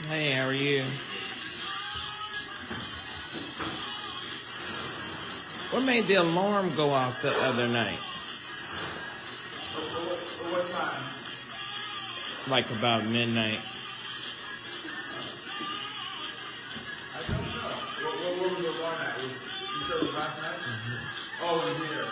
Hey, how are you? What made the alarm go off the other night? What time? Like about midnight. I don't know. What was the alarm at? You said it was last night? Mm-hmm. Oh, in here.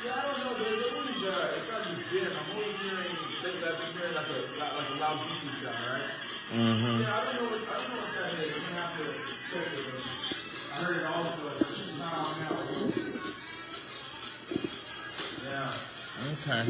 Yeah, I don't know. There's always it's at the gym. I'm always hearing I've been hearing like a loud beeping sound, right? Mm-hmm. Yeah, I don't know what that is. I'm gonna have to check it. I heard it also. It's not on now. Yeah. Okay.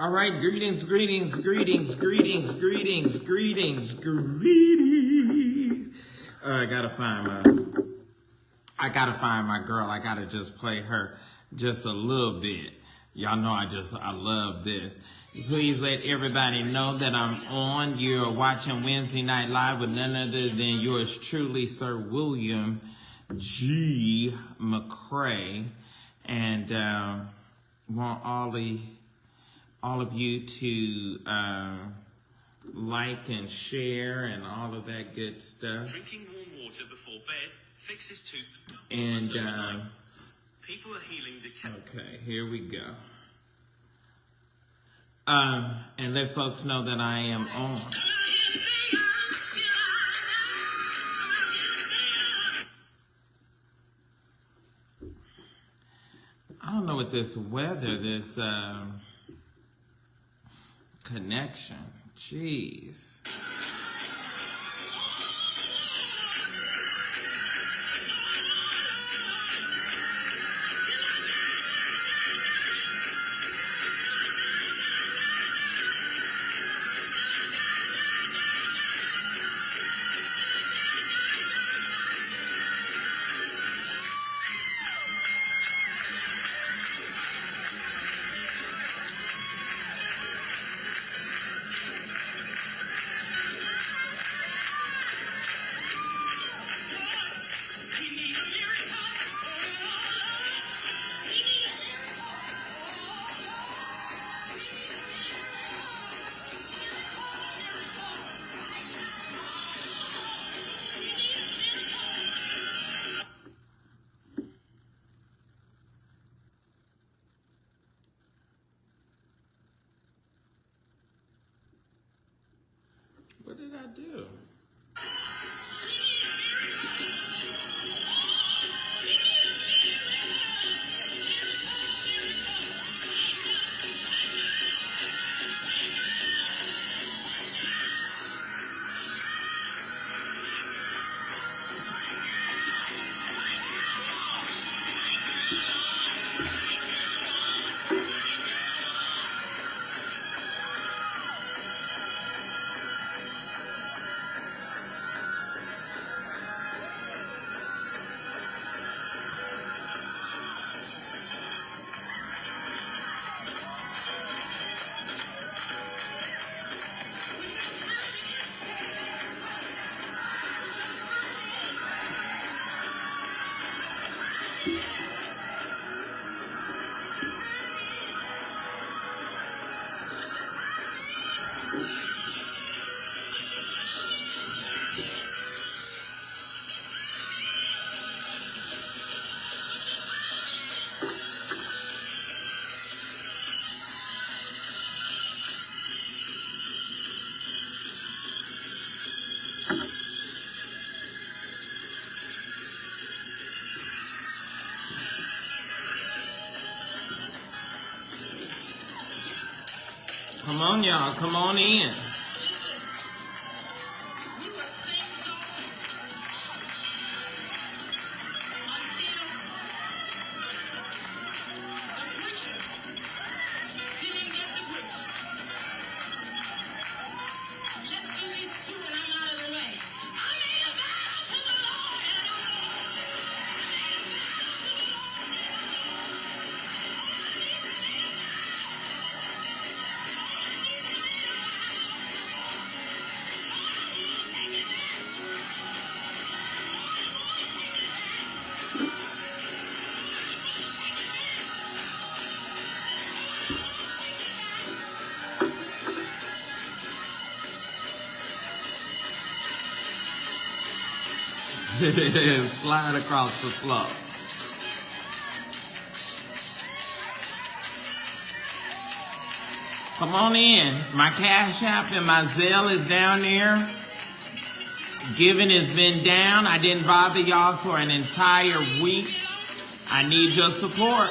All right, greetings. I gotta find my girl. I gotta just play her just a little bit. Y'all know I love this. Please let everybody know that I'm on. You're watching Wednesday Night Live with none other than yours truly, Sir William G. McCray, and want all of you to like and share and all of that good stuff. Drinking warm water before bed fixes tooth and people are healing the okay, here we go. And let folks know that I am on. I don't know what this weather, this connection. Jeez. Come on, y'all. Come on in. Slide across the floor. Come on in. My Cash App and my Zelle is down there. Giving has been down. I didn't bother y'all for an entire week. I need your support.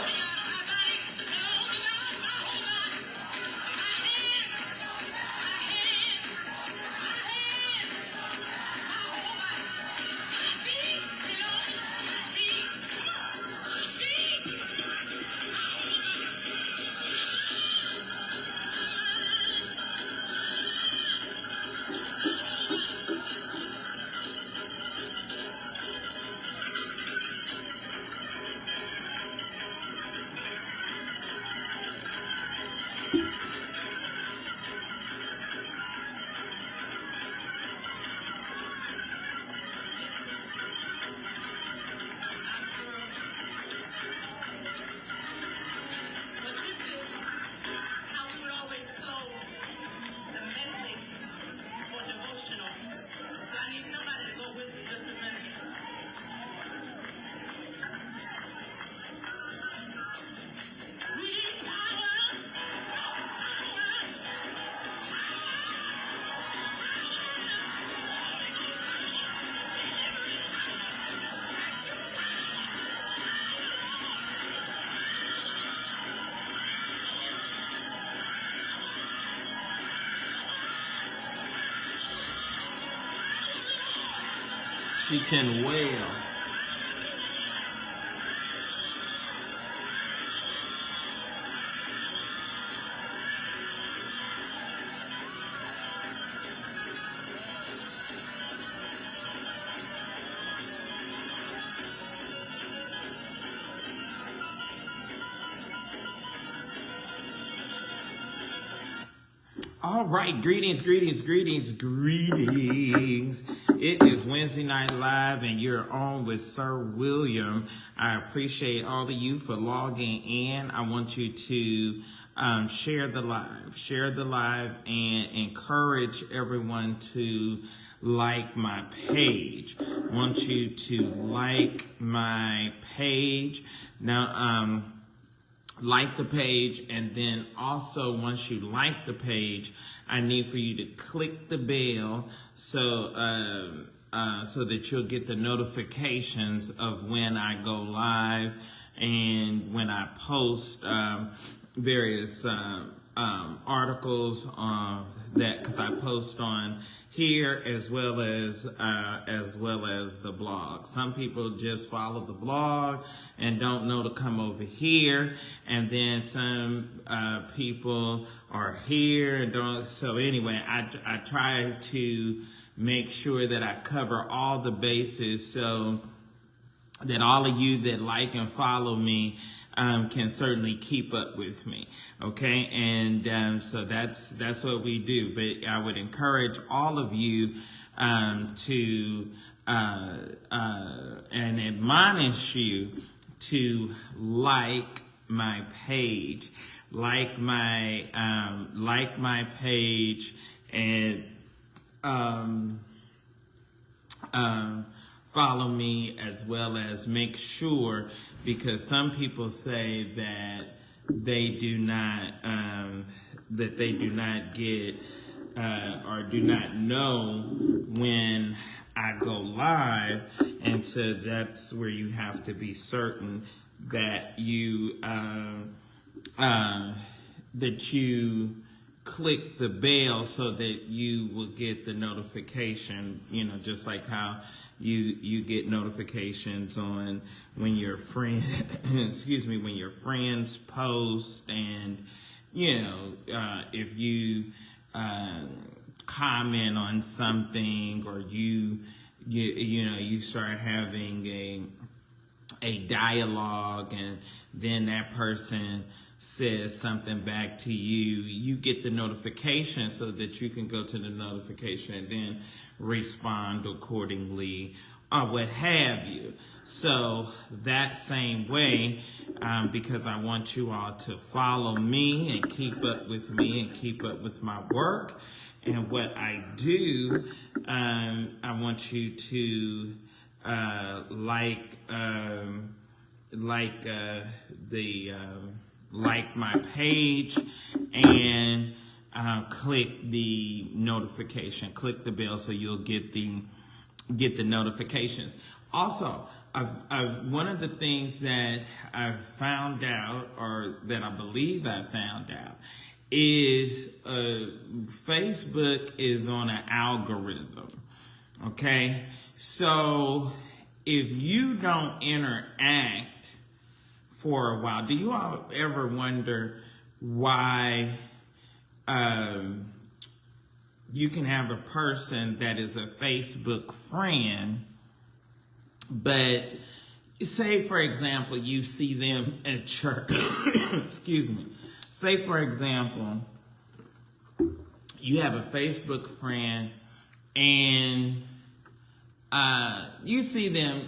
She can wail. All right, greetings. It is Wednesday Night Live, and you're on with Sir William. I appreciate all of you for logging in. I want you to share the live, and encourage everyone to like my page. I want you to like my page. Now, like the page, and then also once you like the page, I need for you to click the bell so that you'll get the notifications of when I go live and when I post various articles that, because I post on here as well as the blog. Some people just follow the blog and don't know to come over here, and then some people are here and don't. So anyway, I try to make sure that I cover all the bases so that all of you that like and follow me can certainly keep up with me, okay? And so that's what we do. But I would encourage all of you to and admonish you to like my page, like my page, and follow me, as well as make sure, because some people say that they do not get or do not know when I go live, and so that's where you have to be certain that you click the bell so that you will get the notification, just like how you get notifications on when your friend when your friends post, and if you comment on something, or you start having a dialogue, and then that person says something back to you, you get the notification so that you can go to the notification and then respond accordingly, or what have you. So that same way, because I want you all to follow me and keep up with me and keep up with my work and what I do, I want you to like my page, and click the notification, click the bell, so you'll get the notifications. Also, one of the things that I found out, or that I believe I found out, is Facebook is on an algorithm. Okay, so if you don't interact for a while, do you all ever wonder why you can have a person that is a Facebook friend, but say, for example, you see them at church, excuse me. Say, for example, you have a Facebook friend, and you see them,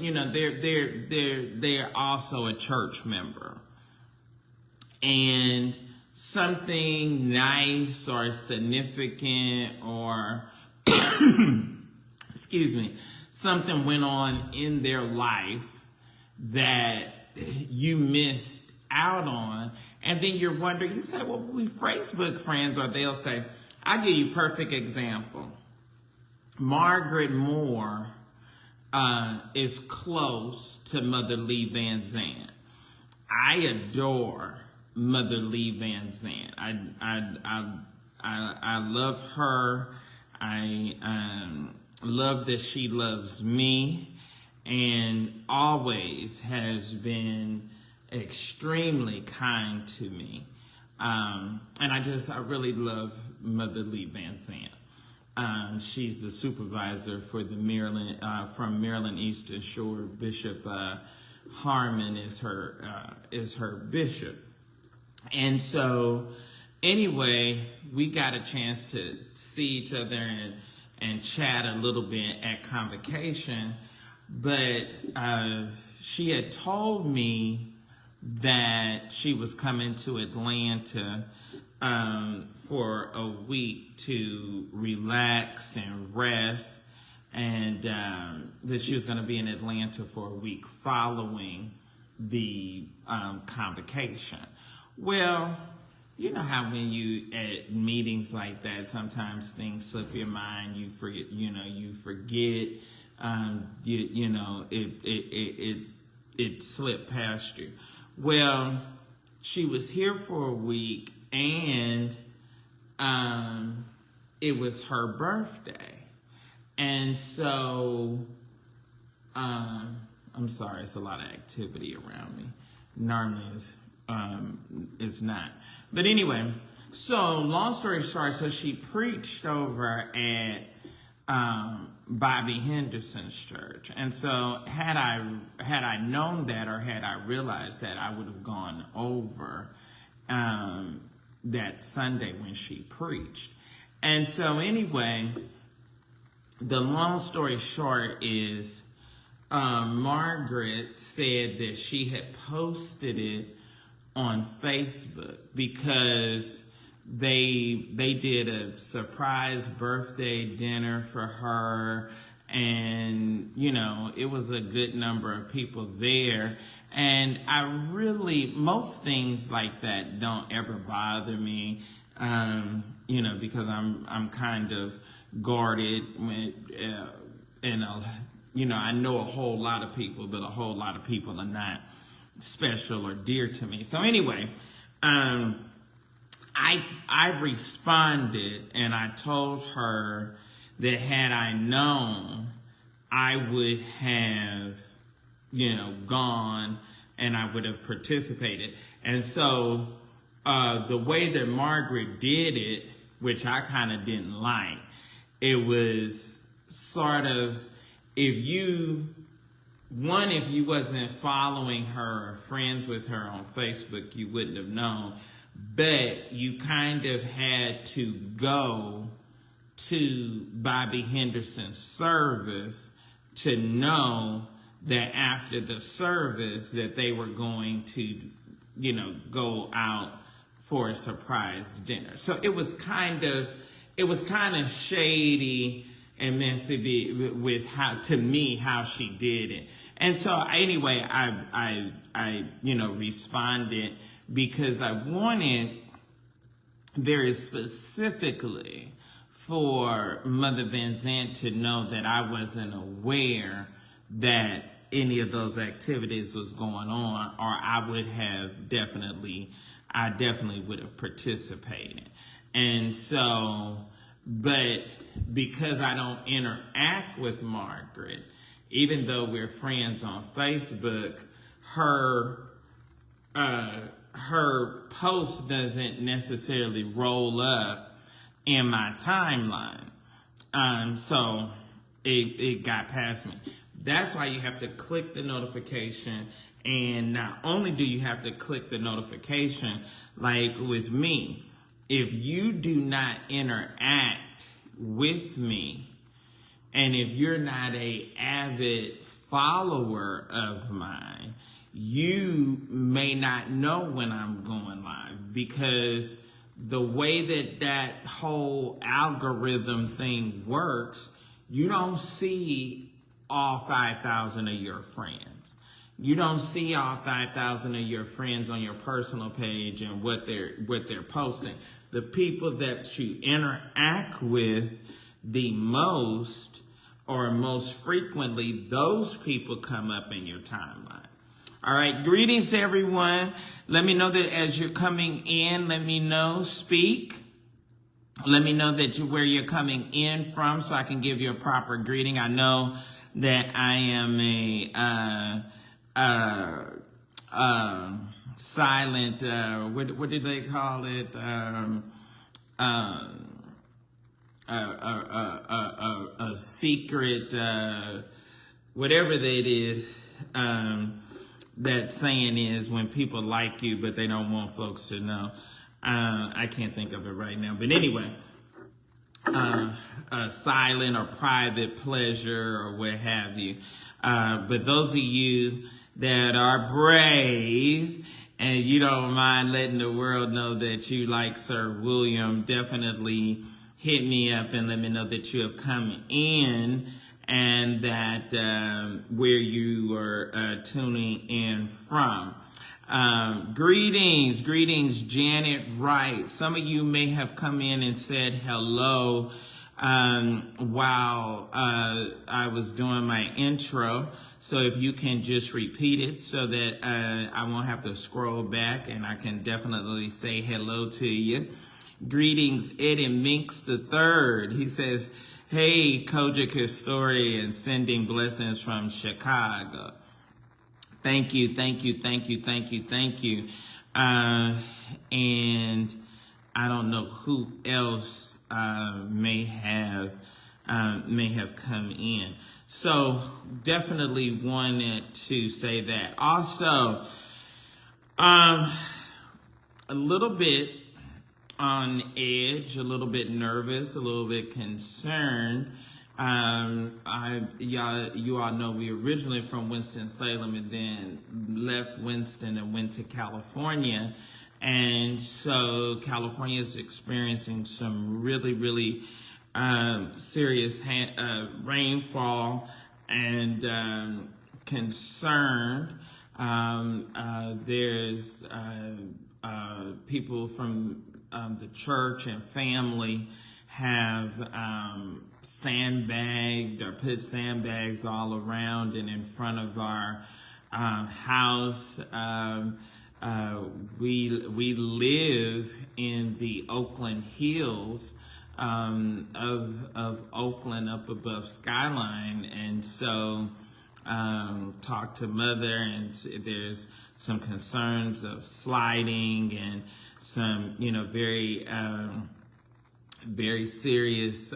they're also a church member, and something nice or significant, or excuse me, something went on in their life that you missed out on, and then you're wondering, you say, well, we Facebook friends, or they'll say, I'll give you a perfect example. Margaret Moore is close to Mother Lee Van Zandt. I adore Mother Lee Van Zandt. I love her. I love that she loves me, and always has been extremely kind to me. And I really love Mother Lee Van Zandt. She's the supervisor for the from Maryland Eastern Shore. Bishop Harmon is her bishop. And so, anyway, we got a chance to see each other and chat a little bit at Convocation. But she had told me that she was coming to Atlanta for a week to relax and rest, and that she was going to be in Atlanta for a week following the Convocation. Well, you know how when you at meetings like that, sometimes things slip your mind. You forget. It slipped past you. Well, she was here for a week, and it was her birthday. And so, I'm sorry, it's a lot of activity around me. Normally it's not. But anyway, so long story short, so she preached over at Bobby Henderson's church. And so had I known that, or had I realized that, I would have gone over that Sunday when she preached. And so anyway, the long story short is Margaret said that she had posted it on Facebook because they did a surprise birthday dinner for her, and it was a good number of people there. And most things like that don't ever bother me, because I'm kind of guarded and I know a whole lot of people, but a whole lot of people are not special or dear to me. So anyway, I responded and I told her that had I known, I would have, gone and I would have participated. And so the way that Margaret did it, which I kind of didn't like, it was sort of, if you wasn't following her or friends with her on Facebook, you wouldn't have known. But you kind of had to go to Bobby Henderson's service to know that after the service that they were going to, go out for a surprise dinner. So it was kind of shady and messy with how she did it. And so anyway, I responded because I wanted very specifically for Mother Van Zandt to know that I wasn't aware that any of those activities was going on, or I definitely would have participated. And so, but because I don't interact with Margaret, even though we're friends on Facebook, her post doesn't necessarily roll up in my timeline. So it got past me. That's why you have to click the notification. And not only do you have to click the notification, like with me, if you do not interact with me, and if you're not an avid follower of mine, you may not know when I'm going live, because the way that whole algorithm thing works, you don't see all 5,000 of your friends. You don't see all 5,000 of your friends on your personal page and what they're posting. The people that you interact with the most or most frequently, those people come up in your timeline. All right, greetings to everyone. Let me know that as you're coming in, let me know, speak. Let me know where you're coming in from so I can give you a proper greeting. I know that I am a silent, what did they call it? A secret, whatever that is, that saying is when people like you, but they don't want folks to know. I can't think of it right now. But anyway, silent or private pleasure or what have you. But those of you that are brave and you don't mind letting the world know that you like Sir William, definitely hit me up and let me know that you have come in and that where you are tuning in from. Greetings, Janet Wright. Some of you may have come in and said hello while I was doing my intro. So if you can just repeat it so that I won't have to scroll back and I can definitely say hello to you. Greetings, Eddie Minks III. He says, hey, Kojic historian, sending blessings from Chicago. Thank you. And I don't know who else may have come in. So definitely wanted to say that. Also, a little bit on edge, a little bit nervous, a little bit concerned You all know we originally from Winston-Salem and then left Winston and went to California. And so California is experiencing some really serious rainfall and concerned. There's people from the church and family have sandbagged or put sandbags all around and in front of our house. We live in the Oakland Hills of Oakland, up above Skyline, and so talked to Mother, and there's some concerns of sliding and some, very serious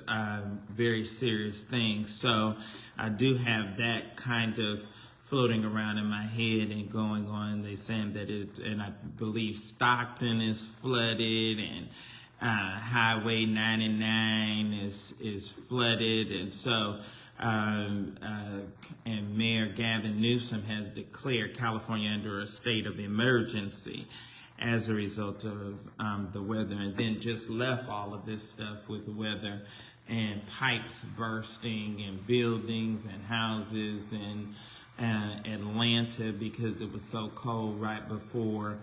things. So I do have that kind of floating around in my head and going on. They saying that and I believe Stockton is flooded, and Highway 99 is flooded, and so and Mayor Gavin Newsom has declared California under a state of emergency as a result of the weather, and then just left all of this stuff with the weather and pipes bursting and buildings and houses in Atlanta because it was so cold right before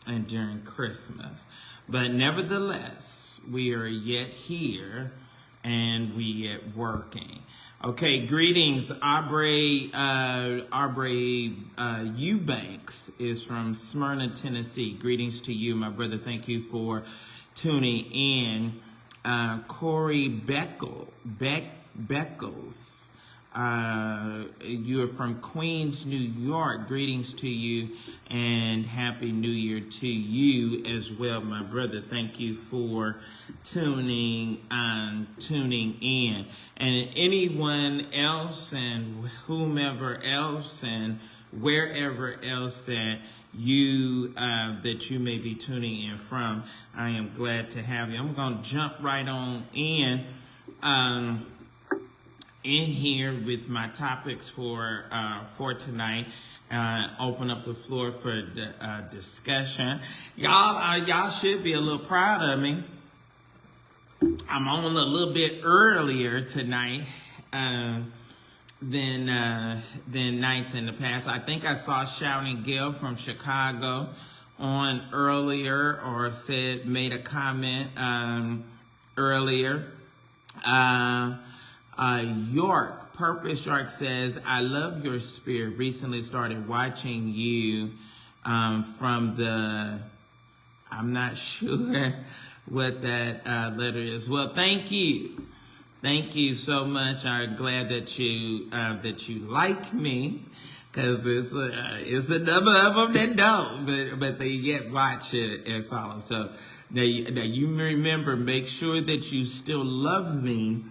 and during Christmas. But nevertheless, we are yet here and we at working. Okay, greetings. Aubrey Eubanks is from Smyrna, Tennessee. Greetings to you, my brother. Thank you for tuning in. Corey Beckles. You are from Queens, New York. Greetings to you and Happy New Year to you as well, my brother. Thank you for tuning in. And anyone else and whomever else and wherever else that you may be tuning in from, I am glad to have you. I'm going to jump right on in here with my topics for tonight. Open up the floor for discussion. Y'all should be a little proud of me. I'm on a little bit earlier tonight than nights in the past. I think I saw Shouting Gale from Chicago on earlier, or made a comment earlier. Purpose York says, I love your spirit. Recently started watching you from I'm not sure what that letter is. Well, thank you. Thank you so much. I'm glad that you like me, because it's a number of them that don't, but they yet watch it and follow. So now you remember, make sure that you still love me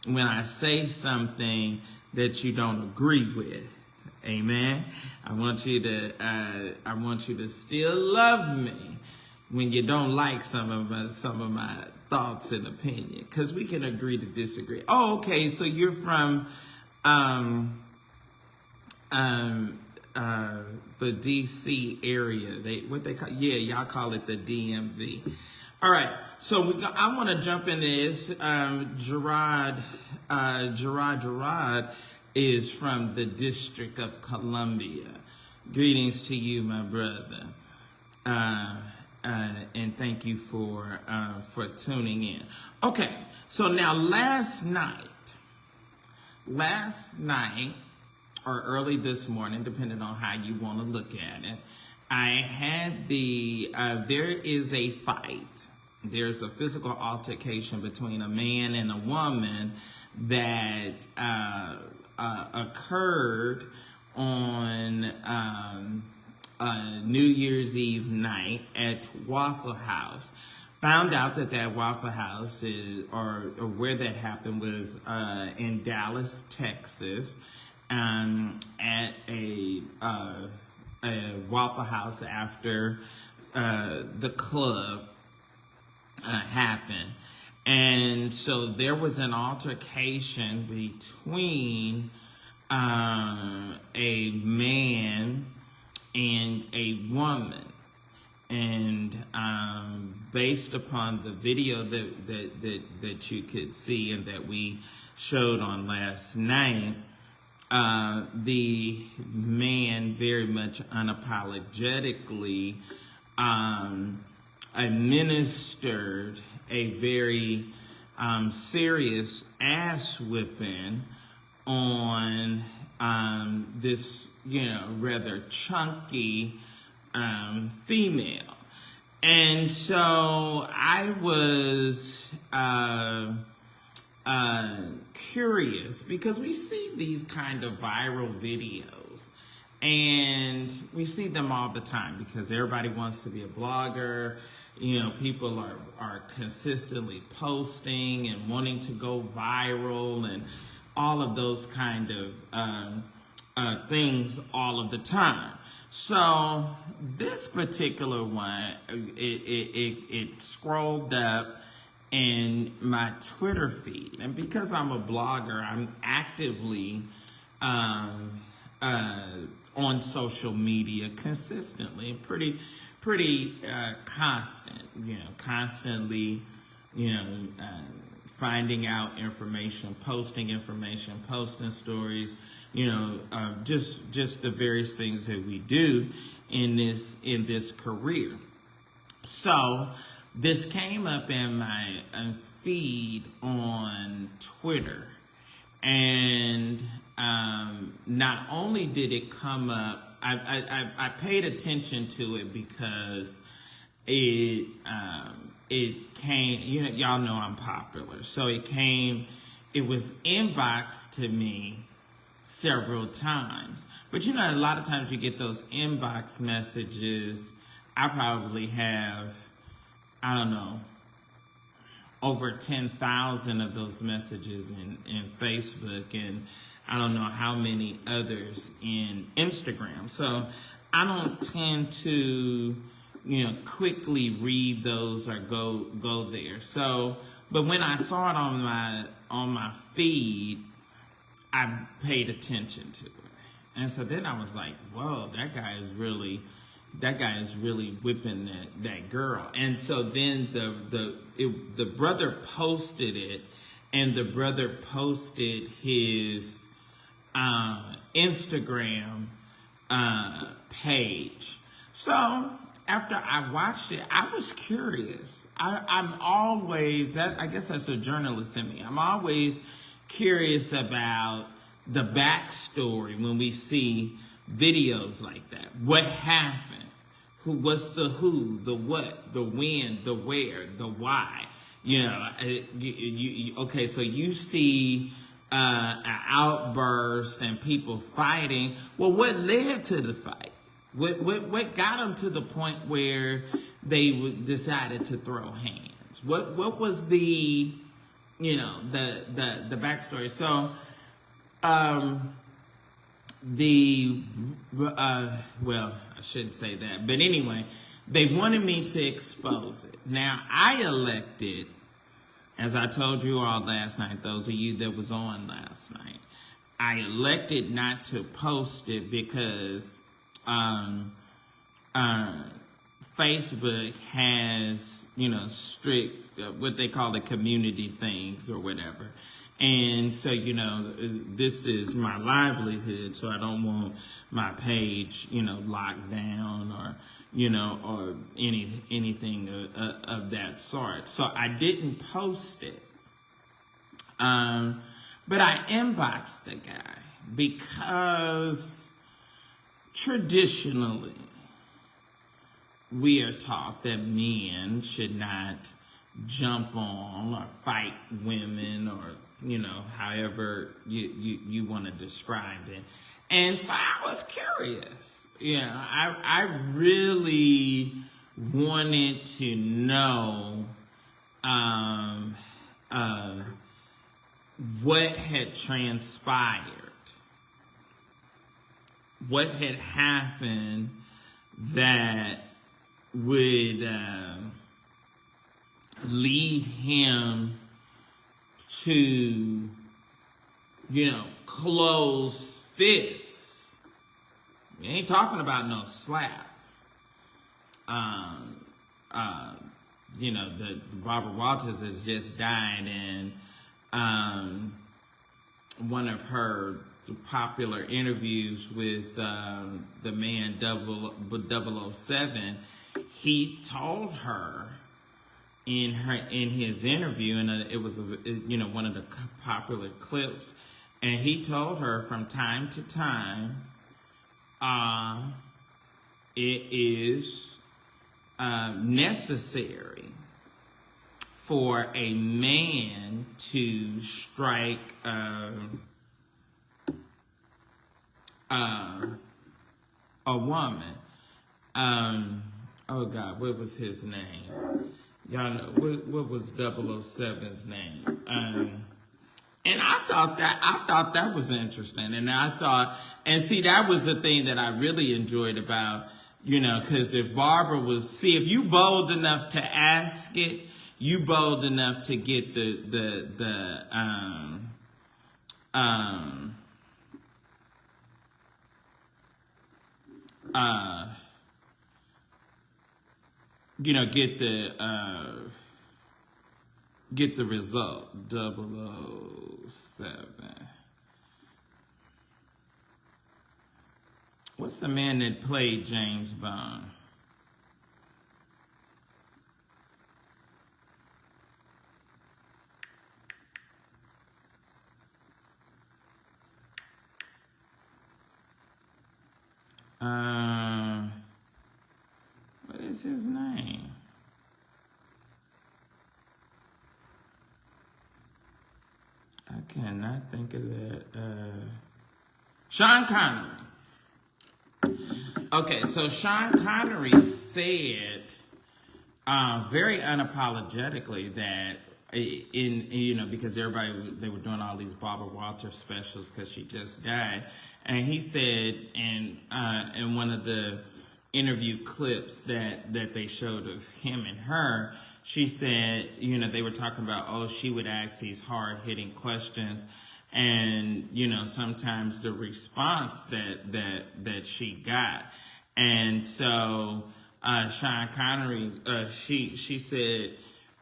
when I say something that you don't agree with. Amen. I want you to still love me when you don't like some of my thoughts and opinion, because we can agree to disagree. Oh, okay. So you're from the DC area. Y'all call it the DMV. All right, so I want to jump into this. Gerard is from the District of Columbia. Greetings to you, my brother, and thank you for tuning in. Okay, so now last night, or early this morning, depending on how you want to look at it, I had there is a fight. There's a physical altercation between a man and a woman that occurred on New Year's Eve night at Waffle House. Found out that Waffle House or where that happened was in Dallas, Texas, at a Waffle House after the club happened. And so there was an altercation between a man and a woman. And based upon the video that you could see and that we showed on last night, the man very much unapologetically administered a very serious ass whipping on this, rather chunky female. And so I was curious, because we see these kind of viral videos and we see them all the time because everybody wants to be a blogger. People are consistently posting and wanting to go viral and all of those kind of things all of the time. So this particular one, it scrolled up in my Twitter feed, and because I'm a blogger, I'm actively on social media consistently, pretty constant, constantly, finding out information, posting stories, just the various things that we do in this career. So this came up in my feed on Twitter, and not only did it come up, I paid attention to it because it came, y'all know I'm popular, so it was inboxed to me several times. But a lot of times you get those inbox messages. I probably have, I don't know, over 10,000 of those messages in Facebook, and I don't know how many others in Instagram. So I don't tend to, quickly read those or go there. So, but when I saw it on my feed, I paid attention to it. And so then I was like, whoa, that guy is really whipping that girl. And so then the brother posted it, and the brother posted his Instagram page. So after I watched it, I was curious. I'm always, I guess that's a journalist in me. I'm always curious about the backstory when we see videos like that. What happened? What's the who, the what, the when, the where, the why? Okay, so you see an outburst and people fighting. Well, what led to the fight? What got them to the point where they decided to throw hands? What was the backstory? So well, I shouldn't say that, but anyway, they wanted me to expose it. Now, I elected, as I told you all last night, those of you that was on last night, I elected not to post it because Facebook has, strict, what they call the community things or whatever. And so, this is my livelihood, so I don't want my page, locked down or, or anything of that sort. So I didn't post it. But I inboxed the guy because traditionally we are taught that men should not jump on or fight women or however you want to describe it. And so I was curious. I really wanted to know what had transpired. What had happened that would lead him to, close fists. We ain't talking about no slap. The Barbara Walters has just died, and one of her popular interviews with the man 007, he told her in his interview, and it was one of the popular clips, and he told her from time to time, it is necessary for a man to strike a woman. Oh God, what was his name? Y'all know what was 007's name? And I thought that was interesting, and see, that was the thing that I really enjoyed about, because if Barbara if you bold enough to ask it, you bold enough to get get the result. 007. What's the man that played James Bond? What is his name? I cannot think of that. Sean Connery. Okay, so Sean Connery said very unapologetically that because they were doing all these Barbara Walters specials because she just died, and he said in one of the interview clips that they showed of him and her, she said, they were talking about, she would ask these hard-hitting questions, and sometimes the response that she got, and so Sean Connery, she said,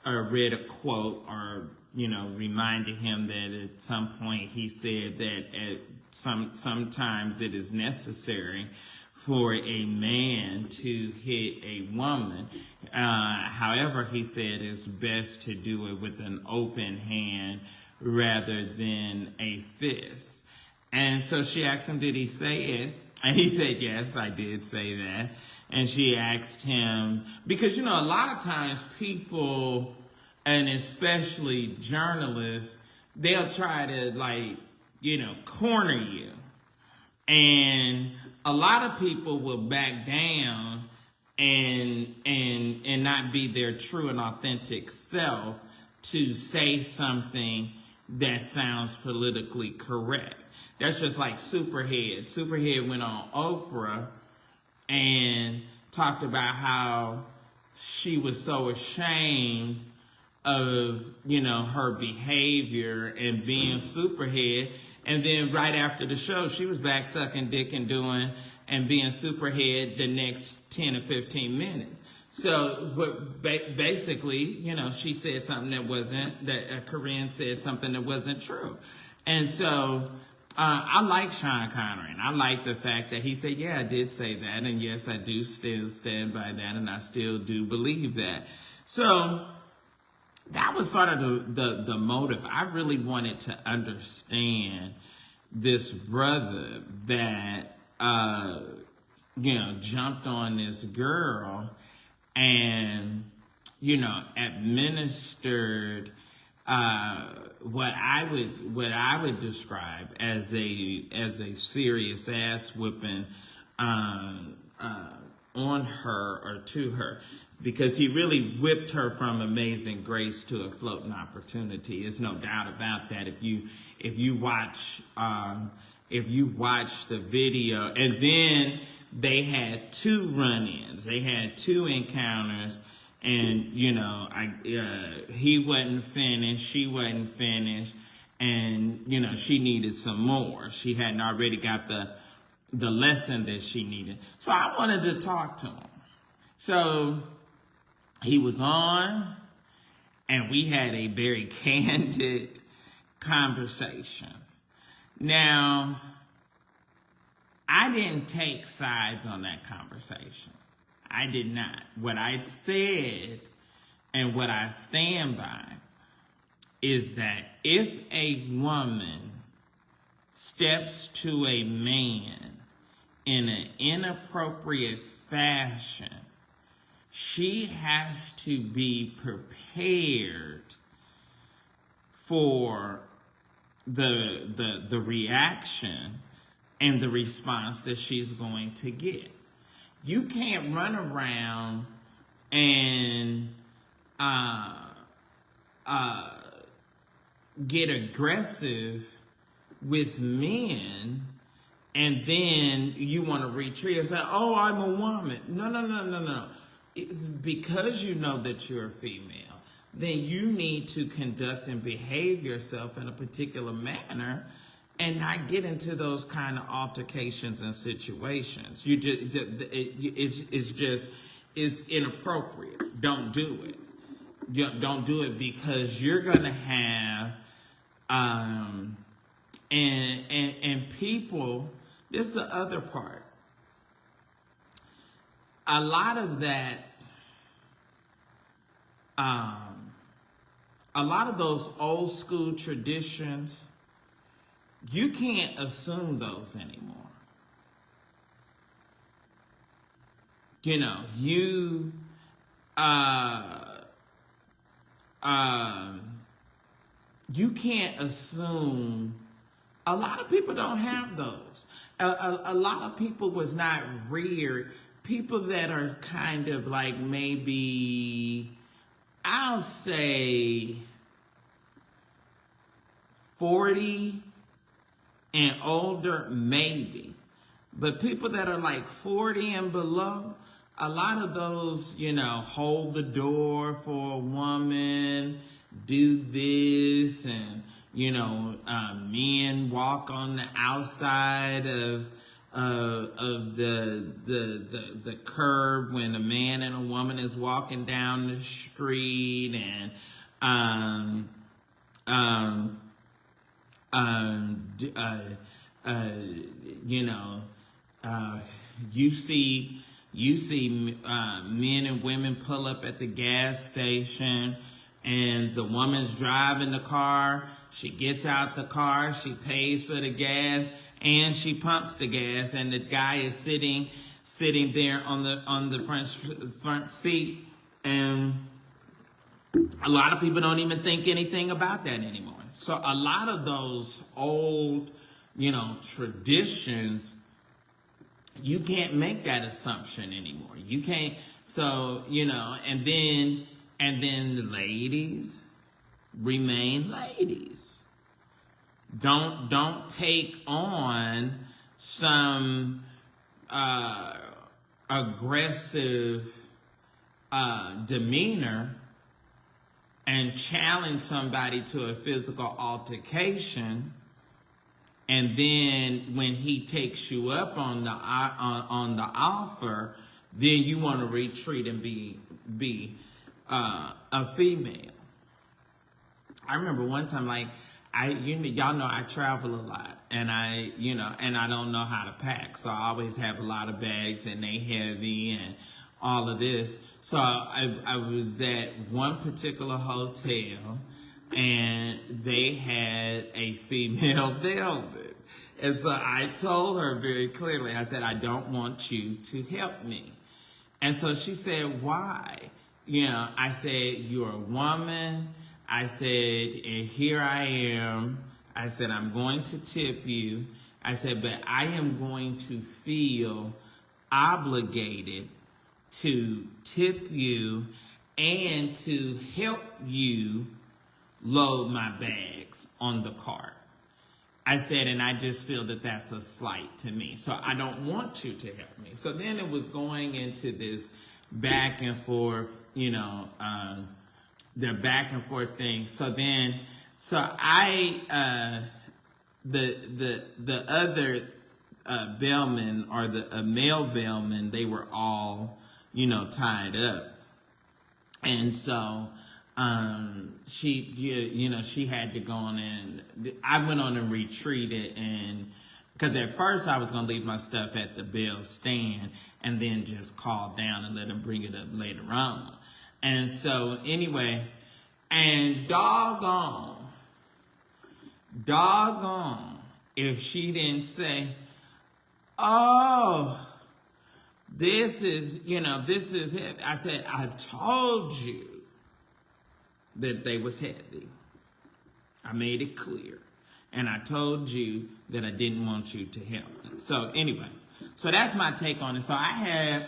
read a quote, or reminded him that at some point he said that sometimes it is necessary for a man to hit a woman. However, he said it's best to do it with an open hand rather than a fist. And so she asked him, did he say it? And he said, yes, I did say that. And she asked him, because, a lot of times people, and especially journalists, they'll try to, corner you. And a lot of people will back down and not be their true and authentic self to say something that sounds politically correct. That's just like Superhead. Superhead went on Oprah and talked about how she was so ashamed of, her behavior and being Superhead. And then right after the show, she was back sucking dick and being Superhead the next 10 or 15 minutes. So, but basically, she said something Corinne said something that wasn't true. And so, I like Sean Connery, and I like the fact that he said, yeah, I did say that, and yes, I do still stand by that, and I still do believe that. So, that was sort of the motive. I really wanted to understand this brother that, jumped on this girl and, administered what I would describe as a serious ass whipping on her or to her, because he really whipped her from Amazing Grace to A Floating Opportunity. There's no doubt about that. If you watch the video, and then they had two run-ins, they had two encounters, and he wasn't finished, she wasn't finished, and she needed some more. She hadn't already got the lesson that she needed. So I wanted to talk to him. So he was on, and we had a very candid conversation. Now, I didn't take sides on that conversation. I did not. What I said and what I stand by is that if a woman steps to a man in an inappropriate fashion, she has to be prepared for the reaction and the response that she's going to get. You can't run around and get aggressive with men and then you want to retreat and say, oh, I'm a woman. No. It's because you know that you're a female, then you need to conduct and behave yourself in a particular manner and not get into those kind of altercations and situations. It's inappropriate. Don't do it. Don't do it, because you're gonna have and people. This is the other part. A lot of that. A lot of those old school traditions, you can't assume those anymore. You can't assume. A lot of people don't have those. A lot of people was not reared. People that are kind of like maybe, I'll say 40 and older, maybe. But people that are like 40 and below, a lot of those, hold the door for a woman, do this, and, men walk on the outside of the curb when a man and a woman is walking down the street, and you see men and women pull up at the gas station, and the woman's driving the car. She gets out the car, she pays for the gas, and she pumps the gas, and the guy is sitting there on the front seat, and a lot of people don't even think anything about that anymore. So a lot of those old, traditions, you can't make that assumption anymore. You can't. So, and then the ladies remain ladies. Don't take on some aggressive demeanor and challenge somebody to a physical altercation, and then when he takes you up on the offer, then you want to retreat and be a female. I remember one time, like, y'all know I travel a lot, and I don't know how to pack, so I always have a lot of bags, and they heavy and all of this. So I was at one particular hotel, and they had a female bellman. And so I told her very clearly, I said, I don't want you to help me. And so she said, why? I said, you're a woman. I said, and here I am. I said, I'm going to tip you. I said, but I am going to feel obligated to tip you and to help you load my bags on the cart. I said, and I just feel that that's a slight to me. So I don't want you to help me. So then it was going into this back and forth, the back and forth thing. So I the other bellman, or the male bellman, they were all tied up, and so she had to go on, and I went on and retreated, and because at first I was going to leave my stuff at the bell stand and then just call down and let them bring it up later on. And so anyway, and doggone, if she didn't say, oh, this is it. I said, I told you that they was heavy. I made it clear. And I told you that I didn't want you to help me. So anyway, so that's my take on it. So I had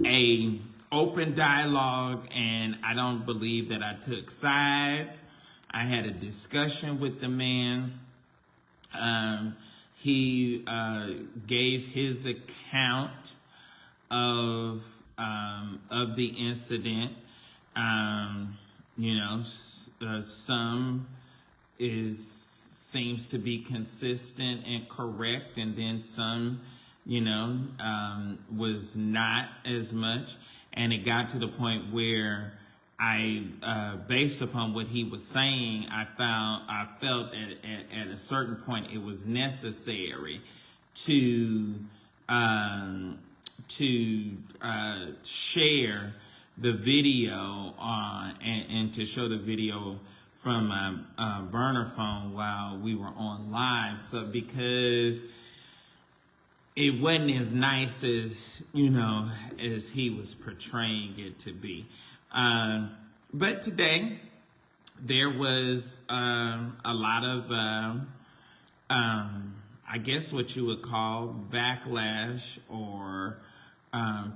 a open dialogue, and I don't believe that I took sides. I had a discussion with the man. He gave his account of the incident. Some seems to be consistent and correct, and then some, was not as much. And it got to the point where I, based upon what he was saying, I felt at a certain point it was necessary to share the video and to show the video from my burner phone while we were on live. So because it wasn't as nice as as he was portraying it to be. But today there was a lot of I guess what you would call backlash, or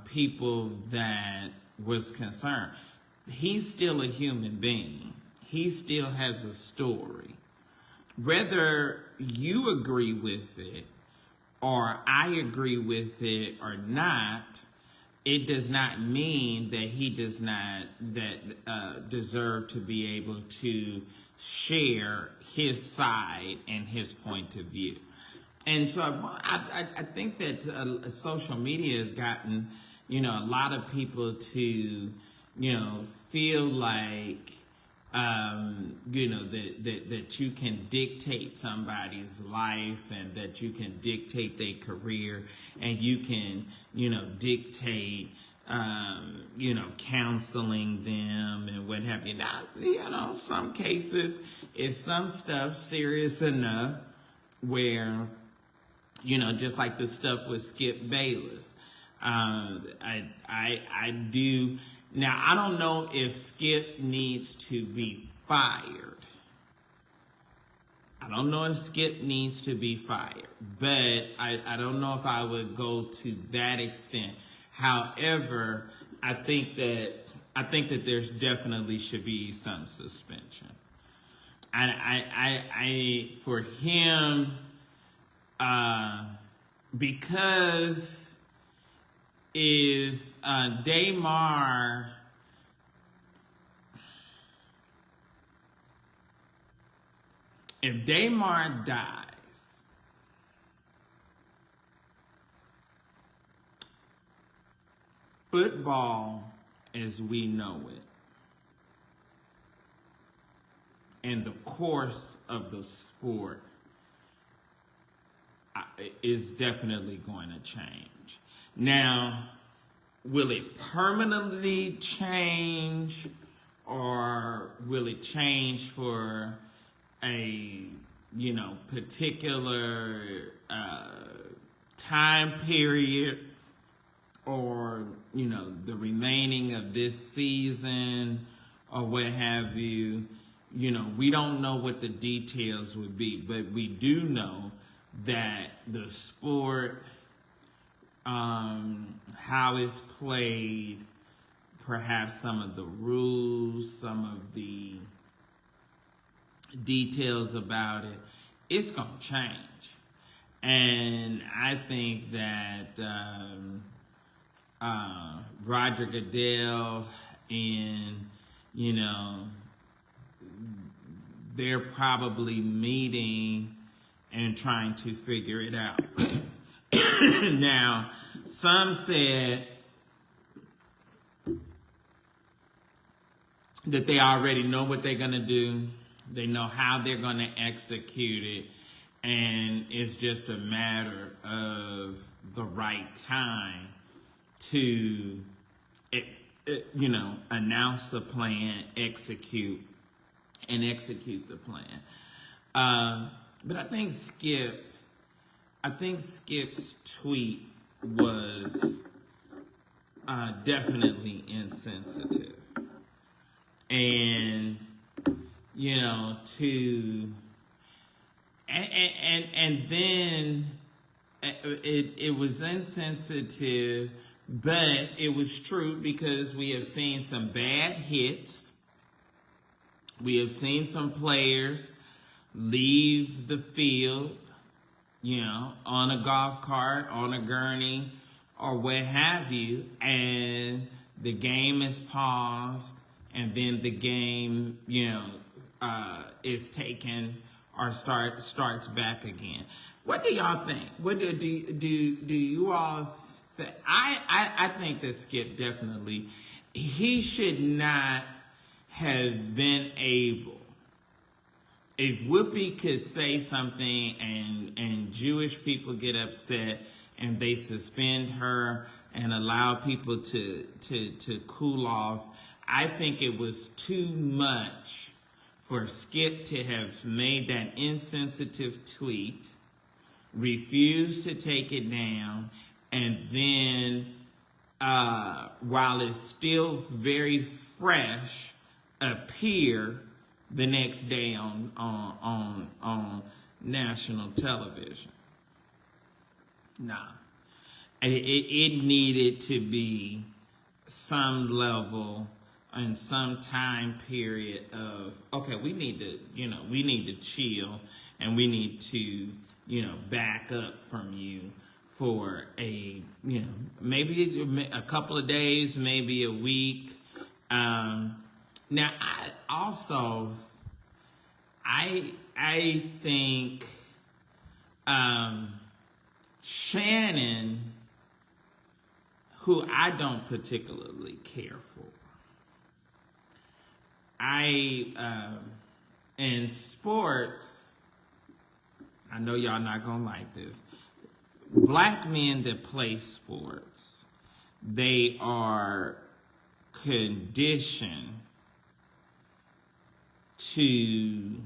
people that was concerned. He's still a human being. He still has a story. Whether you agree with it or I agree with it or not, it does not mean that he does not deserve to be able to share his side and his point of view. And so I think that social media has gotten, a lot of people to, feel like, that you can dictate somebody's life, and that you can dictate their career, and you can, dictate, counseling them and what have you. Now, some cases, it's some stuff serious enough where, just like the stuff with Skip Bayless. I do. Now, I don't know if Skip needs to be fired. I don't know if Skip needs to be fired, but I don't know if I would go to that extent. However, I think that there's definitely should be some suspension. I for him, because if Damar dies, football as we know it and the course of the sport is definitely going to change. Now, will it permanently change, or will it change for a, particular time period, or, the remaining of this season, or what have you? We don't know what the details would be, but we do know that the sport, how it's played, perhaps some of the rules, some of the details about it, it's going to change. And I think that Roger Goodell, and they're probably meeting and trying to figure it out. Now, some said that they already know what they're going to do. They know how they're going to execute it. And it's just a matter of the right time to, announce the plan, execute the plan. But I think Skip's tweet was definitely insensitive. And, and then it was insensitive, but it was true because we have seen some bad hits. We have seen some players leave the field, on a golf cart, on a gurney, or what have you, and the game is paused, and then the game, is taken or starts back again. What do y'all think? What do you all think? I think that Skip definitely, he should not have been able. If Whoopi could say something and Jewish people get upset and they suspend her and allow people to cool off, I think it was too much for Skip to have made that insensitive tweet, refused to take it down, and then while it's still very fresh, appear the next day on national television. Nah, it needed to be some level and some time period of, okay, we need to chill, and we need to back up from you for maybe a couple of days, maybe a week. Now, I think Shannon, who I don't particularly care for, in sports, I know y'all not gonna like this. Black men that play sports, they are conditioned to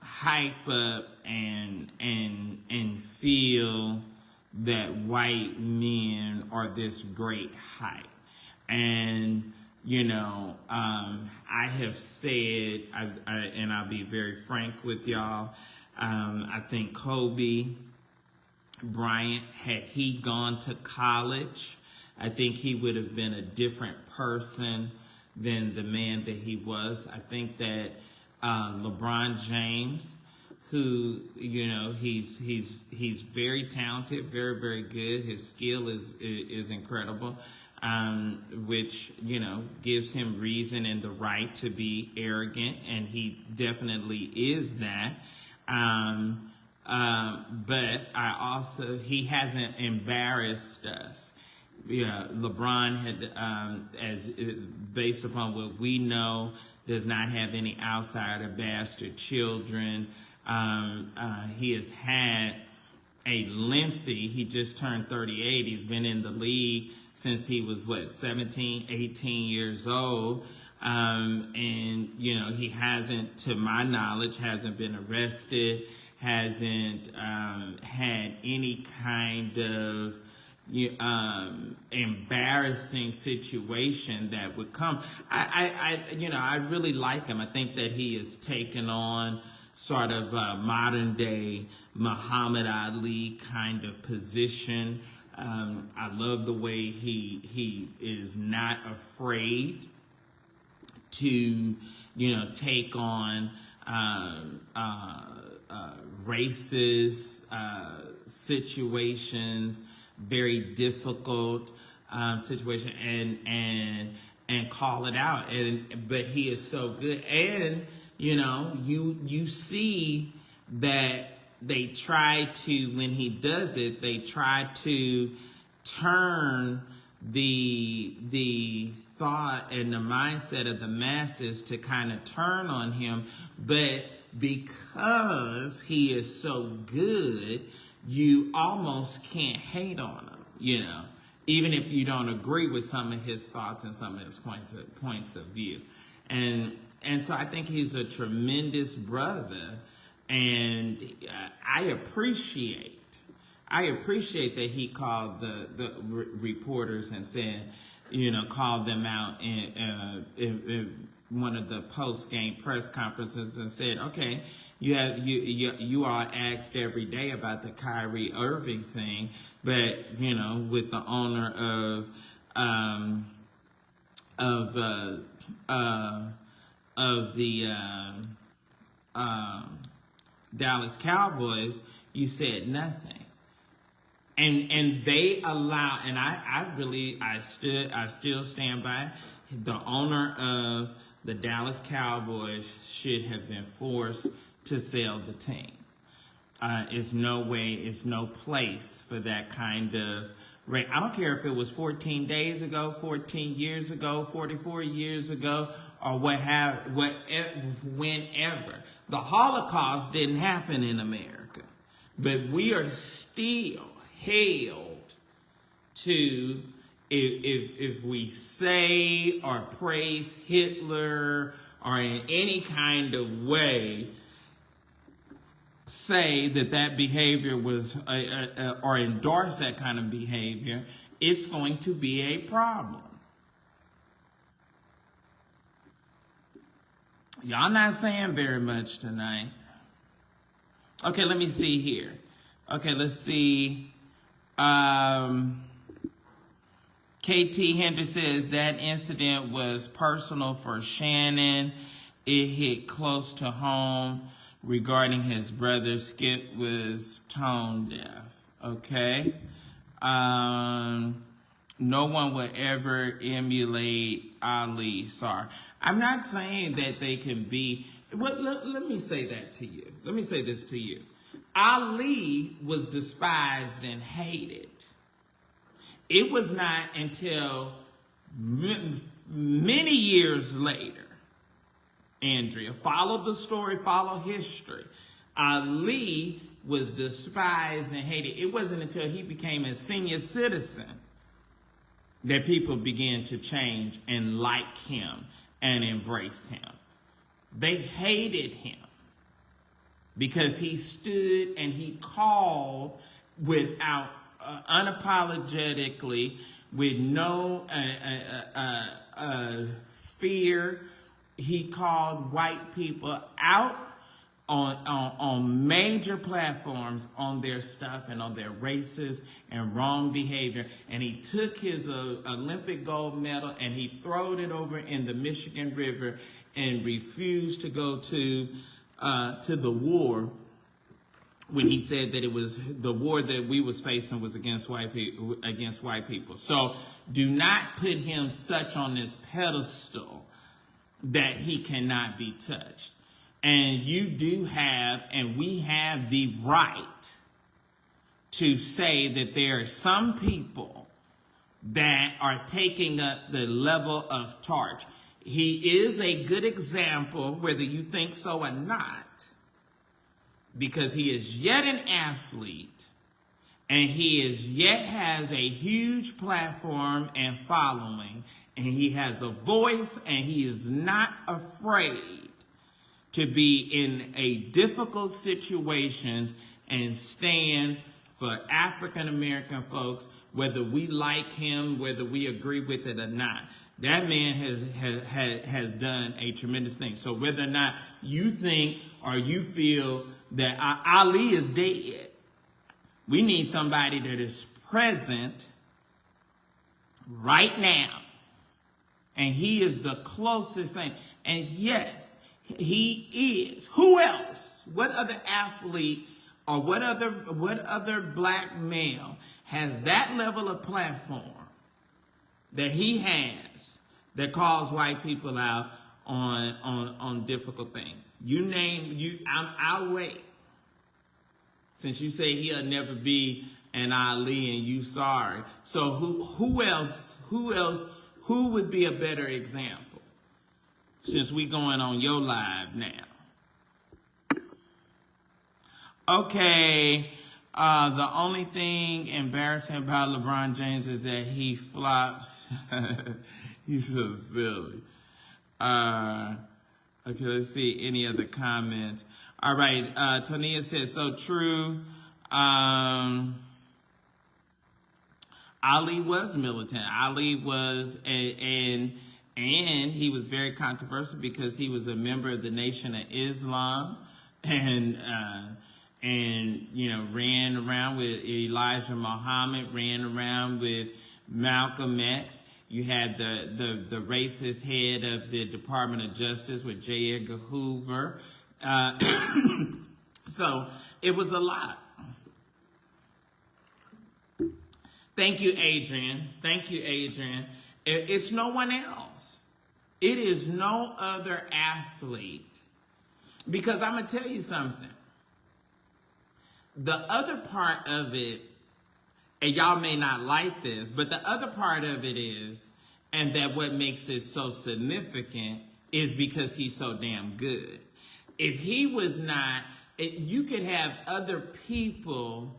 hype up and feel that white men are this great hype. And I have said, and I'll be very frank with y'all, I think Kobe Bryant, had he gone to college, I think he would have been a different person than the man that he was. I think that LeBron James, who he's very talented, very, very good. His skill is incredible, which gives him reason and the right to be arrogant, and he definitely is that. But he hasn't embarrassed us. Yeah, LeBron had, based upon what we know, does not have any outside or bastard children. He has had he just turned 38. He's been in the league since he was 17, 18 years old. And he hasn't, to my knowledge, hasn't been arrested, hasn't had any kind of embarrassing situation that would come. I really like him. I think that he has taken on sort of a modern day Muhammad Ali kind of position. I love the way he is not afraid to take on racist situations. very difficult situation and call it out. But he is so good, and you see that they try to, when he does it, they try to turn the thought and the mindset of the masses to kind of turn on him, but because he is so good, you almost can't hate on him, even if you don't agree with some of his thoughts and some of his points of view. And so I think he's a tremendous brother, and I appreciate that he called the reporters and said, called them out in one of the post-game press conferences and said, okay, you are asked every day about the Kyrie Irving thing, but with the owner of the Dallas Cowboys, you said nothing. And they allow, and I still stand by, the owner of the Dallas Cowboys should have been forced to sell the team. It's no place for that kind of rate. I don't care if it was 14 days ago, 14 years ago, 44 years ago, or whenever. The Holocaust didn't happen in America, but we are still held to, if we say or praise Hitler or in any kind of way say that behavior was or endorse that kind of behavior, it's going to be a problem. Y'all not saying very much tonight. Okay, let me see here. Okay, let's see. KT Hendry says that incident was personal for Shannon. It hit close to home regarding his brother. Skip was tone deaf. Okay. No one will ever emulate Ali. Sorry. I'm not saying that they can be. Well, let me say that to you. Let me say this to you. Ali was despised and hated. It was not until many years later, Andrea, follow the story, follow history. Ali was despised and hated. It wasn't until he became a senior citizen that people began to change and like him and embrace him. They hated him because he stood and he called without unapologetically, with no fear. He called white people out on major platforms on their stuff and on their racist and wrong behavior. And he took his Olympic gold medal and he throwed it over in the Michigan River and refused to go to the war, when he said that it was the war that we was facing was against white people. So do not put him such on this pedestal that he cannot be touched. And you do have, and we have the right to say that there are some people that are taking up the level of torch. He is a good example, whether you think so or not, because he is yet an athlete and he is yet has a huge platform and following, and he has a voice, and he is not afraid to be in a difficult situations and stand for African American folks, whether we like him, whether we agree with it or not. That man has done a tremendous thing. So whether or not you think or you feel that Ali is dead, we need somebody that is present right now. And he is the closest thing. And yes, he is. Who else? What other athlete or what other black male has that level of platform that he has that calls white people out on difficult things. I'll wait. Since you say he'll never be an Ali and you sorry. So who else who would be a better example? Since we going on your live now. Okay, the only thing embarrassing about LeBron James is that he flops. He's so silly. Okay, let's see any other comments. All right, Tonia says, so true. Ali was militant. Ali was, and he was very controversial because he was a member of the Nation of Islam, and you know, ran around with Elijah Muhammad, ran around with Malcolm X. You had the racist head of the Department of Justice with J. Edgar Hoover. So it was a lot. Thank you, Adrian. Thank you, Adrian. It's no one else. It is no other athlete. Because I'm going to tell you something. The other part of it, and y'all may not like this, but the other part of it is, and that what makes it so significant is because he's so damn good. If he was not, you could have other people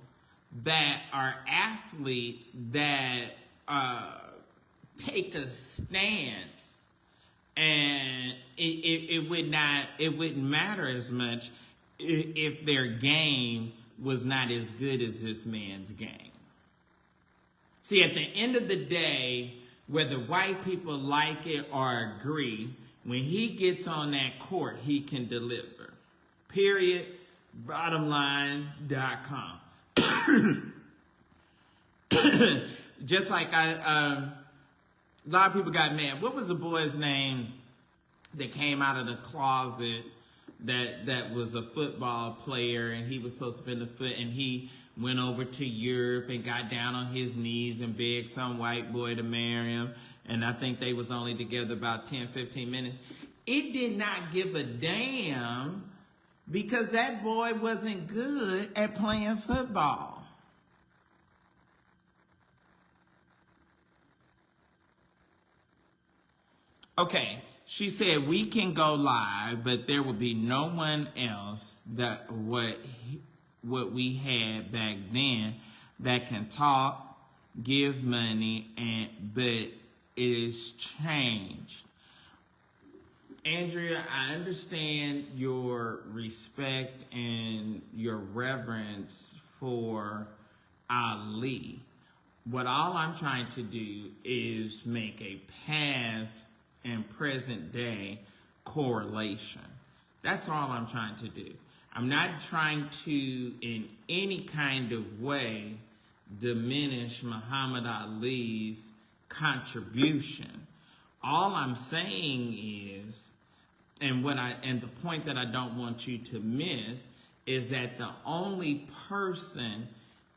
that are athletes that take a stance, and it wouldn't matter as much if their game was not as good as this man's game. See, at the end of the day, whether white people like it or agree, when he gets on that court, he can deliver. Period. Bottomline.com. Just like a lot of people got mad. What was the boy's name that came out of the closet that was a football player, and he was supposed to be in the foot, and he went over to Europe and got down on his knees and begged some white boy to marry him, and I think they was only together about 10, 15 minutes. It did not give a damn because that boy wasn't good at playing football. Okay, she said we can go live, but there will be no one else that what we had back then that can talk, give money, but it is changed. Andrea, I understand your respect and your reverence for Ali. What all I'm trying to do is make a past and present day correlation. That's all I'm trying to do. I'm not trying to, in any kind of way, diminish Muhammad Ali's contribution. All I'm saying is, and the point that I don't want you to miss, is that the only person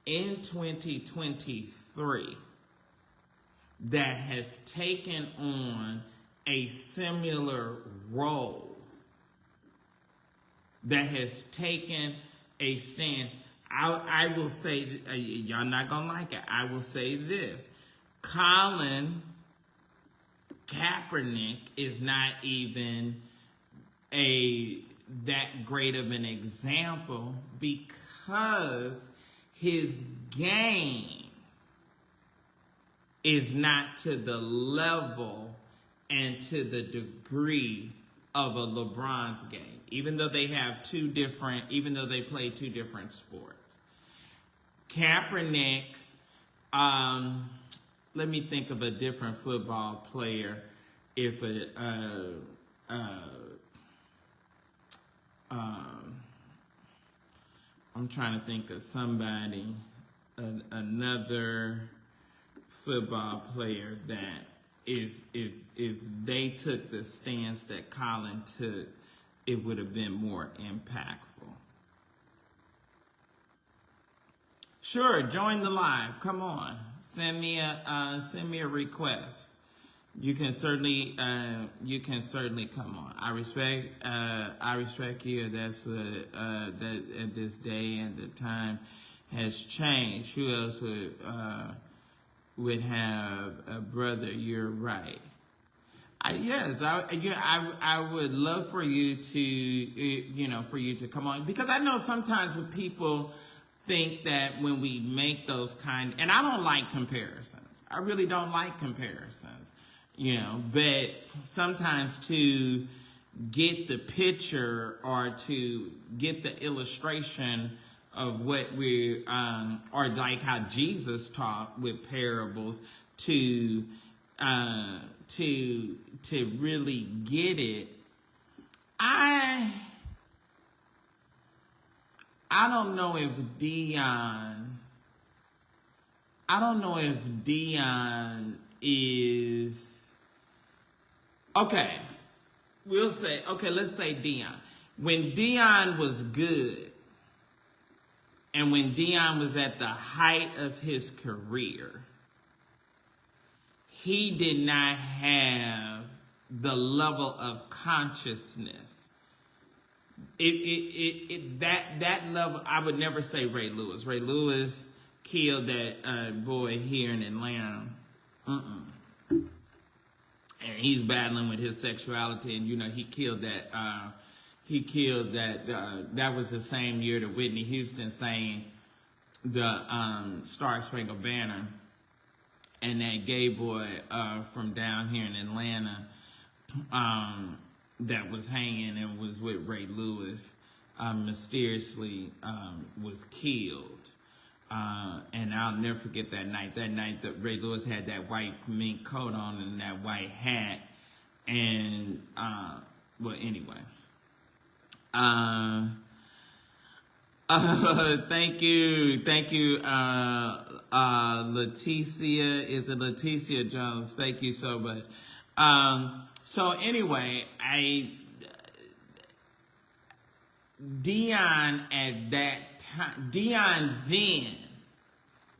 in 2023 that has taken on a similar role, that has taken a stance, I will say, y'all not gonna like it, I will say this: Colin Kaepernick is not even that great of an example because his game is not to the level and to the degree of a LeBron's game, even though they play two different sports. Kaepernick, let me think of a different football player. I'm trying to think of somebody, another football player that if they took the stance that Colin took, it would have been more impactful. Sure, join the live. Come on, send me a request. You can certainly come on. I respect you. That's what that at this day and the time has changed. Who else would have a brother? You're right. I would love for you to, for you to come on, because I know sometimes when people think that when we make those and I don't like comparisons. I really don't like comparisons, but sometimes to get the picture or to get the illustration of what or like how Jesus taught with parables to really get it. I don't know if Dion is okay. Let's say Dion. When Dion was good and when Dion was at the height of his career, he did not have the level of consciousness. That level, I would never say Ray Lewis. Ray Lewis killed that boy here in Atlanta. And he's battling with his sexuality, and he killed that. That was the same year that Whitney Houston sang the Star Spangled Banner. And that gay boy from down here in Atlanta that was hanging and was with Ray Lewis mysteriously was killed. And I'll never forget that night. That night that Ray Lewis had that white mink coat on and that white hat. And, anyway. Thank you, Leticia. Is it Leticia Jones? Thank you so much. So anyway, Dion at that time, Dion then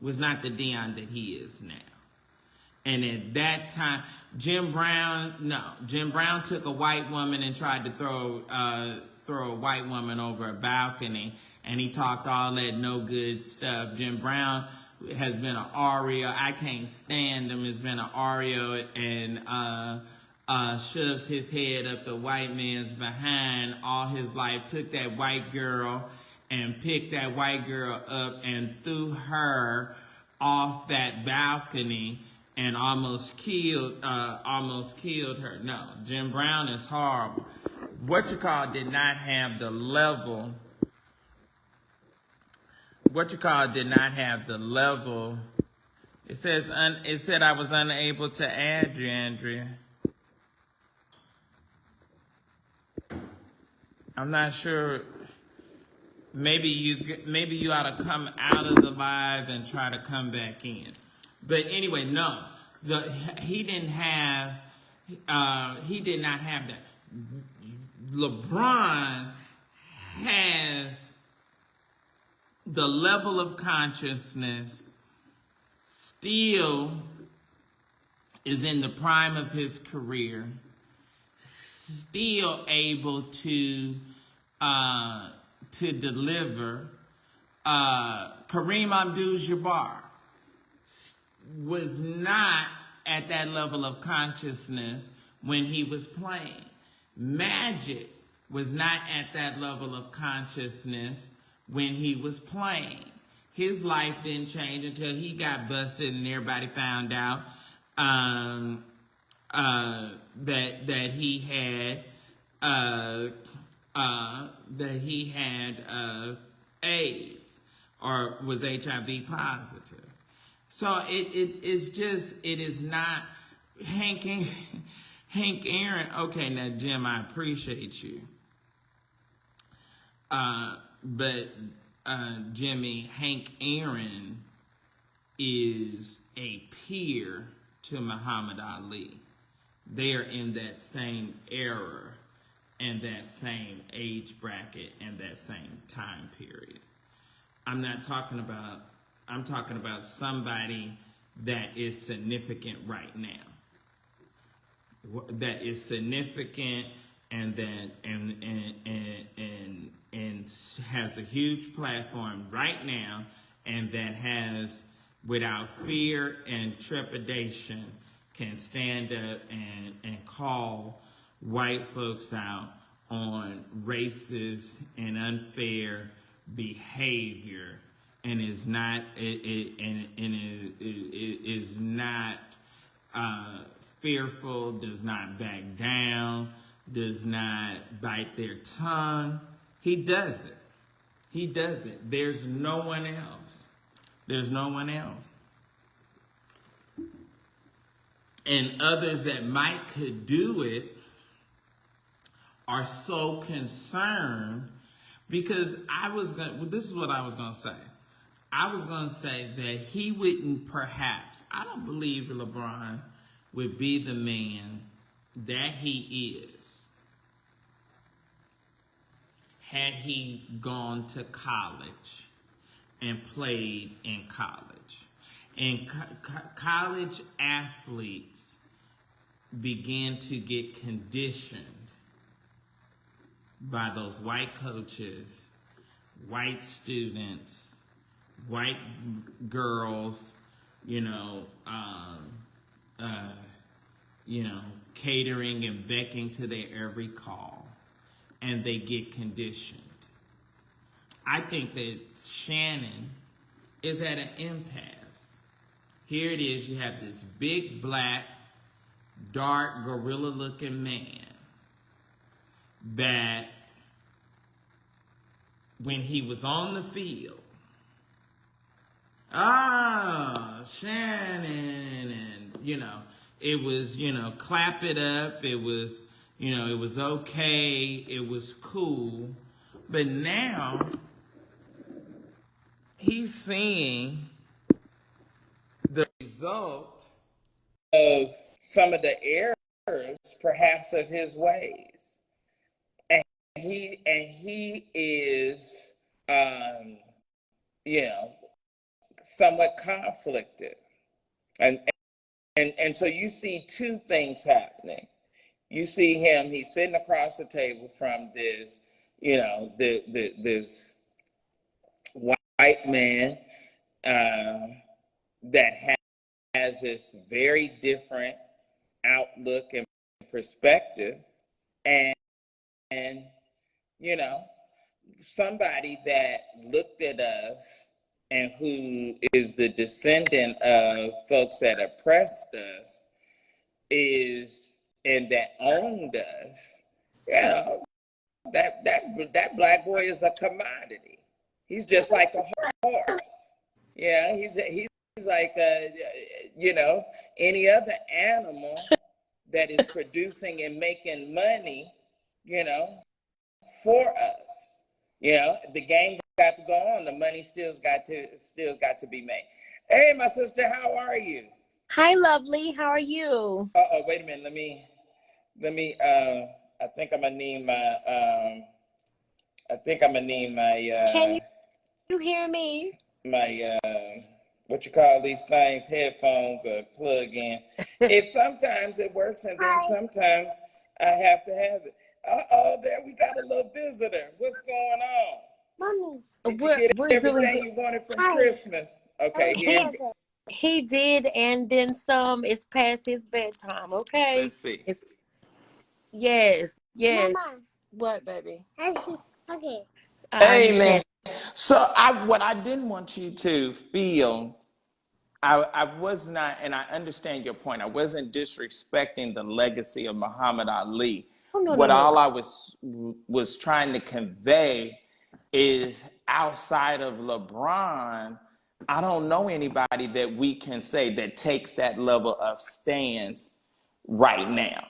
was not the Dion that he is now. And at that time, Jim Brown took a white woman and tried to throw a white woman over a balcony, and he talked all that no good stuff. Jim Brown has been an aria. I can't stand him. Has been an aria and shoves his head up the white man's behind all his life. Took that white girl and picked that white girl up and threw her off that balcony and almost killed her. No, Jim Brown is horrible. Did not have the level. Did not have the level. It said I was unable to add you, Andrea. I'm not sure. Maybe you ought to come out of the live and try to come back in. But anyway, no. He did not have that. LeBron has the level of consciousness, still is in the prime of his career, still able to deliver. Kareem Abdul-Jabbar was not at that level of consciousness when he was playing. Magic was not at that level of consciousness when he was playing. His life didn't change until he got busted and everybody found out that he had AIDS or was HIV positive. So it is not Hank Aaron. Okay, now Jim, I appreciate you. But Jimmy, Hank Aaron is a peer to Muhammad Ali. They are in that same era and that same age bracket and that same time period. I'm not talking about I'm talking about somebody that is significant right now. That is significant and that and has a huge platform right now, and that has, without fear and trepidation, can stand up and call white folks out on racist and unfair behavior, and is not is not fearful, does not back down, does not bite their tongue. He does it. He does it. There's no one else. There's no one else. And others that might could do it are so concerned, because this is what I was going to say. I was going to say that he wouldn't perhaps, I don't believe LeBron would be the man that he is had he gone to college and played in college. And college athletes began to get conditioned by those white coaches, white students, white girls, catering and beckoning to their every call, and they get conditioned. I think that Shannon is at an impasse. Here it is, you have this big, black, dark, gorilla-looking man that when he was on the field, Shannon, and, it was, clap it up, it was, it was okay, it was cool. But now, he's seeing the result of some of the errors, perhaps, of his ways. And he is, somewhat conflicted. And so you see two things happening. You see him, he's sitting across the table from this, this white man that has this very different outlook and perspective. And somebody that looked at us and who is the descendant of folks that oppressed us and that owned us, that black boy is a commodity. He's just like a horse. Yeah, he's like any other animal that is producing and making money, for us. The game got to go on. The money still got to be made. Hey, my sister, how are you? Hi, lovely. How are you? Wait a minute. Let me. I think I'm gonna need my. Can you hear me? My what you call these things? Headphones or plug in. Sometimes it works, and then sometimes I have to have it. There we got a little visitor. What's going on? Mommy. Did you get everything you wanted from Christmas? Okay, he did, and then some. It's past his bedtime, okay? Let's see. Yes. Mama. What, baby? Okay. Amen. So what I didn't want you to feel, I was not, and I understand your point, I wasn't disrespecting the legacy of Muhammad Ali. All I was trying to convey is, outside of LeBron, I don't know anybody that we can say that takes that level of stance right now.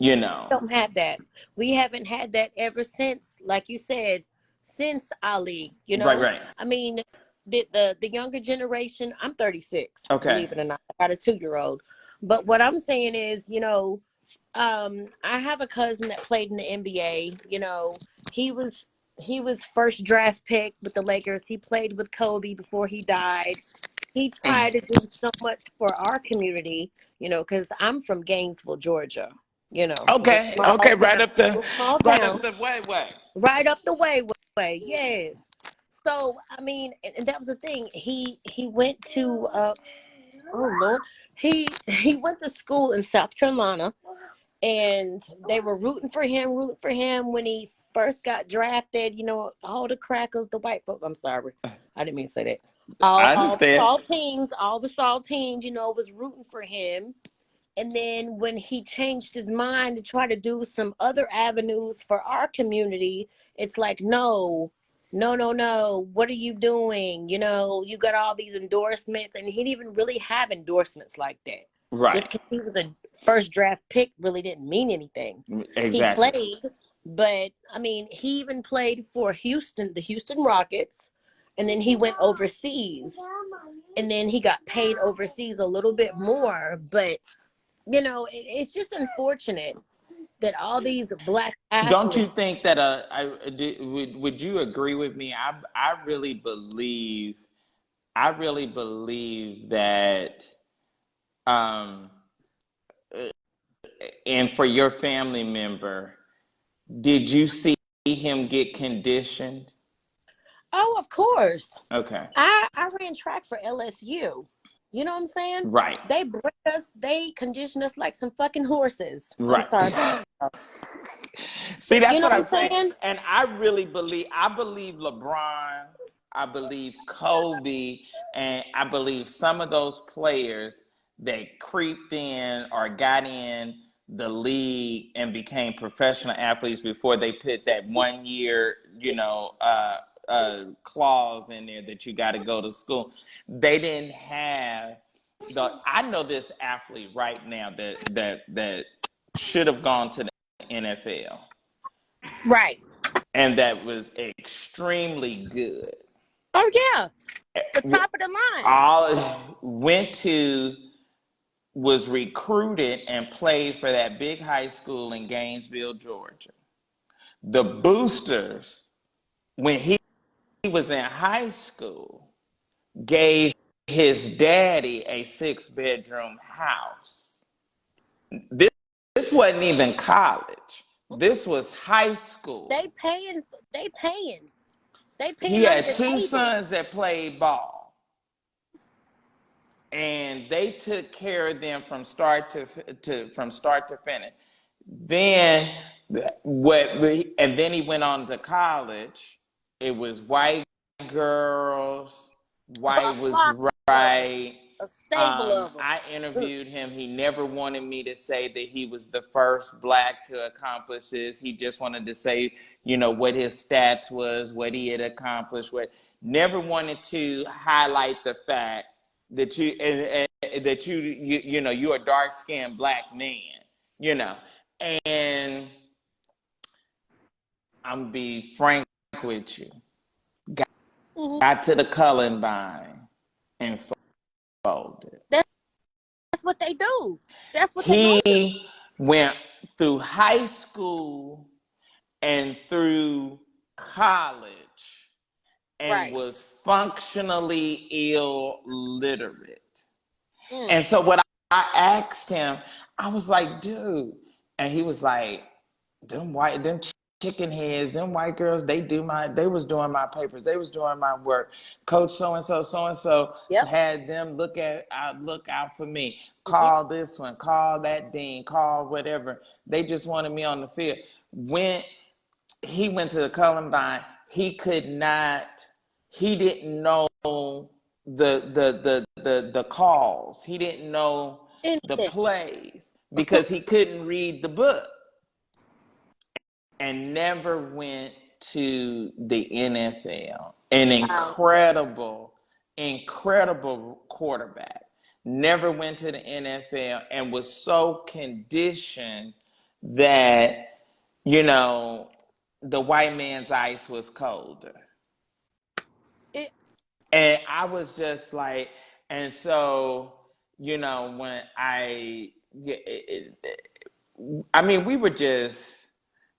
We don't have that. We haven't had that ever since, like you said, since Ali. Right. I mean, the younger generation. I'm 36. Okay. Believe it or not, I got a 2-year-old. But what I'm saying is, I have a cousin that played in the NBA. He was He was first draft pick with the Lakers. He played with Kobe before he died. He tried to do so much for our community, because I'm from Gainesville, Georgia. The Okay, small okay, town, the small town, way. right up the way. Yes. So I mean, and that was the thing. He went to oh Lord, he went to school in South Carolina, and they were rooting for him when he first got drafted. All the crackers, the white folks. I'm sorry, I didn't mean to say that. All, I all the understand. saltines, was rooting for him. And then when he changed his mind to try to do some other avenues for our community, it's like, no, no, no, no. What are you doing? You got all these endorsements, and he didn't even really have endorsements like that. Just Right. because he was a first draft pick really didn't mean anything. He Exactly. played, but I mean, he even played for the Houston Rockets, and then he went overseas, and then he got paid overseas a little bit more, but it's just unfortunate that all these black Don't you athletes. think that would you agree with me? I really believe that um and for your family member, did you see him get conditioned? Oh, of course. Okay. I ran track for LSU. You know what I'm saying? Right. They bred us, they condition us like some fucking horses. I'm Right. sorry. See, You that's know what what I'm I'm saying. saying? And I believe LeBron, I believe Kobe, and I believe some of those players that creeped in or got in the league and became professional athletes before they put that 1 year, clause in there that you got to go to school. They didn't have I know this athlete right now that should have gone to the NFL Right. and that was extremely good. Oh yeah. The top of the line. All was recruited and played for that big high school in Gainesville, Georgia. The boosters, when he was in high school, gave his daddy a 6-bedroom house. This wasn't even college. This was high school. They paying. They paying. They He paying under had the two table. sons that played ball, and they took care of them from start to finish. Then and then he went on to college. It was white girls, A white was lot of them. right. A stable of I them. interviewed him. He never wanted me to say that he was the first black to accomplish this. He just wanted to say, what his stats was, what he had accomplished. What never wanted to highlight the fact that you're a dark skinned black man. And I'm gonna be frank with you. Got to the Columbine and folded. That's what they do. That's what they gonna do. He went through high school and through college and Right. was functionally illiterate. Mm. And so what I asked him, I was like, dude, and he was like, them chicken heads, them white girls, they was doing my papers, they was doing my work. Coach so and so Yep. had them look out for me. Mm-hmm. Call this one, call that dean, call whatever. They just wanted me on the field. When he went to the Columbine, he didn't know the calls. He didn't know the Anything. plays because he couldn't read the book. And never went to the NFL. An Wow. incredible quarterback. Never went to the NFL and was so conditioned that, the white man's ice was colder. It, And I was just like, and so, when I mean, we were just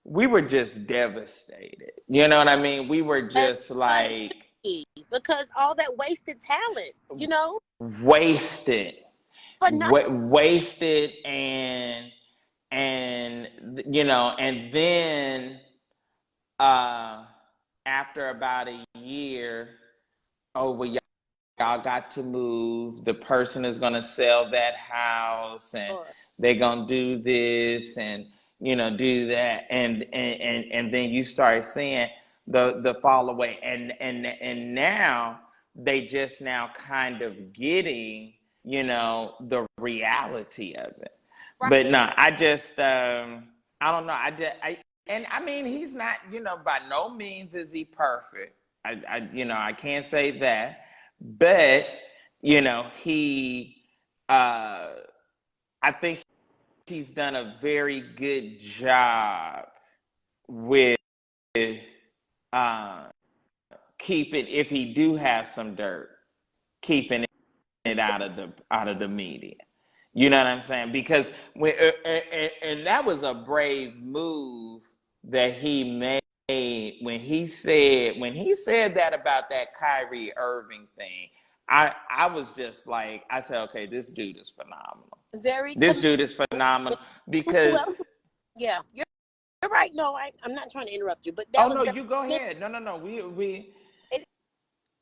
we were just devastated. You know what I mean? We were just Everybody, like because all that wasted talent, wasted, for nothing. wasted, and then uh, after about a year, oh well, y'all got to move. The person is gonna sell that house, and they're gonna do this, and do that, and then you start seeing the fall away, and now they just now kind of getting the reality of it. Right. But no, I just I don't know. And I mean, he's not, by no means is he perfect. I can't say that, but he I think he's done a very good job with uh, keeping, if he do have some dirt, keeping it out of the media. You know what I'm saying? Because and that was a brave move that he made when he said that about that Kyrie Irving thing. I was just like, I said, okay, this dude is phenomenal. This dude is phenomenal because. Yeah, you're right. No, I'm not trying to interrupt you, but that was. Oh no, you go ahead. No. We.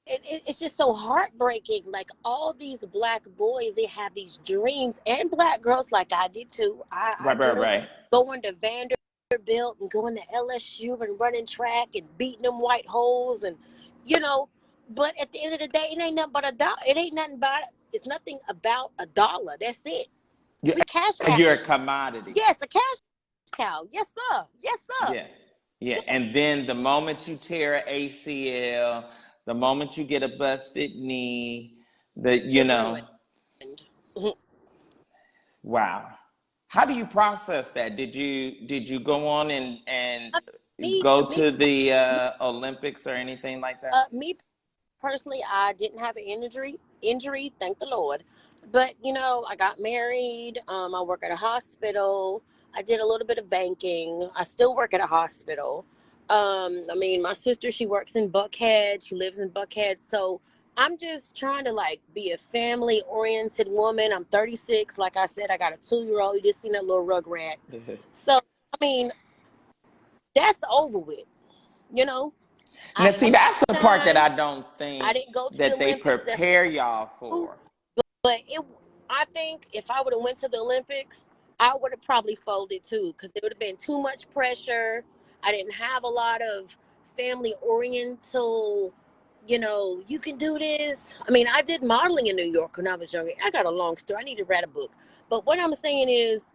It's just so heartbreaking. Like all these black boys, they have these dreams, and black girls, like I did too. I Right. going to Vanderbilt and going to LSU and running track and beating them white holes, and But at the end of the day, it ain't nothing but a dollar. It ain't nothing about. It's nothing about a dollar. That's it. We cash cow. You're a commodity. Yes, a cash cow. Yes, sir. Yes, sir. Yeah. And then the moment you tear an ACL, the moment you get a busted knee, wow. How do you process that? Did you go on and go to the Olympics or anything like that? Me personally, I didn't have an injury, thank the Lord. But I got married. I work at a hospital. I did a little bit of banking. I still work at a hospital. I mean, my sister, she works in Buckhead. She lives in Buckhead. So I'm just trying to be a family oriented woman. I'm 36. Like I said, I got a 2-year-old. You just seen that little rugrat. So I mean, that's over with. Now, see, that's the part that I don't I think didn't go to that the they Olympics. prepare y'all for. But I think if I would have went to the Olympics, I would have probably folded too, because there would have been too much pressure. I didn't have a lot of family oriental, you can do this. I mean, I did modeling in New York when I was younger. I got a long story. I need to write a book. But what I'm saying is,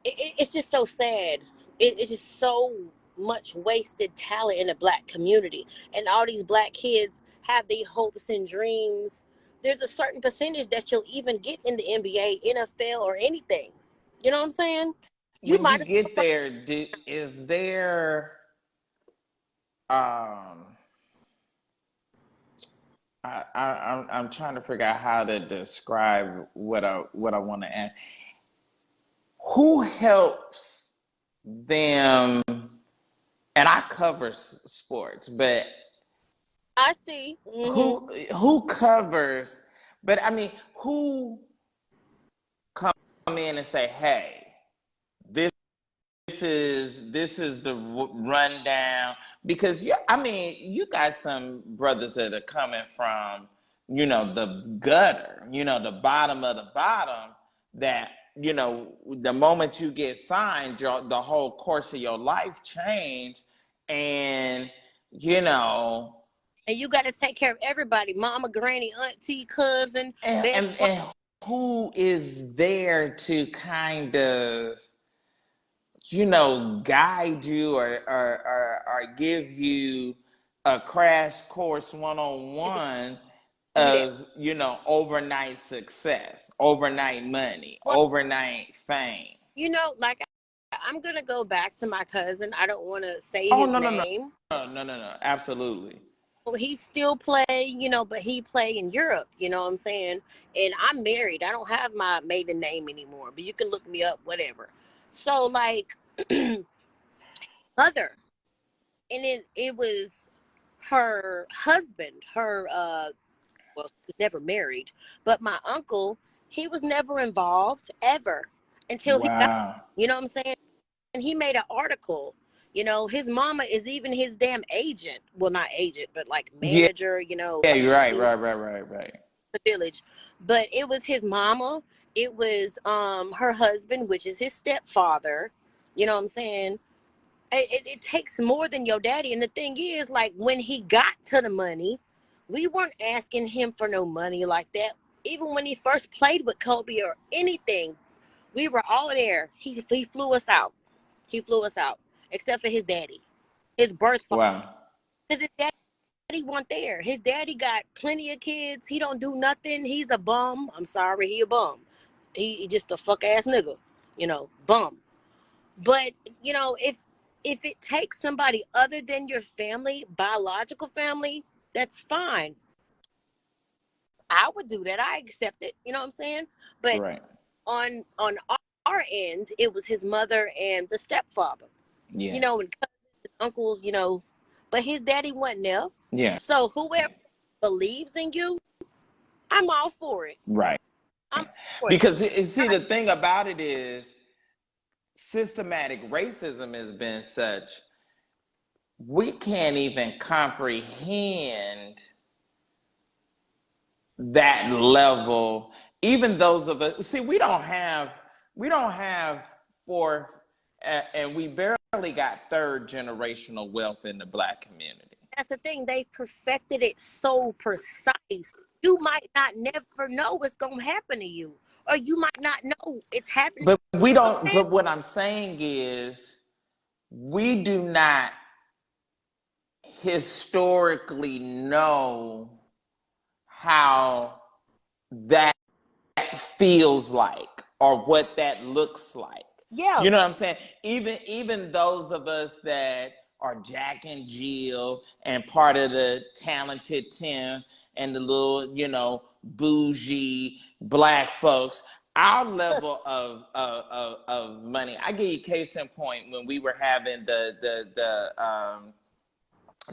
it's just so sad. It's just so much wasted talent in the black community, and all these black kids have their hopes and dreams. There's a certain percentage that you'll even get in the NBA, NFL, or anything. You know what I'm saying? When you get there, is there I'm trying to figure out how to describe what I want to ask. Who helps them? And I cover sports, but I see. Mm-hmm. who covers? But I mean, who come in and say, "Hey, this is the rundown," because you got some brothers that are coming from the gutter, the bottom of the bottom, that the moment you get signed, the whole course of your life changed, and and you got to take care of everybody: mama, granny, auntie, cousin, and who is there to kind of guide you or give you a crash course one-on-one of, overnight success, overnight money, overnight fame. Like I'm going to go back to my cousin. I don't want to say his name. No, absolutely. He still play, but he play in Europe, you know what I'm saying? And I'm married. I don't have my maiden name anymore, but you can look me up, whatever. So mother, and it was her husband, her well, she was never married, but my uncle, he was never involved ever until he got, Wow. you know what I'm saying? And he made an article. You know, his mama is even his damn agent. Well, not agent, but like Yeah, manager, you know, yeah, like you're right, right. the village. But it was his mama, it was her husband, which is his stepfather. You know what I'm saying? It takes more than your daddy. And the thing is, like, when he got to the money, we weren't asking him for no money like that. Even when he first played with Kobe or anything, we were all there. He flew us out. He flew us out, except for his daddy, his birth father. Wow. Because his daddy wasn't there. His daddy got plenty of kids. He don't do nothing. He's a bum. I'm sorry, he a bum. He just a fuck ass nigga, you know, bum. But you know, if it takes somebody other than your family, biological family, that's fine. I would do that. I accept it. You know what I'm saying? But Right. on our end, it was his mother and the stepfather. You Yeah. know, and cousins, uncles. You know, but his daddy wasn't there. Yeah. So whoever believes in you, I'm all for it. Right. I'm for it. Because see, the thing about it is systematic racism has been such, we can't even comprehend that level. Even those of us, see, we don't have fourth, and we barely got third generational wealth in the Black community. That's the thing. They perfected it so precise. You might not never know what's gonna happen to you, or you might not know it's happening. But we don't. But what I'm saying is, we do not historically know how that feels like or what that looks like. Yeah, You know what I'm saying? Even those of us that are Jack and Jill and part of the talented 10 and the little, bougie Black folks, our level of money. I give you case in point when we were having the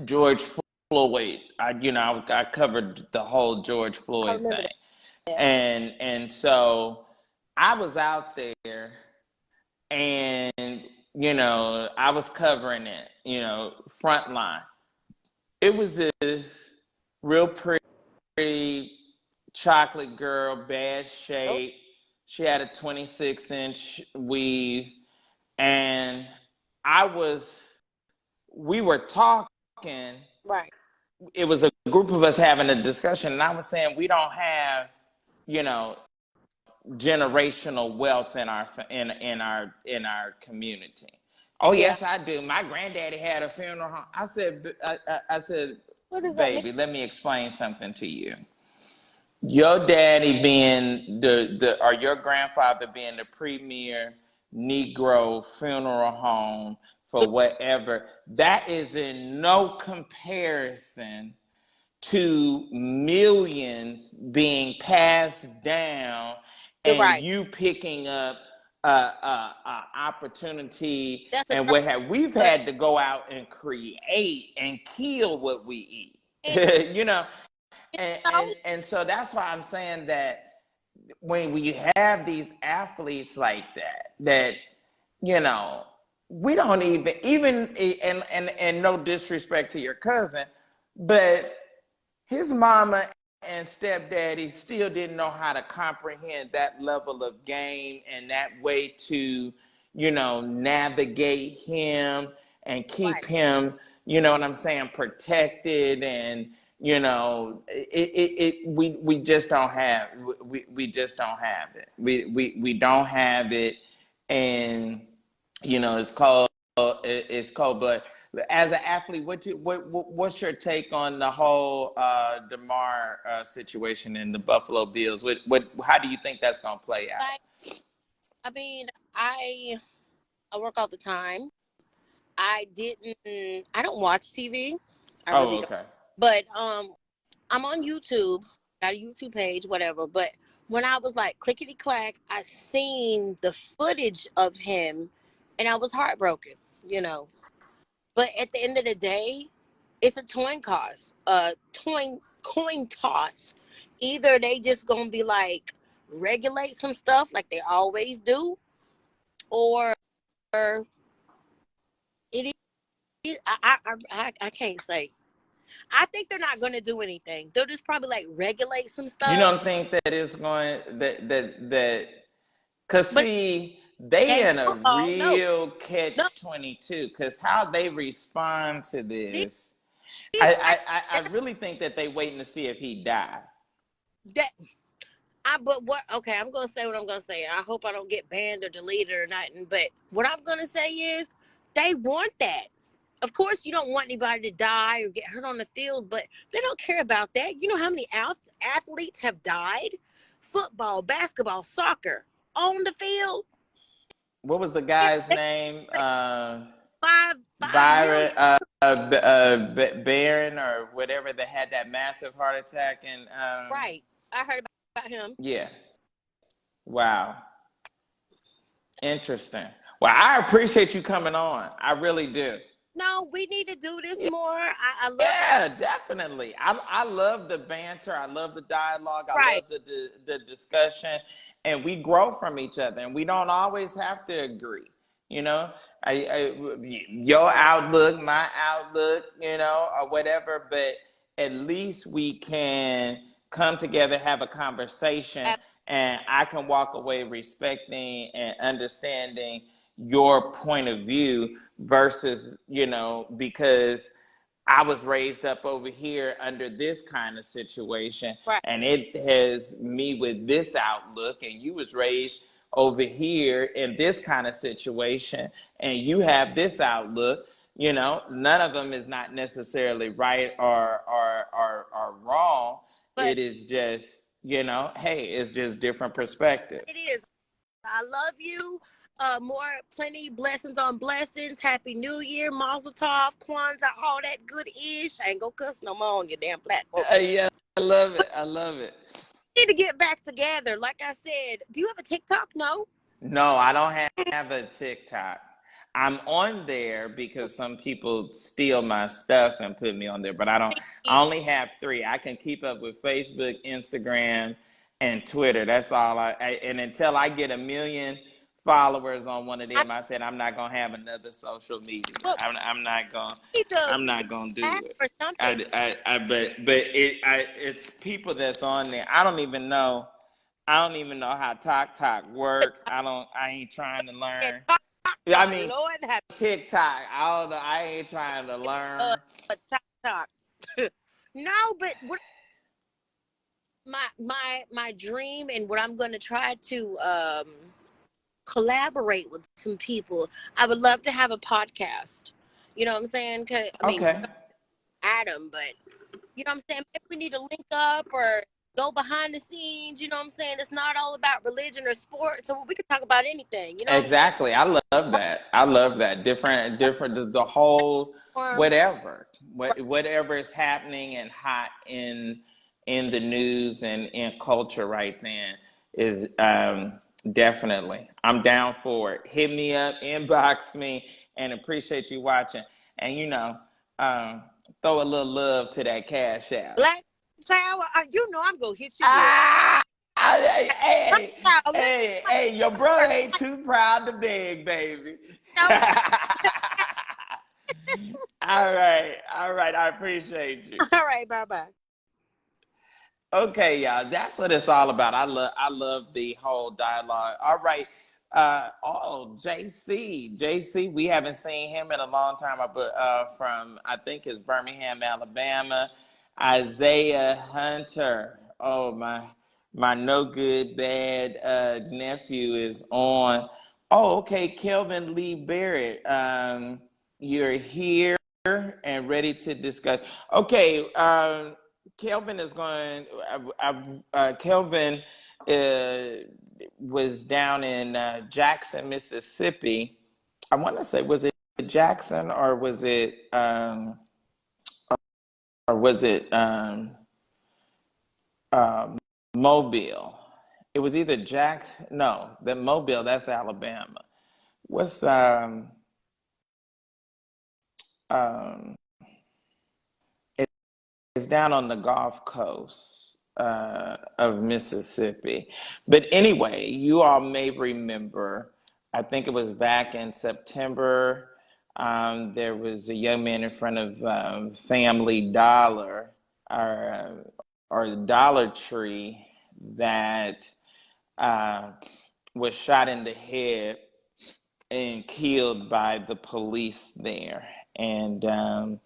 George Floyd. I covered the whole George I Floyd remember thing. that. And so I was out there and, I was covering it, front line. It was this real pretty chocolate girl, bad Oh, shape. She had a 26-inch weave. And we were talking. right. It was a group of us having a discussion. And I was saying, we don't have, you know, generational wealth in our community. Oh Yeah. yes, I do. My granddaddy had a funeral home. I said, What does that mean? baby, let me explain something to you. Your daddy being or your grandfather being the premier Negro funeral home for whatever, that is in no comparison to millions being passed down You're and right. you picking up a opportunity. That's a And what have we've but had to go out and create and kill what we and, eat. you and, know, and and so that's why I'm saying that when you have these athletes like that you know we don't even and no disrespect to your cousin, but his mama and stepdaddy still didn't know how to comprehend that level of game and that way to, navigate him and keep right. him, you know what I'm saying, protected. And, we just don't have, we just don't have it. We don't have it. And, it's cold, but as an athlete, what's your take on the whole DeMar situation in the Buffalo Bills? How do you think that's gonna play out? Like, I mean, I work all the time. I don't watch TV. I Oh, really don't. okay. But I'm on YouTube, got a YouTube page, whatever. But when I was like clickety clack, I seen the footage of him and I was heartbroken, you know. But at the end of the day, it's a coin toss. Either they just gonna be like regulate some stuff like they always do, or it is. I can't say. I think they're not gonna do anything. They'll just probably like regulate some You stuff. don't think that it's going that cause But see they game in a football, no, real no. catch 22 because how they respond to These, this, these I really think that they waiting to see if he die. that but what? Okay, I'm gonna say what I'm gonna say. I hope I don't get banned or deleted or nothing. But what I'm gonna say is, they want that. Of course, you don't want anybody to die or get hurt on the field, but they don't care about that. You know how many athletes have died? Football, basketball, soccer on the field. What was the guy's name? Five Byron, million. Barron or whatever that had that massive heart attack and Right. I heard about him. yeah. Wow. Interesting. Well, I appreciate you coming on. I really do. No, we need to do this more. I love it. Yeah, definitely. I love the banter. I love the dialogue. I Right. love the discussion, and we grow from each other. And we don't always have to agree. You know, your outlook, my outlook, you know, or whatever. But at least we can come together, have a conversation, and I can walk away respecting and understanding your point of view versus, you know, because I was raised up over here under this kind of situation, Right. and it has me with this outlook, and you was raised over here in this kind of situation, and you have this outlook. You know, none of them is not necessarily right or wrong. But It is just, you know, hey, it's just different perspective. it is. I love you. Plenty blessings on blessings. Happy New Year, Mazel Tov, Kwanzaa, all that good ish. I ain't gonna cuss no more on your damn platform. Yeah, I love it. I love it. We need to get back together. Like I said, do you have a TikTok? No. No, I don't have a TikTok. I'm on there because some people steal my stuff and put me on there, but I don't. I only have 3. I can keep up with Facebook, Instagram, and Twitter. That's all and until I get 1 million followers on one of I them, I said I'm not gonna have another social media. look, I'm not gonna. need to I'm not gonna do ask it. for something. It's people that's on there. I don't even know. I don't even know how TikTok work. I ain't trying to learn. I mean, Lord have TikTok. I don't know. I ain't trying to learn. TikTok. No, but what my dream and what I'm gonna try to collaborate with some people. I would love to have a podcast. You know what I'm saying? 'Cause, I mean, Okay. Adam, but you know what I'm saying? Maybe we need to link up or go behind the scenes. You know what I'm saying? It's not all about religion or sports, so we could talk about anything. You know what Exactly. I love that. I love that. Different, the whole, I'm saying? whatever is happening and hot in the news and in culture right then is definitely. I'm down for it. Hit me up, inbox me, and appreciate you watching. And you know, throw a little love to that cash out. Black Power. You know I'm gonna hit you with. Ah! Black Hey, Power. hey, your brother ain't too proud to beg, baby. No, All right. I appreciate you. all right, bye. Okay, y'all, that's what it's all about. I love the whole dialogue. All right. JC, we haven't seen him in a long time, but from I think it's Birmingham, Alabama. Isaiah Hunter. Oh my no good bad nephew is on. Oh, okay, Kelvin Lee Barrett. You're here and ready to discuss. Okay, Kelvin is going. Kelvin was down in Jackson, Mississippi. I want to say, was it Jackson or was it Mobile? It was either Jackson. No, the Mobile. That's Alabama. What's um, it's down on the Gulf Coast of Mississippi. But anyway, you all may remember, I think it was back in September, there was a young man in front of Family Dollar or Dollar Tree that was shot in the head and killed by the police there. And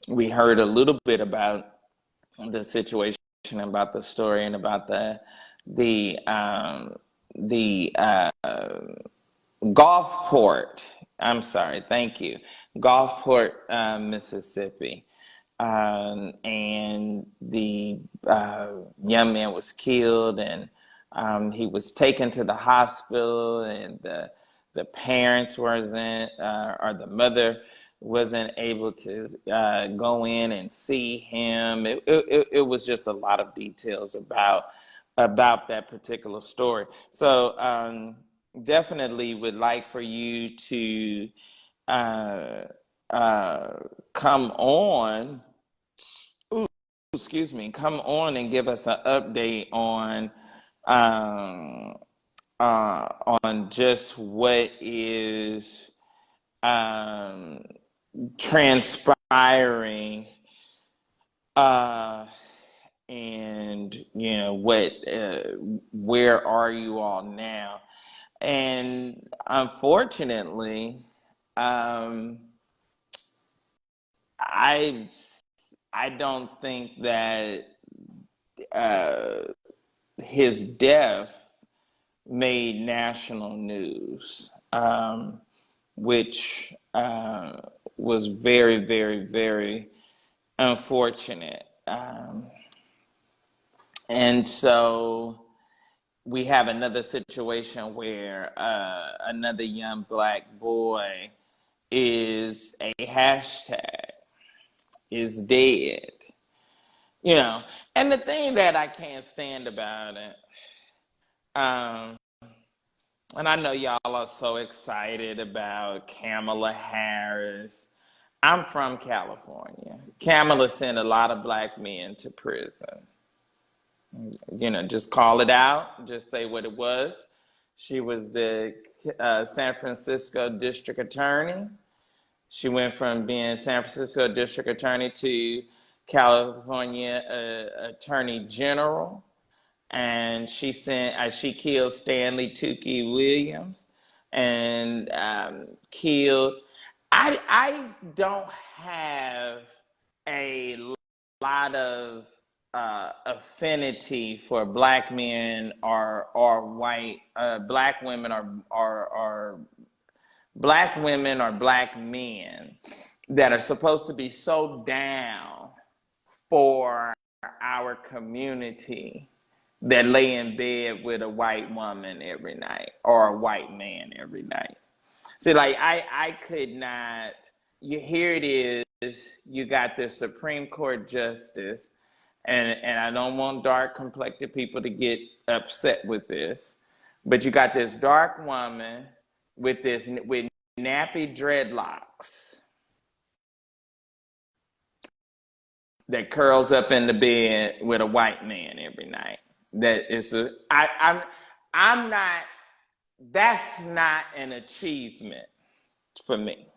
we heard a little bit about the situation, about the story, and about the Gulfport. I'm sorry, thank you, Gulfport, Mississippi. And the young man was killed, and he was taken to the hospital, and the parents wasn't, or the mother wasn't able to go in and see him. It was just a lot of details about that particular story. So definitely would like for you to come on. Come on and give us an update on just what is transpiring, and where are you all now? And unfortunately, I don't think that his death made national news, which was very, very, very unfortunate. And so we have another situation where another young Black boy is a hashtag, is dead. And the thing that I can't stand about it, and I know y'all are so excited about Kamala Harris. I'm from California. Kamala sent a lot of Black men to prison. Just call it out, just say what it was. She was the San Francisco district attorney. She went from being San Francisco district attorney to California attorney general. And she killed Stanley Tukey Williams and killed. I don't have a lot of affinity for Black men or white Black women or Black women or Black men that are supposed to be so down for our community that lay in bed with a white woman every night or a white man every night. See, like I could not. Here it is. You got this Supreme Court justice, and I don't want dark complected people to get upset with this, but you got this dark woman with nappy dreadlocks that curls up in the bed with a white man every night. I'm not. That's not an achievement for me.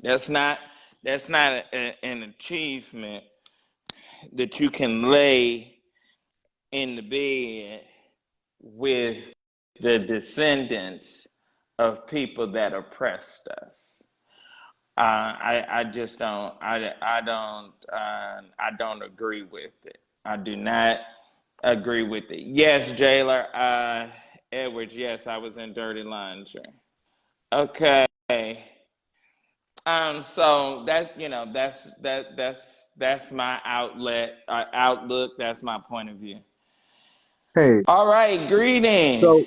That's not an achievement that you can lay in the bed with the descendants of people that oppressed us. I just don't. I don't agree with it. I do not agree with it. Yes, Jailer Edwards. Yes, I was in Dirty Laundry. Okay. So that's my outlook. That's my point of view. Hey, All right. Greetings. so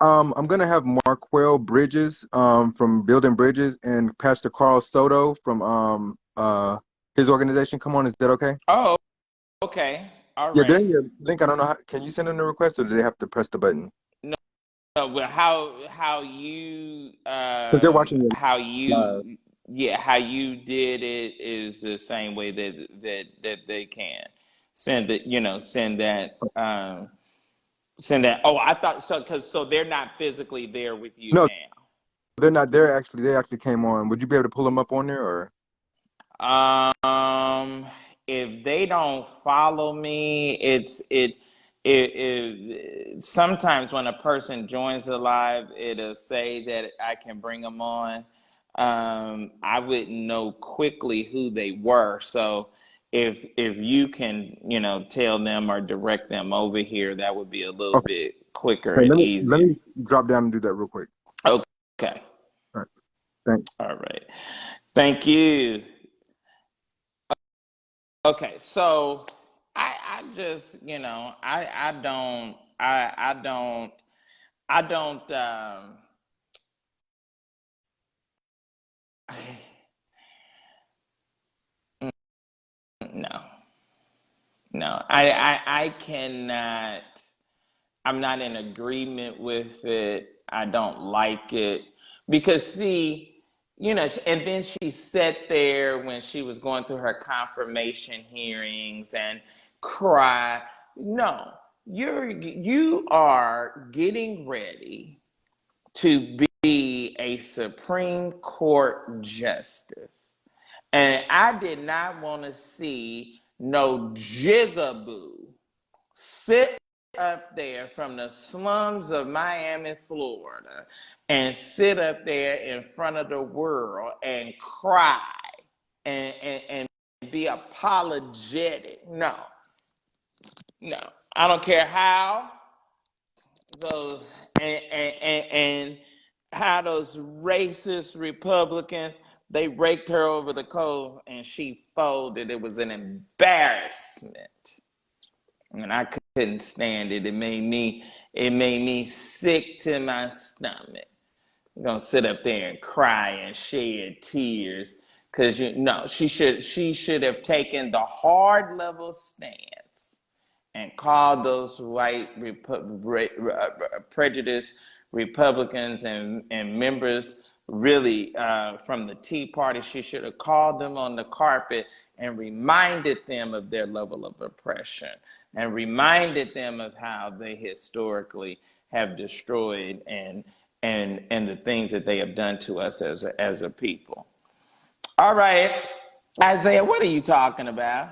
I'm gonna have Marquel Bridges from Building Bridges and Pastor Carl Soto from his organization come on. Is that okay? Oh, okay. All Yeah, they're right. in your link. I don't know can you send them the request or do they have to press the button? Well, how you Because they're watching it how live. you yeah, how you did it is the same way that they can send it. Send that. Send that. Oh, I thought so. So they're not physically there with you No, now. they're not. They actually came on. Would you be able to pull them up on there or? If they don't follow me, it sometimes when a person joins the live, it'll say that I can bring them on. I wouldn't know quickly who they were. So if you can, tell them or direct them over here, that would be a little Okay. bit quicker Hey, and let easier. me drop down and do that real quick. Okay. All right. Thanks. All right. Thank you. Okay, so I just, I don't no. No. I cannot, I'm not in agreement with it. I don't like it because see, and then she sat there when she was going through her confirmation hearings and cry. No, you are getting ready to be a Supreme Court justice. And I did not want to see no jigaboo sit up there from the slums of Miami, Florida, and sit up there in front of the world and cry and be apologetic. No, no. I don't care how those and how those racist Republicans, they raked her over the coals and she folded. It was an embarrassment. And I couldn't stand it. It made me sick to my stomach. I'm gonna sit up there and cry and shed tears because she should have taken the hard level stance and called those white prejudiced Republicans and members really from the Tea Party. She should have called them on the carpet and reminded them of their level of oppression and reminded them of how they historically have destroyed and the things that they have done to us as a people. All right, Isaiah, what are you talking about?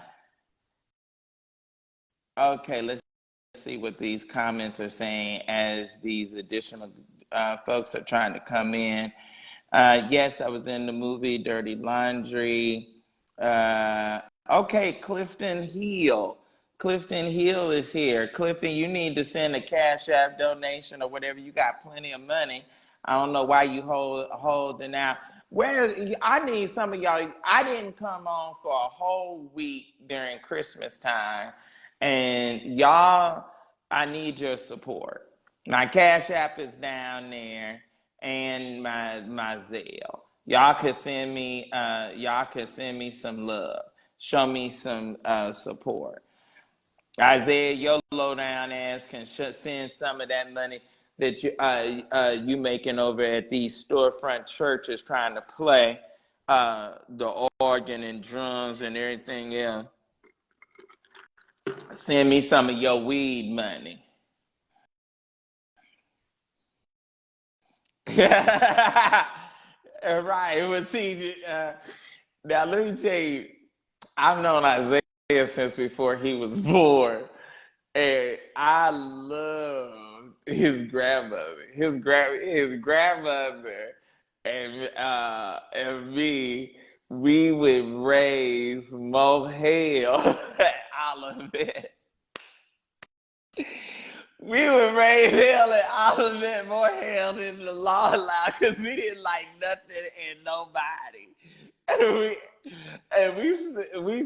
Okay, let's see what these comments are saying as these additional folks are trying to come in. Yes, I was in the movie Dirty Laundry. Okay, Clifton Hill. Clifton Hill is here. Clifton, you need to send a Cash App donation or whatever. You got plenty of money. I don't know why you holding out. I need some of y'all. I didn't come on for a whole week during Christmas time, and y'all, I need your support. My Cash App is down there, and my Zelle. Y'all can send me some love. Show me some support. Isaiah, your low down ass can send some of that money that you making over at these storefront churches trying to play the organ and drums and everything else. Send me some of your weed money. Right. Well, see, now let me tell you, I've known Isaiah since before he was born, and I love his grandmother. His grandmother and me, we would raise more hell all of it. We would raise hell and all of it more hell than the law allowed because we didn't like nothing and nobody. And we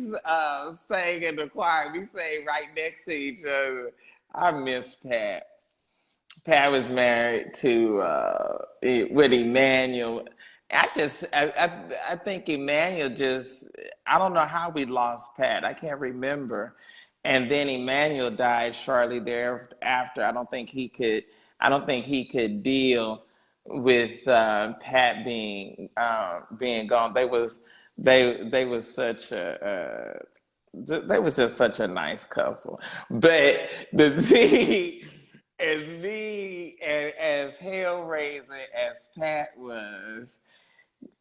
sang in the choir. We sang right next to each other. I miss Pat. Pat was married to with Emmanuel. I think Emmanuel just, I don't know how we lost Pat. I can't remember. And then Emmanuel died shortly thereafter. I don't think he could deal Pat being gone. They was such a they was just such a nice couple. But the thing as hell raising as Pat was,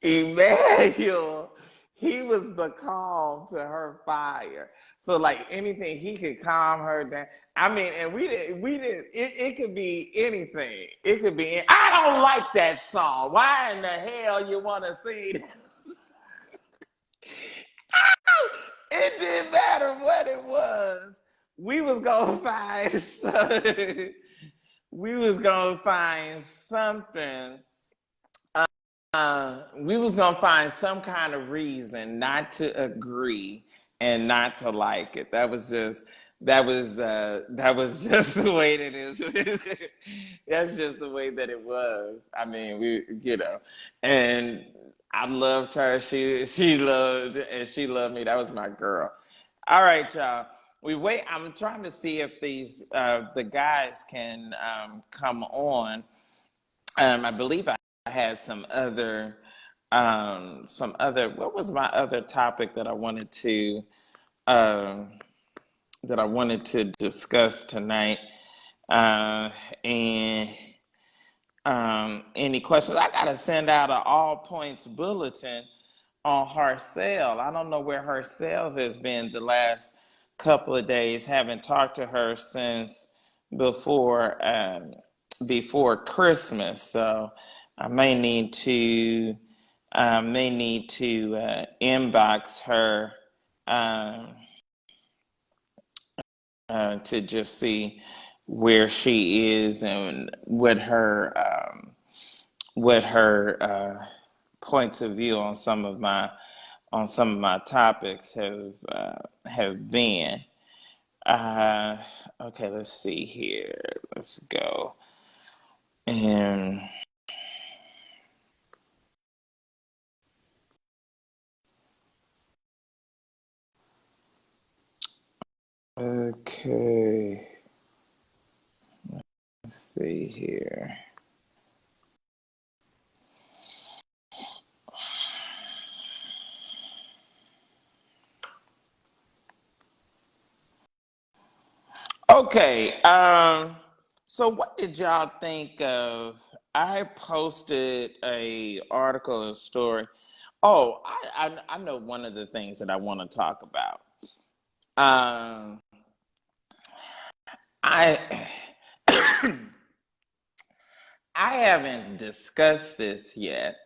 Emmanuel, he was the calm to her fire. So like anything, he could calm her down. I mean, and it could be anything. It could be, I don't like that song. Why in the hell you want to sing that? It didn't matter what it was. We was gonna find we was gonna find something. We was gonna find some kind of reason not to agree and not to like it. That was just the way that it is. That's just the way that it was. I mean, and I loved her. She loved me. That was my girl. All right, y'all. I'm trying to see if these the guys can come on. I believe I had what was my other topic that I wanted to um, discuss tonight. And any questions? I gotta send out an all points bulletin on Harcel. I don't know where Harcel has been the last couple of days. Haven't talked to her since before Christmas. So I may need to inbox her um, to just see where she is and what her points of view on some of my topics have been. Okay, let's see here. Let's go. And okay, let's see here. Okay, so what did y'all think of? I posted a article and story. Oh, I know one of the things that I want to talk about. Um, I I haven't discussed this yet,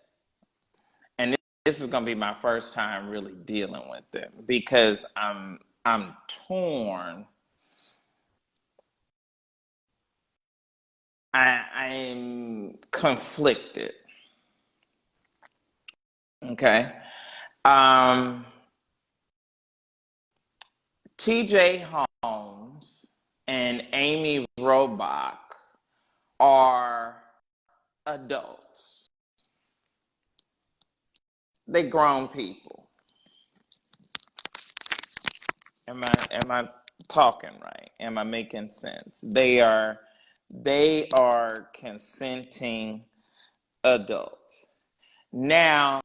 and this is going to be my first time really dealing with it because I'm torn. I'm conflicted. Okay. Um, TJ Holmes and Amy Robach are adults. They grown people. Am I talking right? Am I making sense? They are consenting adults. Now,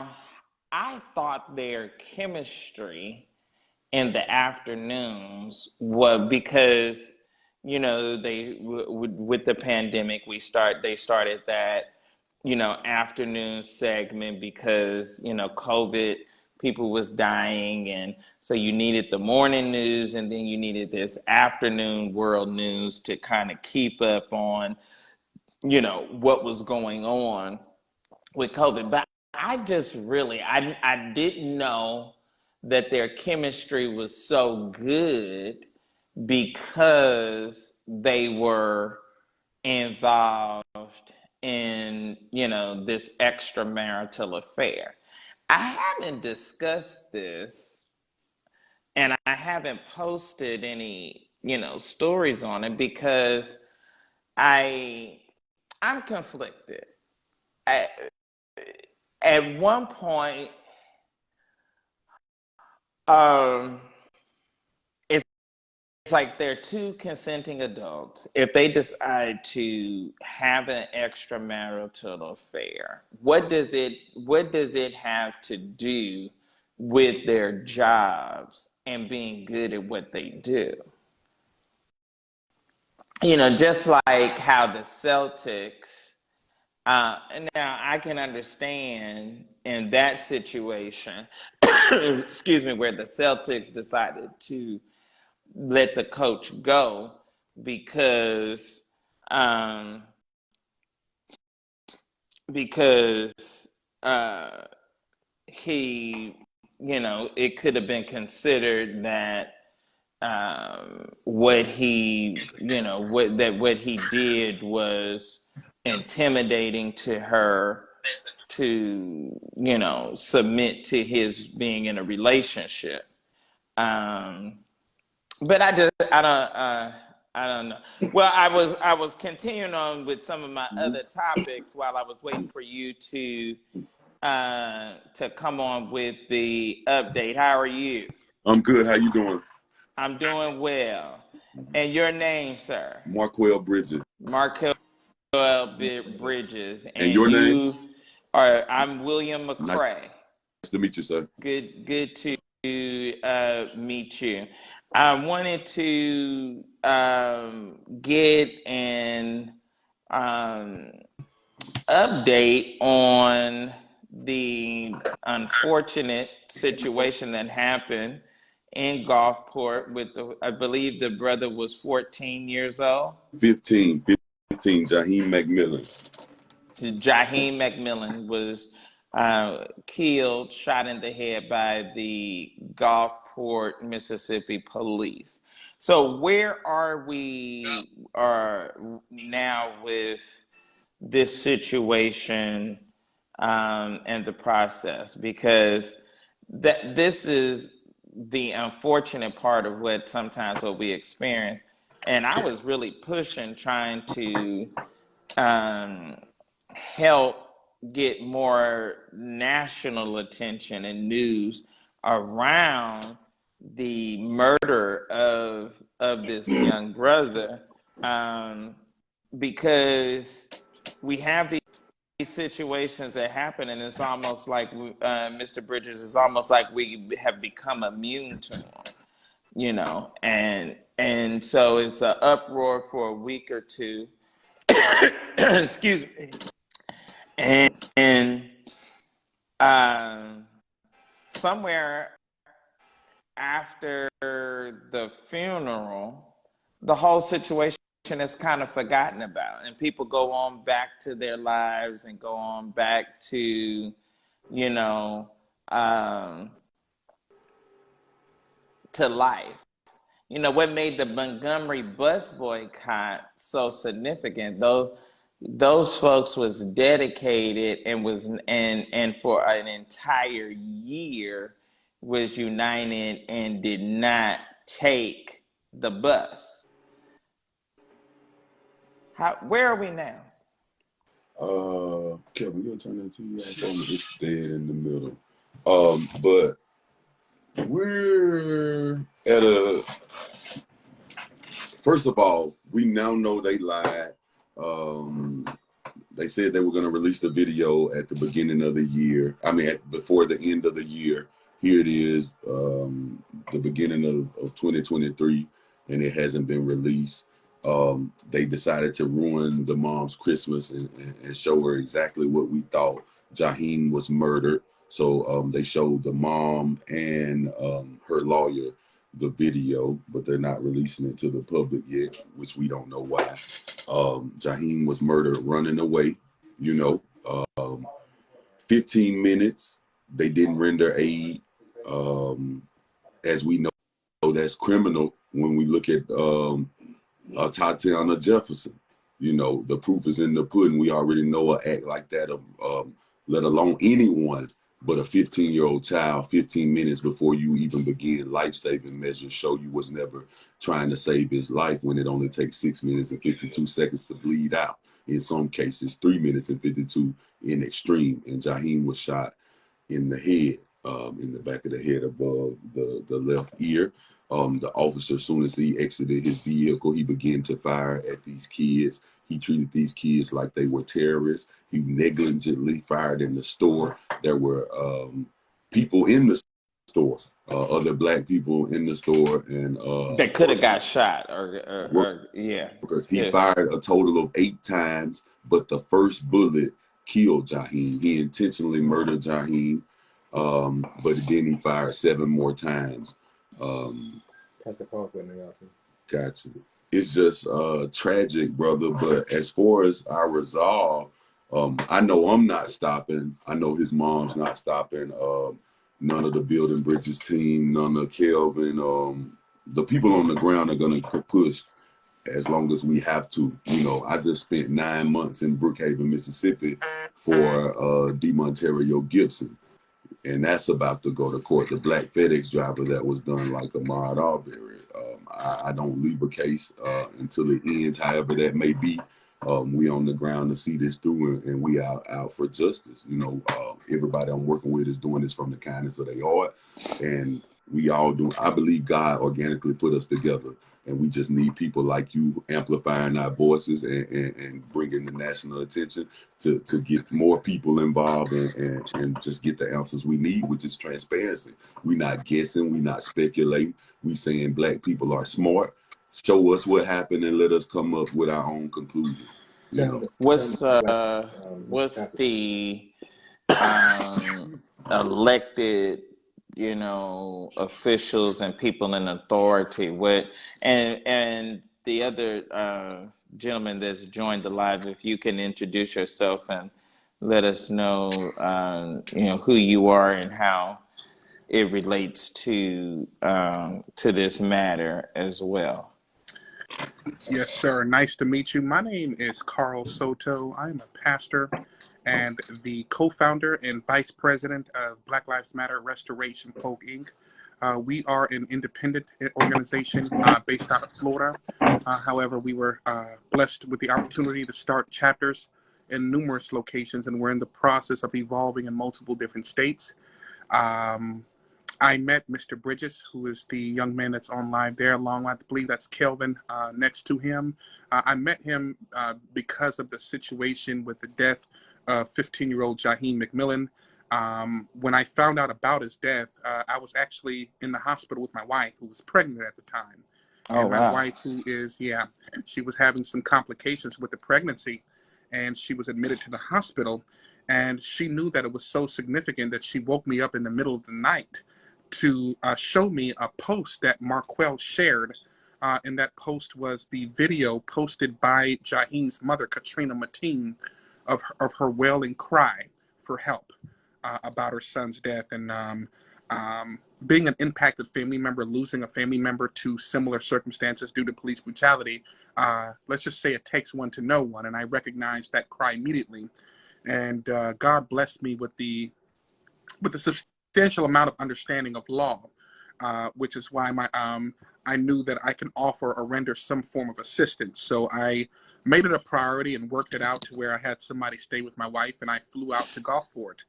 I thought their chemistry in the afternoons was because they with the pandemic they started that afternoon segment because COVID, people was dying, and so you needed the morning news and then you needed this afternoon world news to kind of keep up on what was going on with COVID. But I just really I didn't know that their chemistry was so good because they were involved in this extramarital affair. I haven't discussed this and I haven't posted any stories on it because I'm conflicted. I, at one point, um, it like they're two consenting adults. If they decide to have an extramarital affair, what does it have to do with their jobs and being good at what they do? You know, just like how the Celtics, and now I can understand in that situation, excuse me, where the Celtics decided to let the coach go because um, because he, you know, it could have been considered that what he, you know, what he did was intimidating to her to, you know, submit to his being in a relationship. But I don't know. Well, I was continuing on with some of my other topics while I was waiting for you to come on with the update. How are you? I'm good. How you doing? I'm doing well. And your name, sir? Marquel Bridges. Markel Bridges. And your name? You are, I'm William McCray. Nice to meet you, sir. Good to meet you. I wanted to get an update on the unfortunate situation that happened in Gulfport with I believe the brother was 14 years old. 15, Jaheim McMillan. Jaheim McMillan was killed, shot in the head by the Gulfport, Mississippi police. So where are we now with this situation and the process? Because this is the unfortunate part of what we experience. And I was really pushing, trying to help get more national attention and news around the murder of this young brother, because we have these situations that happen, and it's almost like Mr. Bridges, it's almost like we have become immune to them, you know, and so it's an uproar for a week or two. Excuse me. And somewhere after the funeral, the whole situation is kind of forgotten about, and people go on back to their lives and go on back to, you know, to life. You know, what made the Montgomery bus boycott so significant, though, those folks was dedicated and for an entire year was united and did not take the bus. Where are we now? Kevin, you gonna turn that TV off? It's dead in the middle. But we're at a. First of all, we now know they lied. They said they were going to release the video at the beginning of the year. I mean, before the end of the year. Here it is, the beginning of 2023, and it hasn't been released. They decided to ruin the mom's Christmas and show her exactly what we thought. Jaheim was murdered. So they showed the mom and her lawyer the video, but they're not releasing it to the public yet, which we don't know why. Jaheim was murdered running away, you know. 15 minutes, they didn't render aid. As we know, that's criminal when we look at Tatiana Jefferson. You know, the proof is in the pudding. We already know an act like that of let alone anyone, but a 15-year-old child, 15 minutes before you even begin life-saving measures show you was never trying to save his life, when it only takes 6 minutes and 52 seconds to bleed out. In some cases, 3 minutes and 52 in extreme. And Jaheim was shot in the head. in the back of the head above the left ear. The officer, as soon as he exited his vehicle, he began to fire at these kids. He treated these kids like they were terrorists. He negligently fired in the store. There were people in the store, other black people in the store, and That could have got shot, or yeah. because he Yes. fired a total of 8 times, but the first bullet killed Jaheim. He intentionally murdered Jaheim, but then he fired 7 more times. Pastor Crawford, Got you. It's just tragic, brother. But as far as our resolve, I know I'm not stopping. I know his mom's not stopping. None of the Building Bridges team, none of Kelvin. The people on the ground are gonna push as long as we have to. You know, I just spent 9 months in Brookhaven, Mississippi for DeMonterio Gibson. And that's about to go to court. The black FedEx driver that was done like Ahmaud Arbery. I don't leave a case until it ends, however that may be. We on the ground to see this through, and we out for justice. You know, everybody I'm working with is doing this from the kindness of their heart, and we all do. I believe God organically put us together, and we just need people like you amplifying our voices and bringing the national attention to get more people involved and just get the answers we need, which is transparency. We're not guessing, we're not speculating. We saying black people are smart. Show us what happened and let us come up with our own conclusion. You know? What's the elected, you know, officials and people in authority? What and the other gentleman that's joined the live, if you can introduce yourself and let us know, you know, who you are and how it relates to this matter as well. Yes, sir. Nice to meet you. My name is Carl Soto. I'm a pastor and the co-founder and vice president of Black Lives Matter Restoration Folk Inc. We are an independent organization based out of Florida. However, we were blessed with the opportunity to start chapters in numerous locations, and we're in the process of evolving in multiple different states. I met Mr. Bridges, who is the young man that's on live there, along with, I believe that's Kelvin next to him. I met him because of the situation with the death of 15-year-old Jaheim McMillan. When I found out about his death, I was actually in the hospital with my wife, who was pregnant at the time. Oh, and my wow. wife, who is, she was having some complications with the pregnancy, and she was admitted to the hospital. And she knew that it was so significant that she woke me up in the middle of the night to show me a post that Marquel shared. And that post was the video posted by Jaheim's mother, Katrina Mateen, of her wailing cry for help about her son's death. And being an impacted family member, losing a family member to similar circumstances due to police brutality, let's just say it takes one to know one. And I recognized that cry immediately. And God blessed me with the substantial amount of understanding of law, which is why I knew that I can offer or render some form of assistance. So I made it a priority and worked it out to where I had somebody stay with my wife, and I flew out to Gulfport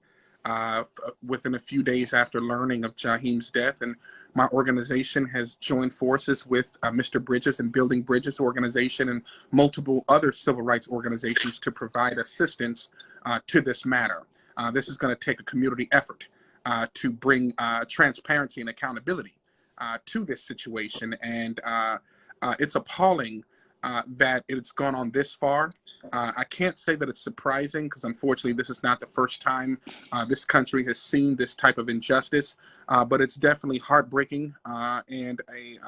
within a few days after learning of Jaheim's death. And my organization has joined forces with Mr. Bridges and Building Bridges organization and multiple other civil rights organizations to provide assistance to this matter. This is going to take a community effort to bring transparency and accountability to this situation. And it's appalling that it's gone on this far. I can't say that it's surprising, because unfortunately this is not the first time this country has seen this type of injustice, but it's definitely heartbreaking and a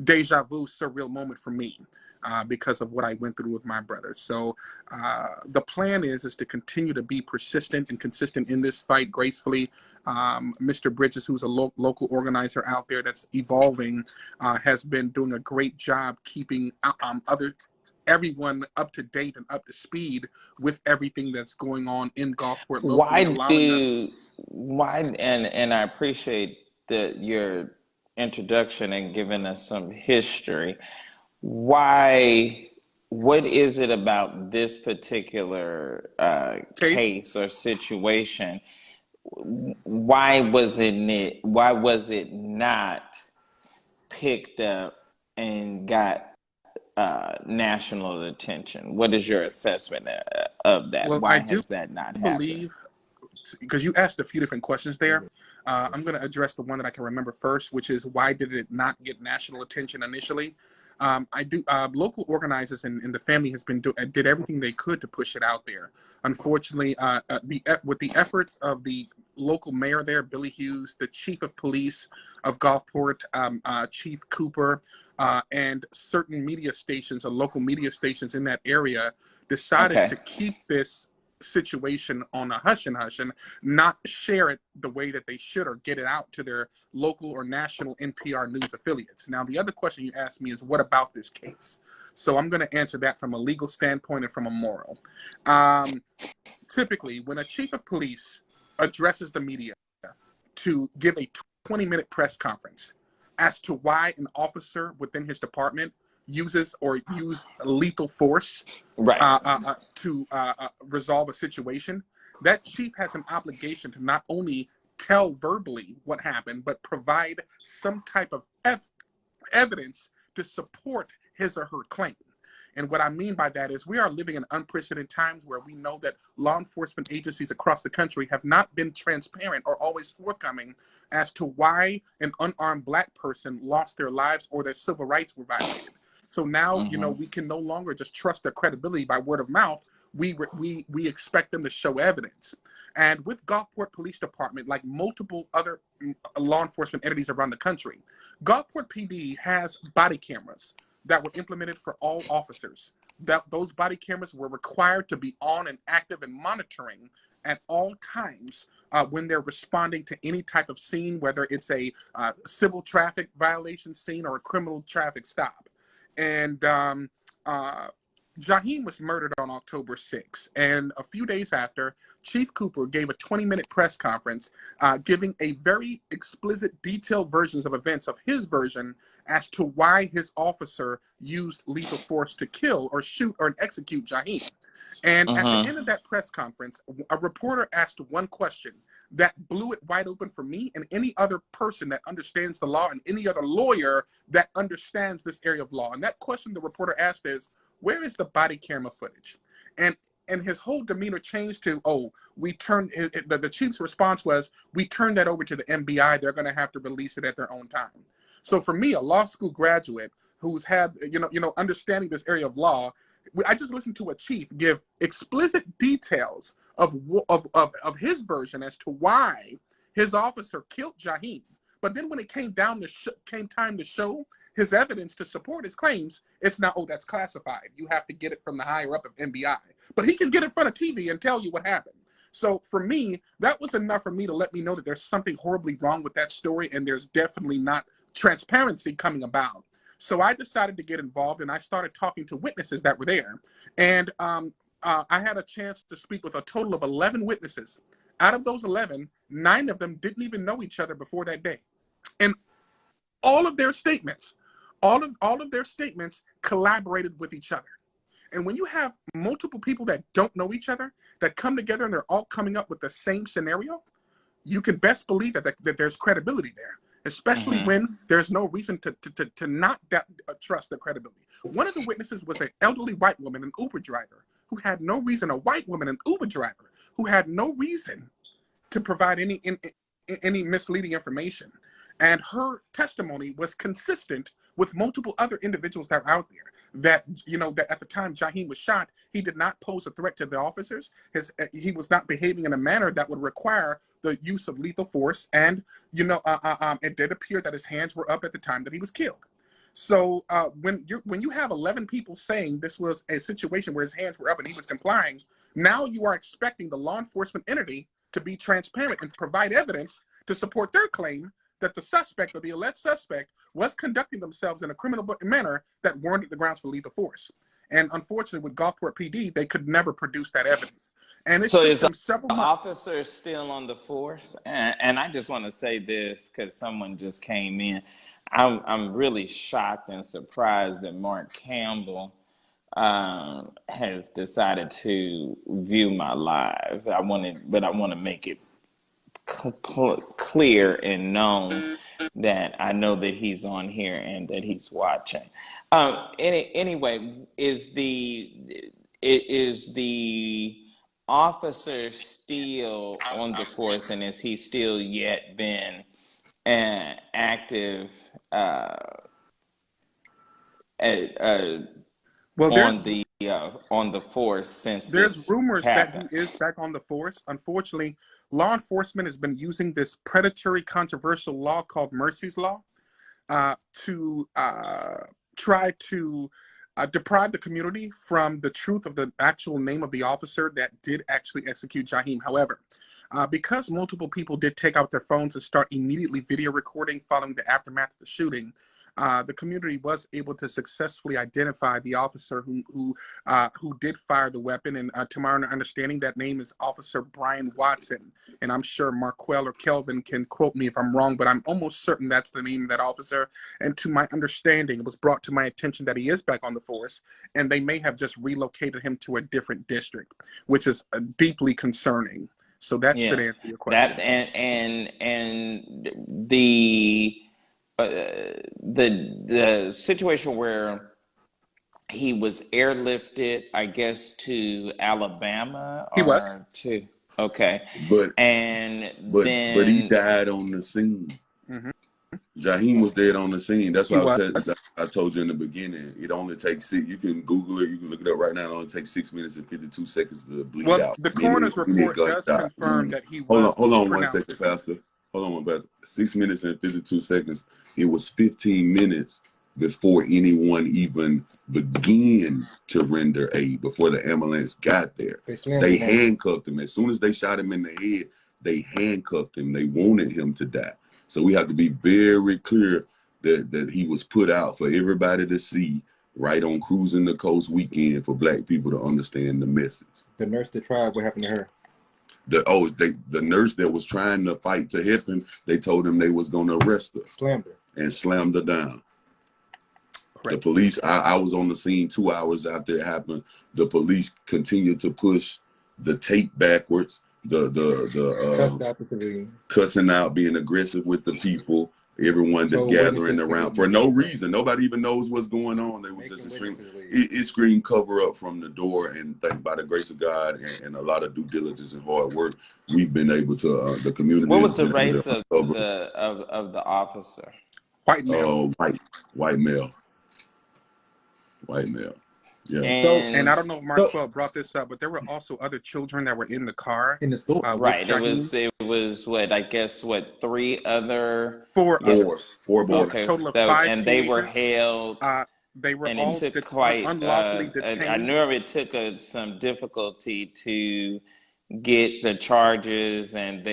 deja vu, surreal moment for me. Because of what I went through with my brother. So the plan is to continue to be persistent and consistent in this fight gracefully. Mr. Bridges, who's a local organizer out there that's evolving, has been doing a great job keeping everyone up to date and up to speed with everything that's going on in Gulfport locally. And I appreciate your introduction and giving us some history. What is it about this particular case or situation? why was it not picked up and got national attention? What is your assessment of that? Well, I Why do has that not happened? believe, because you asked a few different questions there. I'm going to address the one that I can remember first, which is why did it not get national attention initially? I do. Local organizers and the family did everything they could to push it out there. Unfortunately, with the efforts of the local mayor there, Billy Hughes, the chief of police of Gulfport, Chief Cooper, and certain media stations or local media stations in that area decided Okay. to keep this situation on a hush and not share it the way that they should or get it out to their local or national NPR news affiliates. Now, the other question you asked me is, what about this case? So I'm going to answer that from a legal standpoint and from a moral. Typically, when a chief of police addresses the media to give a 20-minute press conference as to why an officer within his department used lethal force Right. to resolve a situation, that chief has an obligation to not only tell verbally what happened, but provide some type of evidence to support his or her claim. And what I mean by that is we are living in unprecedented times where we know that law enforcement agencies across the country have not been transparent or always forthcoming as to why an unarmed Black person lost their lives or their civil rights were violated. So now, we can no longer just trust their credibility by word of mouth. We expect them to show evidence. And with Gulfport Police Department, like multiple other law enforcement entities around the country, Gulfport PD has body cameras that were implemented for all officers. Those body cameras were required to be on and active and monitoring at all times when they're responding to any type of scene, whether it's a civil traffic violation scene or a criminal traffic stop. And Jaheim was murdered on October 6th. And a few days after, Chief Cooper gave a 20-minute press conference giving a very explicit, detailed versions of events of his version as to why his officer used lethal force to kill or shoot or execute Jaheim. And at the end of that press conference, a reporter asked one question that blew it wide open for me and any other person that understands the law and any other lawyer that understands this area of law. And that question the reporter asked is, where is the body camera footage? And his whole demeanor changed to, the chief's response was, we turned that over to the FBI. They're going to have to release it at their own time. So for me, a law school graduate who's had, understanding this area of law, I just listened to a chief give explicit details of his version as to why his officer killed Jaheim. But then when it came time to show his evidence to support his claims, it's not, that's classified. You have to get it from the higher up of NBI. But he can get in front of TV and tell you what happened. So for me, that was enough for me to let me know that there's something horribly wrong with that story, and there's definitely not transparency coming about. So I decided to get involved, and I started talking to witnesses that were there. And I had a chance to speak with a total of 11 witnesses. Out of those 11, 9 of them didn't even know each other before that day. And all of their statements collaborated with each other. And when you have multiple people that don't know each other, that come together and they're all coming up with the same scenario, you can best believe that there's credibility there, especially when there's no reason to not trust the credibility. One of the witnesses was an elderly white woman, an Uber driver, who had no reason, a white woman, an Uber driver, who had no reason to provide any misleading information. And her testimony was consistent with multiple other individuals that were out there. That at the time Jaheim was shot, he did not pose a threat to the officers. He was not behaving in a manner that would require the use of lethal force. And it did appear that his hands were up at the time that he was killed. So when you have 11 people saying this was a situation where his hands were up and he was complying, now you are expecting the law enforcement entity to be transparent and provide evidence to support their claim that the suspect or the alleged suspect was conducting themselves in a criminal manner that warranted the grounds for lethal force. And unfortunately, with Gulfport PD, they could never produce that evidence. And it took them several months. Officer still on the force? And I just want to say this because someone just came in. I'm really shocked and surprised that Mark Campbell has decided to view my live. I want to make it clear and known that I know that he's on here and that he's watching. Anyway, is the officer still on the force, and is he still yet been active Well, on the force since there's this rumors that he happened? is back on the force. Unfortunately, law enforcement has been using this predatory, controversial law called Mercy's Law to try to deprive the community from the truth of the actual name of the officer that did actually execute Jaheim. However, because multiple people did take out their phones and start immediately video recording following the aftermath of the shooting, the community was able to successfully identify the officer who did fire the weapon. And to my understanding, that name is Officer Brian Watson. And I'm sure Marquel or Kelvin can quote me if I'm wrong, but I'm almost certain that's the name of that officer. And to my understanding, it was brought to my attention that he is back on the force, and they may have just relocated him to a different district, which is deeply concerning. So that should answer your question. That and the situation where he was airlifted, I guess, to Alabama He was. okay, But and but he then died on the scene. Mm-hmm. Jaheim was dead on the scene. That's He why was. I told you in the beginning. It only takes six. You can Google it. You can look it up right now. It only takes 6 minutes and 52 seconds to bleed Well, out. the coroner's report does confirm that he was Hold on 1 pronounced second, deceased. Pastor. Hold on 1 second. 6 minutes and 52 seconds. It was 15 minutes before anyone even began to render aid, before the ambulance got there. They handcuffed him. As soon as they shot him in the head, they handcuffed him. They wanted him to die. So we have to be very clear that he was put out for everybody to see, right on Cruising the Coast weekend, for Black people to understand the message. The nurse that tried, what happened to her? The nurse that was trying to fight to help him, they told him they was gonna arrest her. Slammed her. And slammed her down. Correct. The police, I was on the scene 2 hours after it happened. The police continued to push the tape backwards, Cussed out the civilian. cussing out, being aggressive with the people, everyone just gathering around for no reason. Nobody even knows what's going on. There was just a scream. It screamed cover up from the door, and thank by the grace of God and a lot of due diligence and hard work, we've been able to the community. what was the race of the officer? White male. White male. Yeah. And I don't know if Marquel brought this up, but there were also other children that were in the car. In the store. Right. It was what, 3 other? Four boys. Okay. Total of 5 and teenagers. they were held. They were and all it took quite unlawfully detained. I knew it took some difficulty to get the charges and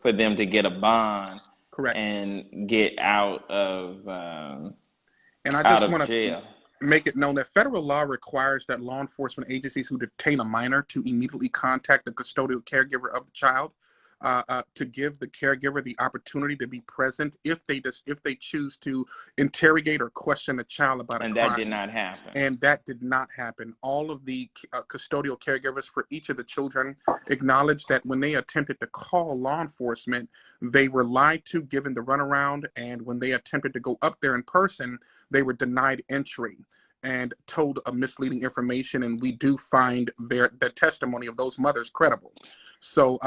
for them to get a bond. Correct. And get out of and I just want jail. To make it known that federal law requires that law enforcement agencies who detain a minor to immediately contact the custodial caregiver of the child to give the caregiver the opportunity to be present if they choose to interrogate or question a child about a crime. And that did not happen. And that did not happen. All of the custodial caregivers for each of the children acknowledged that when they attempted to call law enforcement, they were lied to, given the runaround, and when they attempted to go up there in person, they were denied entry and told of misleading information. And we do find the testimony of those mothers credible. So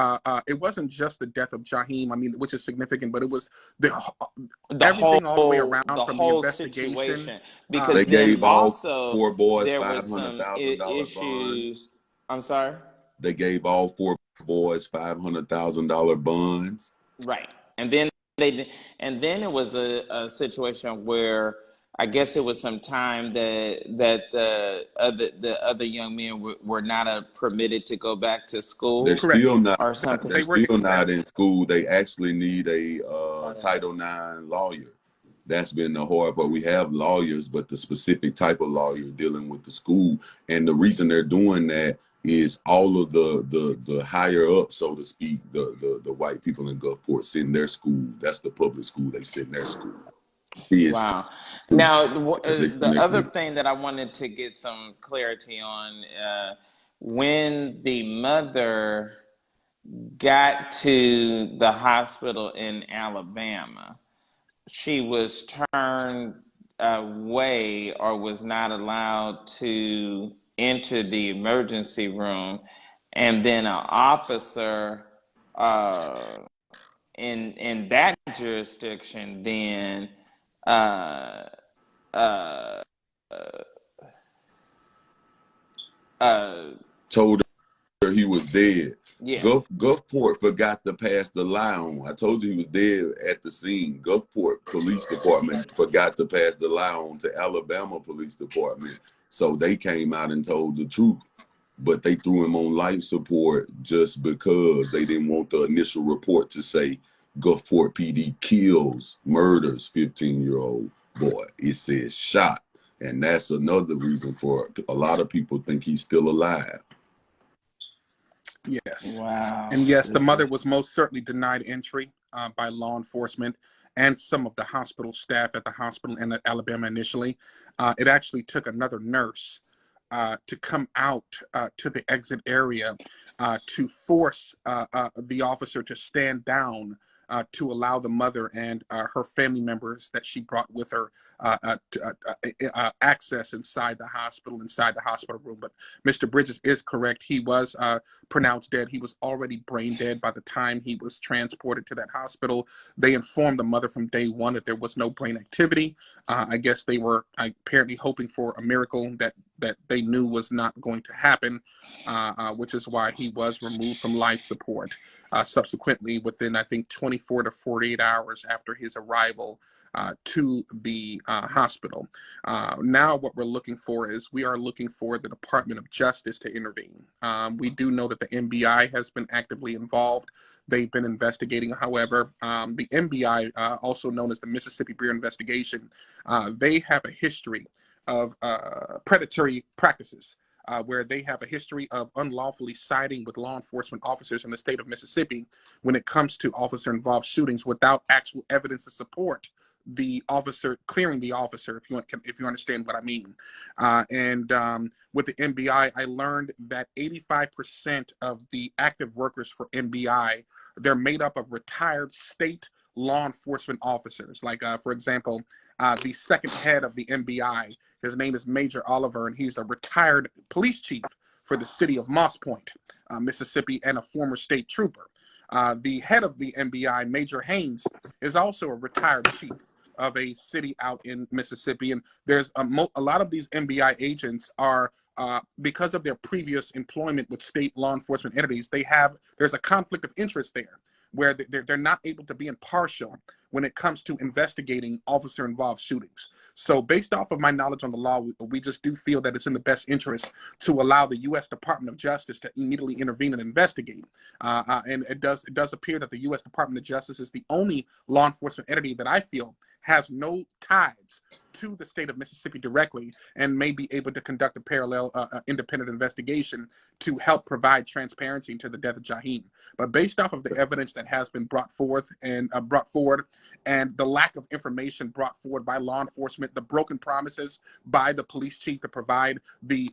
it wasn't just the death of Jaheim, I mean, which is significant, but it was everything all the way around from the investigation. Situation. Because they gave all also 4 boys there was some $500,000 issues. bonds. I'm sorry? They gave all 4 boys $500,000 bonds. Right. And then it was a situation where I guess it was some time that the other young men were not permitted to go back to school. They're still not, or something. They're still not in school. They actually need a Title IX lawyer. That's been the hard part. We have lawyers, but the specific type of lawyer dealing with the school. And the reason they're doing that is all of the higher up, so to speak, the white people in Gulfport send their school. That's the public school. They send their school. Wow. Now, the other thing that I wanted to get some clarity on, when the mother got to the hospital in Alabama, she was turned away or was not allowed to enter the emergency room, and then an officer in that jurisdiction then uh, uh, Told her he was dead. yeah. Gulfport forgot to pass the lie on. I told you he was dead at the scene. Gulfport Police Department forgot to pass the lie on to Alabama Police Department. So they came out and told the truth. But they threw him on life support just because they didn't want the initial report to say Gulfport PD kills, murders 15-year-old boy. It says shot. And that's another reason for a lot of people think he's still alive. Yes. Wow. And yes, the mother was most certainly denied entry by law enforcement and some of the hospital staff at the hospital in Alabama initially. It actually took another nurse to come out to the exit area to force the officer to stand down to allow the mother and her family members that she brought with her access inside the hospital room. But Mr. Bridges is correct. He was pronounced dead. He was already brain dead by the time he was transported to that hospital. They informed the mother from day one that there was no brain activity. I guess they were apparently hoping for a miracle that they knew was not going to happen, which is why he was removed from life support subsequently within, I think, 24 to 48 hours after his arrival to the hospital. Now what we're looking for is we are looking for the Department of Justice to intervene. We do know that the MBI has been actively involved. They've been investigating. However, the MBI, also known as the Mississippi Bureau of Investigation, they have a history of predatory practices. Where they have a history of unlawfully siding with law enforcement officers in the state of Mississippi when it comes to officer-involved shootings without actual evidence to support the officer, clearing the officer, if you understand what I mean. With the MBI, I learned that 85% of the active workers for MBI, they're made up of retired state law enforcement officers. Like, for example, the second head of the MBI, his name is Major Oliver, and he's a retired police chief for the city of Moss Point, Mississippi, and a former state trooper. The head of the MBI, Major Haynes, is also a retired chief of a city out in Mississippi. And there's a lot of these MBI agents are, because of their previous employment with state law enforcement entities, there's a conflict of interest there, where they're not able to be impartial when it comes to investigating officer-involved shootings. So based off of my knowledge on the law, we just do feel that it's in the best interest to allow the U.S. Department of Justice to immediately intervene and investigate. And it does appear that the U.S. Department of Justice is the only law enforcement entity that I feel has no ties to the state of Mississippi directly and may be able to conduct a parallel independent investigation to help provide transparency into the death of Jaheim. But based off of the evidence that has been brought forward and the lack of information brought forward by law enforcement, the broken promises by the police chief to provide the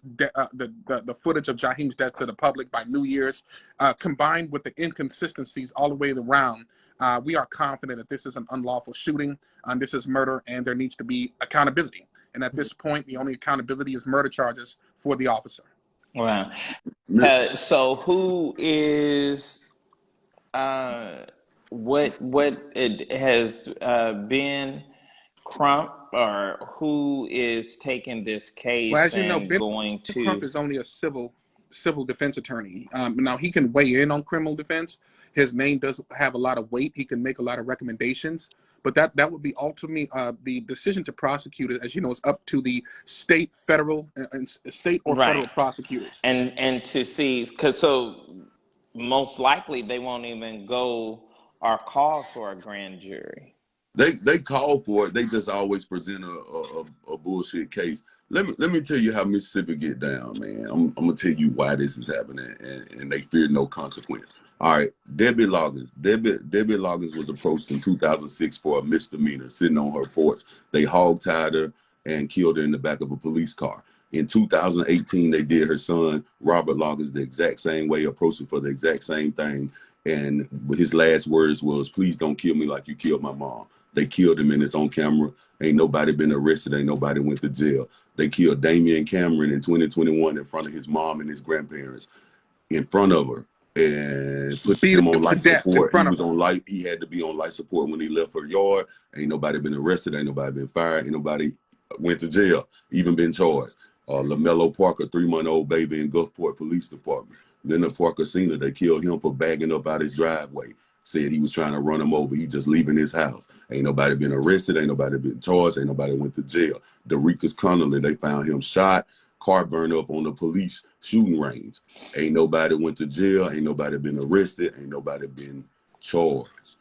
footage of Jaheim's death to the public by New Year's, combined with the inconsistencies all the way around, we are confident that this is an unlawful shooting, this is murder, and there needs to be accountability. And at this point, the only accountability is murder charges for the officer. Wow. So who is what it has been Crump, or who is taking this case? Well, as you know, Ben going to Crump is only a civil defense attorney. Now he can weigh in on criminal defense. His name does have a lot of weight. He can make a lot of recommendations, but that would be ultimately the decision to prosecute it. As you know, is up to the state, federal, state or federal prosecutors. And to see, because so most likely they won't even go or call for a grand jury. They call for it. They just always present a bullshit case. Let me tell you how Mississippi get down, man. I'm gonna tell you why this is happening, and they fear no consequence. All right, Debbie Loggins. Debbie Loggins was approached in 2006 for a misdemeanor, sitting on her porch. They hogtied her and killed her in the back of a police car. In 2018, they did her son, Robert Loggins, the exact same way, approaching for the exact same thing. And his last words was, please don't kill me like you killed my mom. They killed him, and it's on camera. Ain't nobody been arrested. Ain't nobody went to jail. They killed Damian Cameron in 2021 in front of his mom and his grandparents, in front of her, and put Beat him on him to life death in support. He front of was her. on life. He had to be on life support when he left her yard. Ain't nobody been arrested. Ain't nobody been fired. Ain't nobody went to jail, even been charged. LaMelo Parker, 3-month-old baby in Gulfport Police Department. Leonard Parker Sr., they killed him for bagging up out his driveway. Said he was trying to run him over. He just leaving his house. Ain't nobody been arrested. Ain't nobody been charged. Ain't nobody went to jail. DeRicus Connolly, they found him shot, car burned up on the police shooting range. Ain't nobody went to jail. Ain't nobody been arrested. Ain't nobody been charged.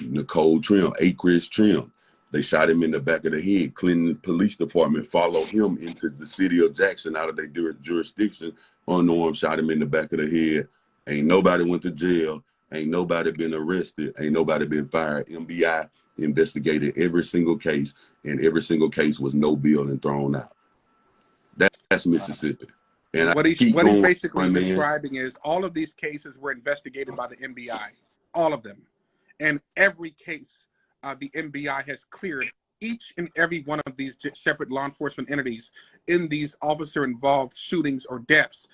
Nicole Trim, Acreage Trim, they shot him in the back of the head. Clinton Police Department followed him into the city of Jackson out of their jurisdiction. Unarmed, shot him in the back of the head. Ain't nobody went to jail. Ain't nobody been arrested. Ain't nobody been fired. MBI investigated every single case, and every single case was no bill and thrown out. That's Mississippi. And What I he's keep going, basically man. describing is all of these cases were investigated by the MBI, all of them, and every case the MBI has cleared each and every one of these separate law enforcement entities in these officer-involved shootings or deaths,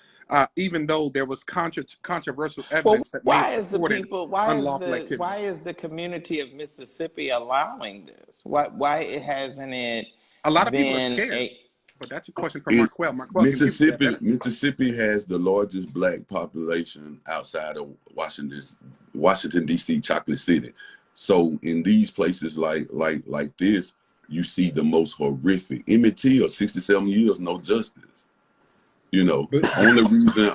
even though there was controversial evidence that may have supported unlawful activity. Why is the community of Mississippi allowing this? Why hasn't it A lot of people are been scared, a but that's a question for Marquel. Marquel can speak to that better. Mississippi has the largest black population outside of Washington D.C., Chocolate City. So in these places like this, you see the most horrific. Emmett Till, 67 years, no justice. You know,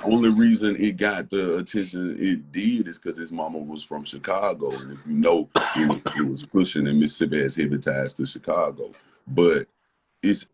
only reason it got the attention it did is because his mama was from Chicago, and if you know, it was pushing, and Mississippi has heavy ties to Chicago. But it's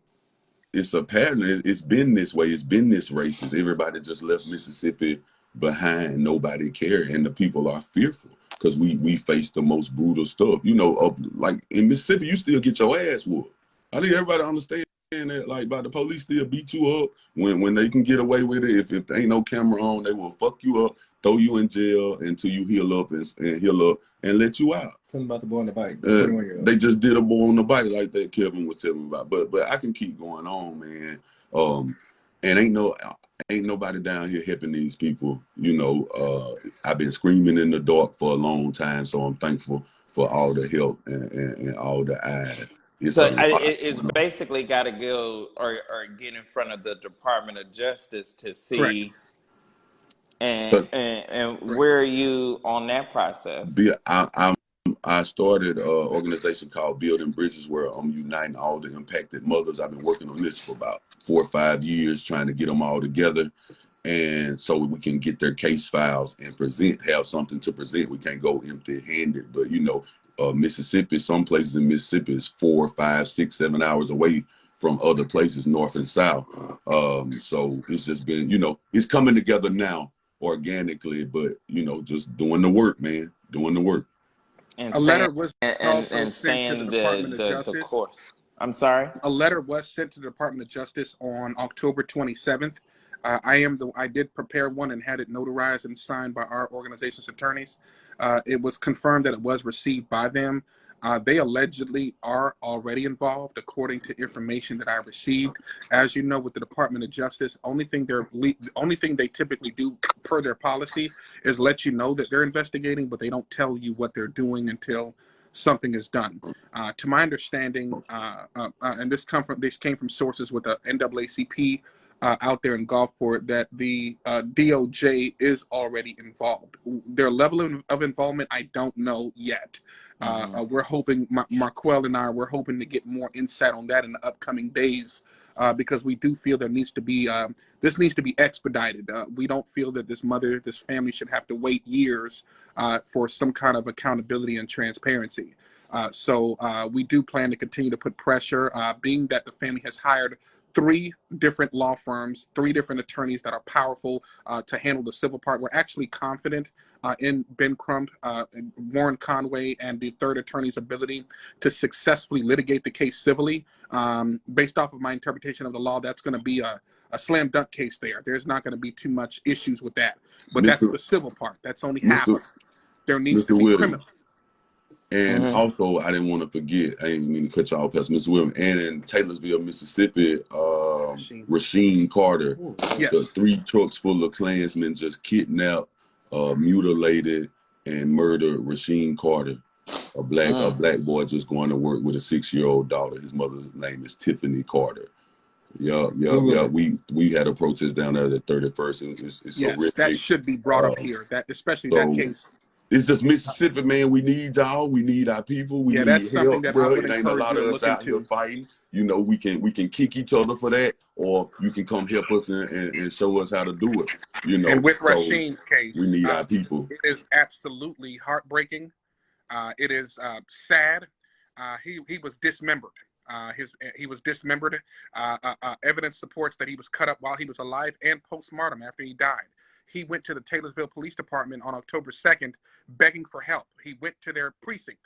a pattern. It's been this way. It's been this racist. Everybody just left Mississippi behind. Nobody cared, and the people are fearful because we face the most brutal stuff. You know, like in Mississippi, you still get your ass whooped. I think everybody understands that. Like, by the police still beat you up when they can get away with it. If there ain't no camera on, they will fuck you up, throw you in jail until you heal up and heal up and let you out. Something about the boy on the bike. They just did a boy on the bike like that Kevin was telling me about. But I can keep going on, man. And ain't nobody down here helping these people. You know, I've been screaming in the dark for a long time, so I'm thankful for all the help and all the eyes. it's basically got to go or get in front of the Department of Justice to see. Correct. And where are you on that process? I started an organization called Building Bridges, where I'm uniting all the impacted mothers. I've been working on this for about 4 or 5 years, trying to get them all together, and so we can get their case files and have something to present. We can't go empty-handed, but you know, Mississippi, some places in Mississippi is 4, 5, 6, 7 hours away from other places, north and south. So it's just been, you know, it's coming together now organically, but you know, just doing the work, man, doing the work. A letter was also sent to the Department of Justice. I'm sorry? A letter was sent to the Department of Justice on October 27th. I did prepare one and had it notarized and signed by our organization's attorneys. It was confirmed that it was received by them. They allegedly are already involved, according to information that I received. As you know, with the Department of Justice, the only thing they typically do per their policy is let you know that they're investigating, but they don't tell you what they're doing until something is done. To my understanding, and this came from sources with the NAACP out there in Gulfport, that the DOJ is already involved. Their level of involvement, I don't know yet. We're hoping, Marquel and I, we're hoping to get more insight on that in the upcoming days, because we do feel there needs to be, this needs to be expedited. We don't feel that this family should have to wait years for some kind of accountability and transparency. So we do plan to continue to put pressure, being that the family has hired 3 different law firms, 3 different attorneys that are powerful to handle the civil part. We're actually confident in Ben Crump, Warren Conway, and the third attorney's ability to successfully litigate the case civilly. Based off of my interpretation of the law, that's going to be a slam dunk case there. There's not going to be too much issues with that. But that's Mr. the civil part. That's only half Mr. of it. There needs to Mr. be Williams. criminal. And also, I didn't want to forget, I didn't mean to cut y'all off, Mr. Williams. And in Taylorsville, Mississippi, Rasheen Carter, the Yes. 3 trucks full of Klansmen just kidnapped, mutilated, and murdered Rasheen Carter, a black boy just going to work with a 6-year-old daughter. His mother's name is Tiffany Carter. Yeah. We had a protest down there the 31st. It's Yes, horrific. that should be brought up here. That especially so that case. It's just Mississippi, man. We need y'all. We need our people. We need that's something help, that bro. I would It ain't a encourage lot you of to us look out here into. fighting. You know, we can kick each other for that, or you can come help us and show us how to do it. You know, And with so Rasheen's case, we need our people. it is absolutely heartbreaking. It is sad. He was dismembered. He was dismembered. Evidence supports that he was cut up while he was alive and postmortem after he died. He went to the Taylorsville Police Department on October 2nd begging for help. He went to their precinct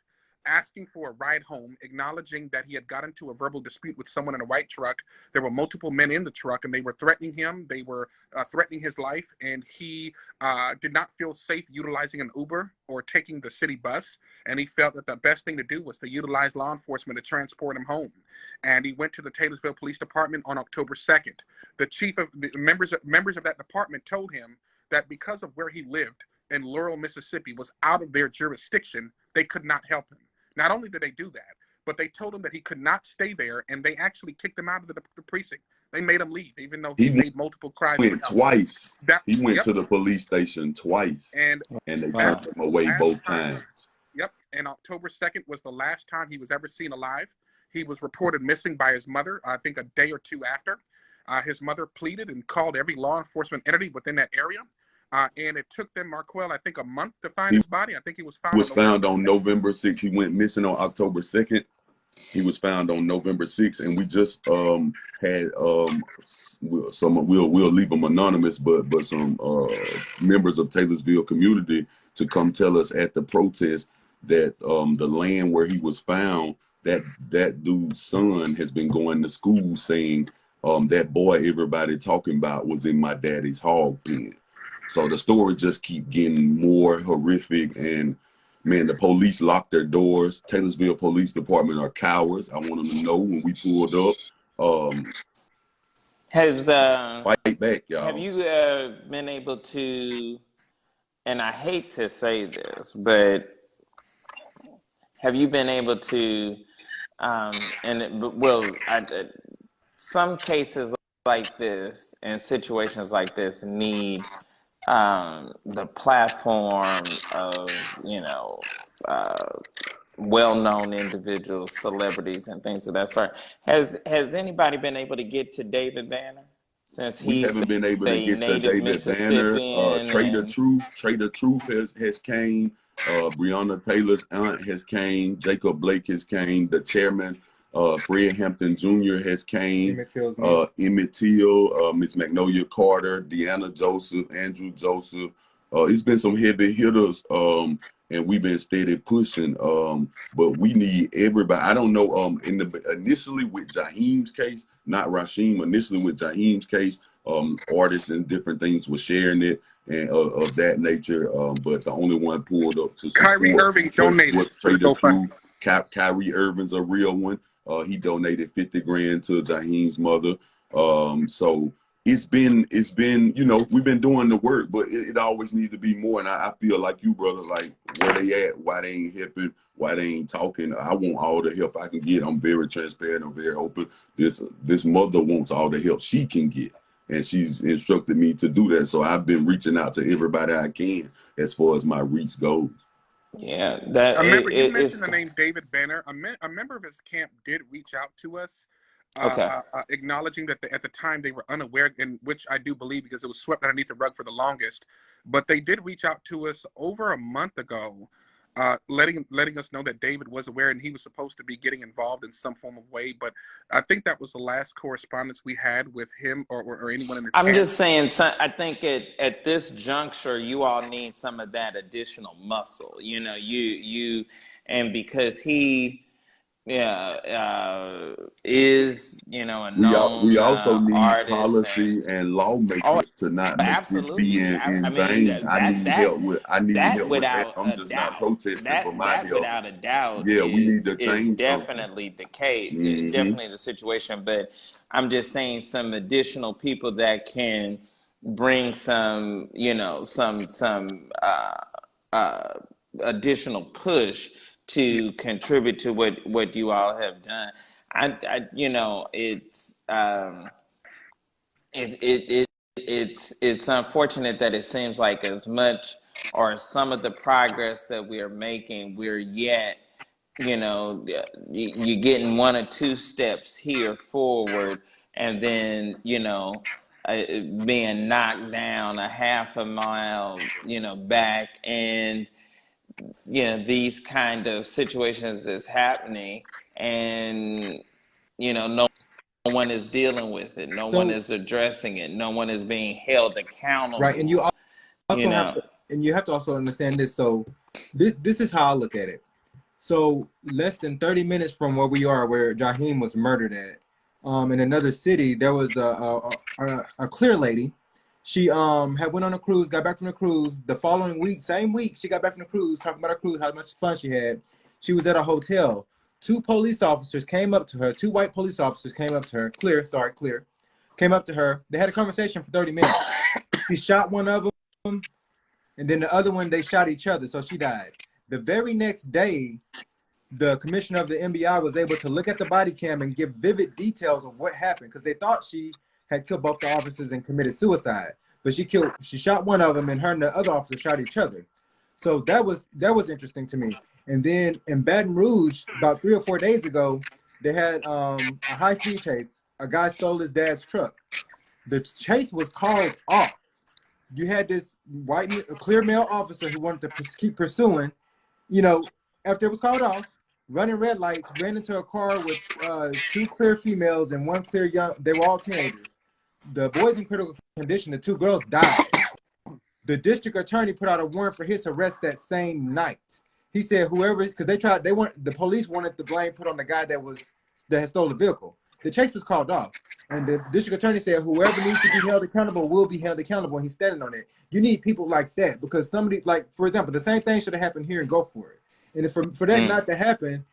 asking for a ride home, acknowledging that he had got into a verbal dispute with someone in a white truck. There were multiple men in the truck, and they were threatening him. They were threatening his life, and he did not feel safe utilizing an Uber or taking the city bus, and he felt that the best thing to do was to utilize law enforcement to transport him home. And he went to the Taylorsville Police Department on October 2nd. The chief of the members of that department told him that because of where he lived in Laurel, Mississippi, was out of their jurisdiction, they could not help him. Not only did they do that, but they told him that he could not stay there, and they actually kicked him out of the precinct. They made him leave, even though he made multiple cries. He went twice. He went to the police station twice, and they turned him away both times. Yep, and October 2nd was the last time he was ever seen alive. He was reported missing by his mother, I think a day or two after. His mother pleaded and called every law enforcement entity within that area. And it took them, Marquel, I think a month to find his body. I think he was found on November 6th. He went missing on October 2nd. He was found on November 6th, and we just had we'll leave them anonymous, but some members of Taylorsville community to come tell us at the protest that the land where he was found, that dude's son has been going to school saying that boy everybody talking about was in my daddy's hog pen. So the stories just keep getting more horrific, and man, the police locked their doors. Taylorsville Police Department are cowards. I want them to know when we pulled up. Fight back, y'all. Have you been able to, and I hate to say this, but have you been able to, some cases like this and situations like this need the platform of, well-known individuals, celebrities, and things of that sort. Has anybody been able to get to David Banner since we haven't been able to get to David Banner? Trader Truth has came. Breonna Taylor's aunt has came. Jacob Blake has came. The chairman, Fred Hampton Jr. has came. Emmett Till, Miss Magnolia Carter, Deanna Joseph, Andrew Joseph. It's been some heavy hitters, and we've been steady pushing. But we need everybody. I don't know. Initially with Jaheim's case, not Rasheen. Initially with Jaheim's case, artists and different things were sharing it and of that nature. But the only one pulled up to support Kyrie Irving donated was Trader Truth. Kyrie Irving's a real one. He donated $50,000 to Jaheim's mother. So it's been, we've been doing the work, but it always needs to be more. And I feel like you, brother, like where they at, why they ain't helping, why they ain't talking. I want all the help I can get. I'm very transparent. I'm very open. This mother wants all the help she can get, and she's instructed me to do that. So I've been reaching out to everybody I can as far as my reach goes. Yeah, you mentioned the name David Banner. A member of his camp did reach out to us, acknowledging that at the time they were unaware, in which I do believe because it was swept underneath the rug for the longest. But they did reach out to us over a month ago, letting us know that David was aware and he was supposed to be getting involved in some form of way. But I think that was the last correspondence we had with him or anyone in the camp. I'm just saying, I think at this juncture, you all need some of that additional muscle. And because he is, you know, a We known also need artist, and policy and oh, lawmakers to not make this be absolutely. I in mean, vain. I need that help with that. without I'm a just not doubt, protesting for my that help. without a doubt Yeah, we need to is change something. definitely the case, Hmm. definitely the situation. But I'm just saying, some additional people that can bring some, you know, uh, additional push Yeah. to contribute to what you all have done. You know, it, it, it it's unfortunate that it seems like as much or some of the progress that we are making, we're yet, you know, you're getting one or two steps here forward, and then, you know, being knocked down a half a mile, you know, back. And you know, these kind of situations is happening, and you know, no one is dealing with it, no one So is addressing it, no one is being held right, and you accountable, you also have know. to, and you have to also understand this. So this is how I look at it. So less than 30 minutes from where we are, where Jaheim was murdered at, in another city, there was a clear lady. She had went on a cruise, got back from the cruise. The following week, same week, she got back from the cruise, talking about her cruise, how much fun she had. She was at a hotel. Two police officers came up to her. Two white police officers came up to her. Clear, came up to her. They had a conversation for 30 minutes. She shot one of them, and then the other one, they shot each other, so she died. The very next day, the commissioner of the NBA was able to look at the body cam and give vivid details of what happened, because they thought she had killed both the officers and committed suicide. But she shot one of them, and her and the other officer shot each other. So that was interesting to me. And then in Baton Rouge, about 3 or 4 days ago, they had a high-speed chase. A guy stole his dad's truck. The chase was called off. You had this clear male officer who wanted to keep pursuing. You know, after it was called off, running red lights, ran into a car with two clear females and one clear young. They were all teenagers. The boys in critical condition. The two girls died. The district attorney put out a warrant for his arrest that same night. He said whoever, because the police wanted the blame put on the guy that had stolen the vehicle. The chase was called off. And the district attorney said whoever needs to be held accountable will be held accountable. And he's standing on it. You need people like that, because somebody, like, for example, the same thing should have happened here in Gulfport. And if for that not to happen,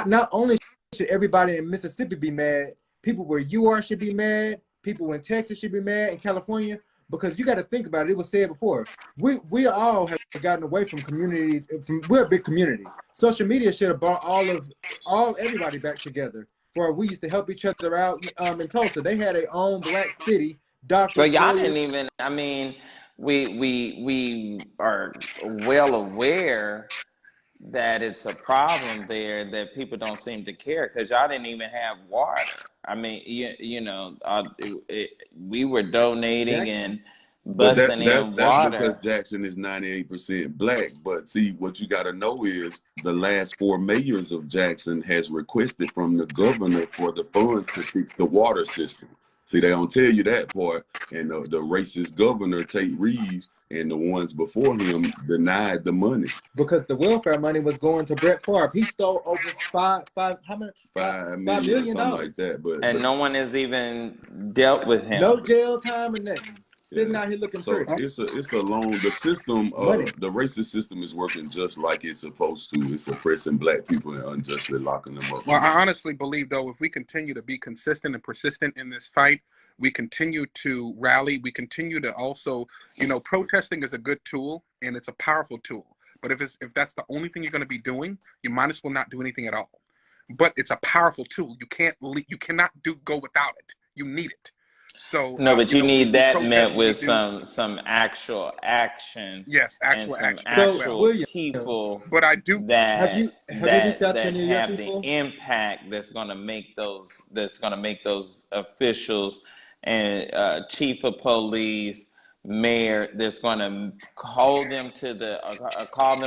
not only should everybody in Mississippi be mad, people where you are should be mad, people in Texas should be mad, in California, because you got to think about it. It was said before. We all have gotten away from community. We're a big community. Social media should have brought everybody back together. Where we used to help each other out. In Tulsa, they had their own black city, doctors, But y'all lawyers. didn't even, I mean, we are well aware that it's a problem there, that people don't seem to care, because y'all didn't even have water. I mean, you know, we were donating and But busting in that's because water. Jackson is 98% black. But see, what you got to know is the last 4 mayors of Jackson has requested from the governor for the funds to fix the water system. See, they don't tell you that part. And the racist governor, Tate Reeves, and the ones before him denied the money. Because the welfare money was going to Brett Favre. He stole over how much? $5 $5 million or million. something like that. And no one has even dealt with him. No jail time or nothing. Sitting yeah. out here looking So pretty. it's a long, the system, Money. the racist system is working just like it's supposed to. It's oppressing black people and unjustly locking them up. Well, I honestly believe, though, if we continue to be consistent and persistent in this fight, we continue to rally, we continue to also, protesting is a good tool and it's a powerful tool. But if that's the only thing you're going to be doing, you might as well not do anything at all. But it's a powerful tool. You cannot go without it. You need it. So No, but you need we that protest met what we with do. some actual action. Yes, And actual some action as So well. actual William, people But I do. have that you reached out to any of your have the people? impact that's going to make those officials and chief of police, mayor, that's going to call them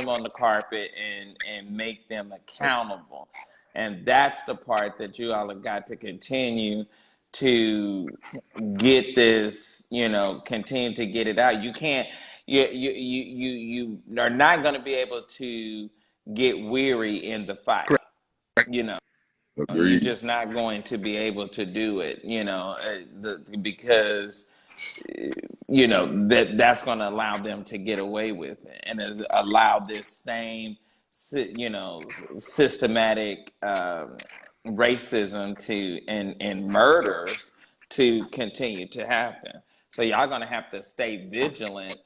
on the carpet and make them accountable. And that's the part that you all have got to continue to get this, continue to get it out. You can't, you are not going to be able to get weary in the fight, Correct. You're Agreed. just not going to be able to do it, because that's going to allow them to get away with it, and allow this same systematic racism and murders to continue to happen. So y'all gonna have to stay vigilant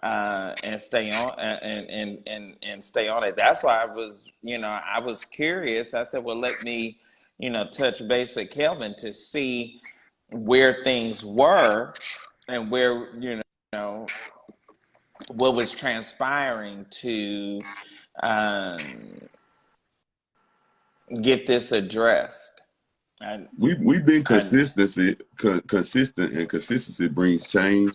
and stay on and stay on it. That's why I was curious. I said, well, let me touch base with Kelvin to see where things were and where what was transpiring to get this addressed. We've been I consistent, and consistency brings change.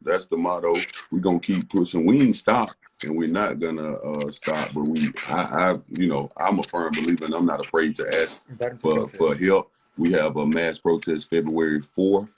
That's the motto. We're gonna keep pushing. We ain't stop, and we're not gonna stop. But I'm a firm believer, and I'm not afraid to ask for help. We have a mass protest February 4th.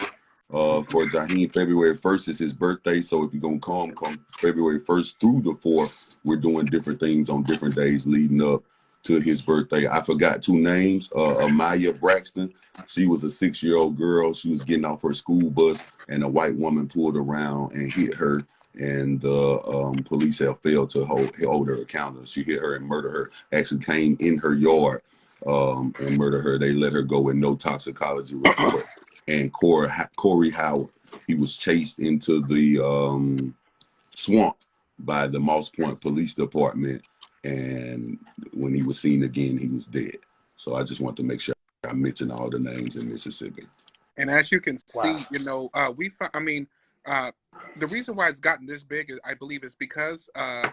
For Jaheim, February 1st is his birthday. So if you're gonna come February 1st through the 4th. We're doing different things on different days leading up to his birthday. I forgot 2 names. Amaya Braxton. She was a 6-year-old girl. She was getting off her school bus, and a white woman pulled around and hit her. And the police have failed to hold her accountable. She hit her and murdered her. Actually came in her yard and murdered her. They let her go with no toxicology report. And Corey Howard, he was chased into the swamp by the Moss Point Police Department, and when he was seen again, he was dead. So I just want to make sure I mention all the names in Mississippi. And as you can Wow. see, the reason why it's gotten this big, I believe, is because of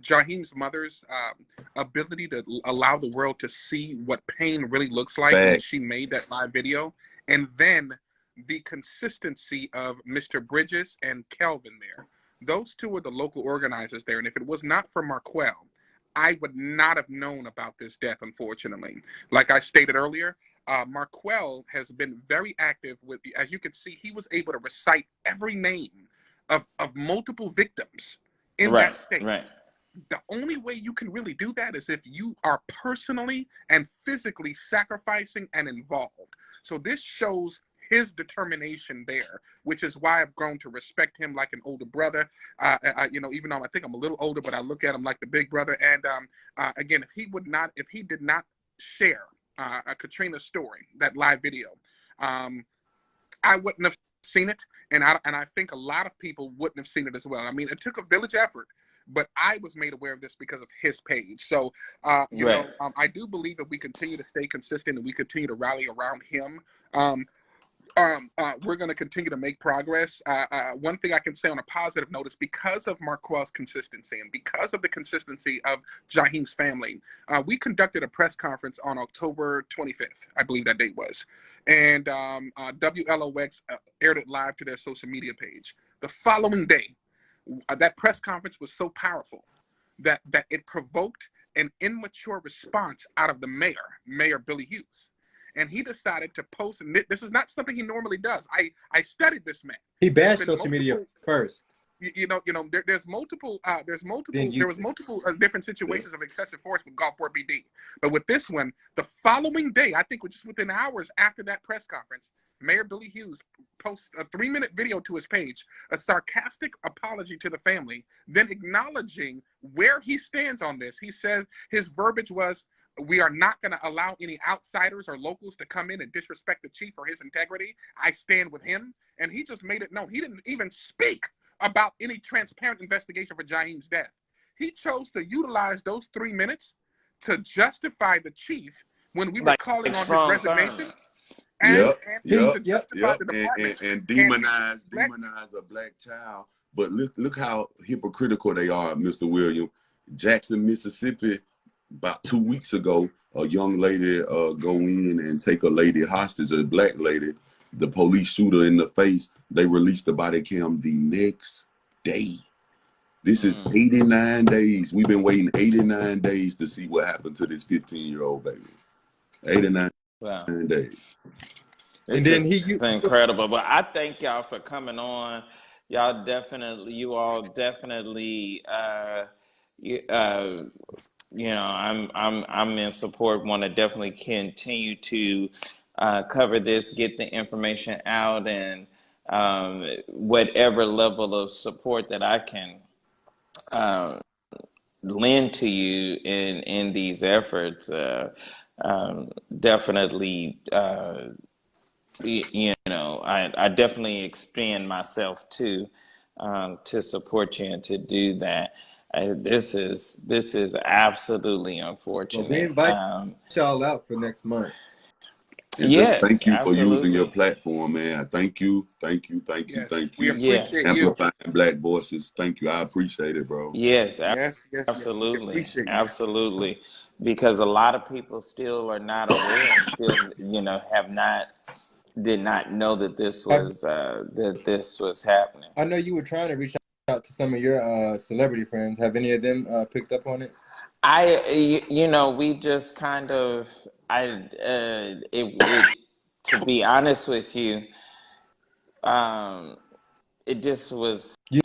Jaheim's mother's ability to allow the world to see what pain really looks like when she made that live video, and then the consistency of Mr. Bridges and Kelvin there. Those two are the local organizers there, and if it was not for Marquell, I would not have known about this death, unfortunately. Like I stated earlier, Marquell has been very active with, as you can see, he was able to recite every name of multiple victims in that state. Right. The only way you can really do that is if you are personally and physically sacrificing and involved. So this shows his determination there, which is why I've grown to respect him like an older brother. Even though I think I'm a little older, but I look at him like the big brother. And again, if he did not share Katrina's story, that live video, I wouldn't have seen it, and I think a lot of people wouldn't have seen it as well. I mean, it took a village effort, but I was made aware of this because of his page. So, I do believe that we continue to stay consistent and we continue to rally around him. We're going to continue to make progress. One thing I can say on a positive note is because of Marquell's consistency and because of the consistency of Jaheim's family, we conducted a press conference on October 25th, I believe that date was. And WLOX aired it live to their social media page. The following day, that press conference was so powerful that it provoked an immature response out of the Mayor Billy Hughes. And he decided to post, and this is not something he normally does. I studied this man. He bashed social media first. There was multiple different situations of excessive force with Gulfport BD. But with this one, the following day, I think just within hours after that press conference, Mayor Billy Hughes posts a 3-minute video to his page, a sarcastic apology to the family, then acknowledging where he stands on this. He says his verbiage was, "We are not going to allow any outsiders or locals to come in and disrespect the chief or his integrity. I stand with him." And he just made it known. He didn't even speak about any transparent investigation for Jaheim's death. He chose to utilize those 3 minutes to justify the chief when we were calling on his resignation. And demonize a black child. But look how hypocritical they are, Mr. William. Jackson, Mississippi, about 2 weeks ago, a young lady go in and take a lady hostage, a black lady. The police shoot her in the face. They released the body cam the next day. This is 89 days. We've been waiting 89 days to see what happened to this 15-year-old baby. 89 days. It's incredible. But I thank y'all for coming on. You all definitely I'm in support. Want to definitely continue to cover this, get the information out, and whatever level of support that I can uh, lend to you in these efforts. Definitely, I definitely expend myself to support you and to do that. This is absolutely Well, we unfortunate. invite y'all out for next month. And just Yes, thank you for using your absolutely. platform, man. I thank you, thank you, thank you, Yes, thank we you. Yeah. appreciate you. Amplifying Black voices. Thank you. I appreciate it, bro. Yes, Yes, yes, yes. We absolutely, appreciate you. absolutely. Because a lot of people still are not aware, still, have not, did not know that Have, this was happening. I know you were trying to reach out to some of your celebrity friends. Have any of them picked up on it? We just kind of, to be honest with you, um, it just was You,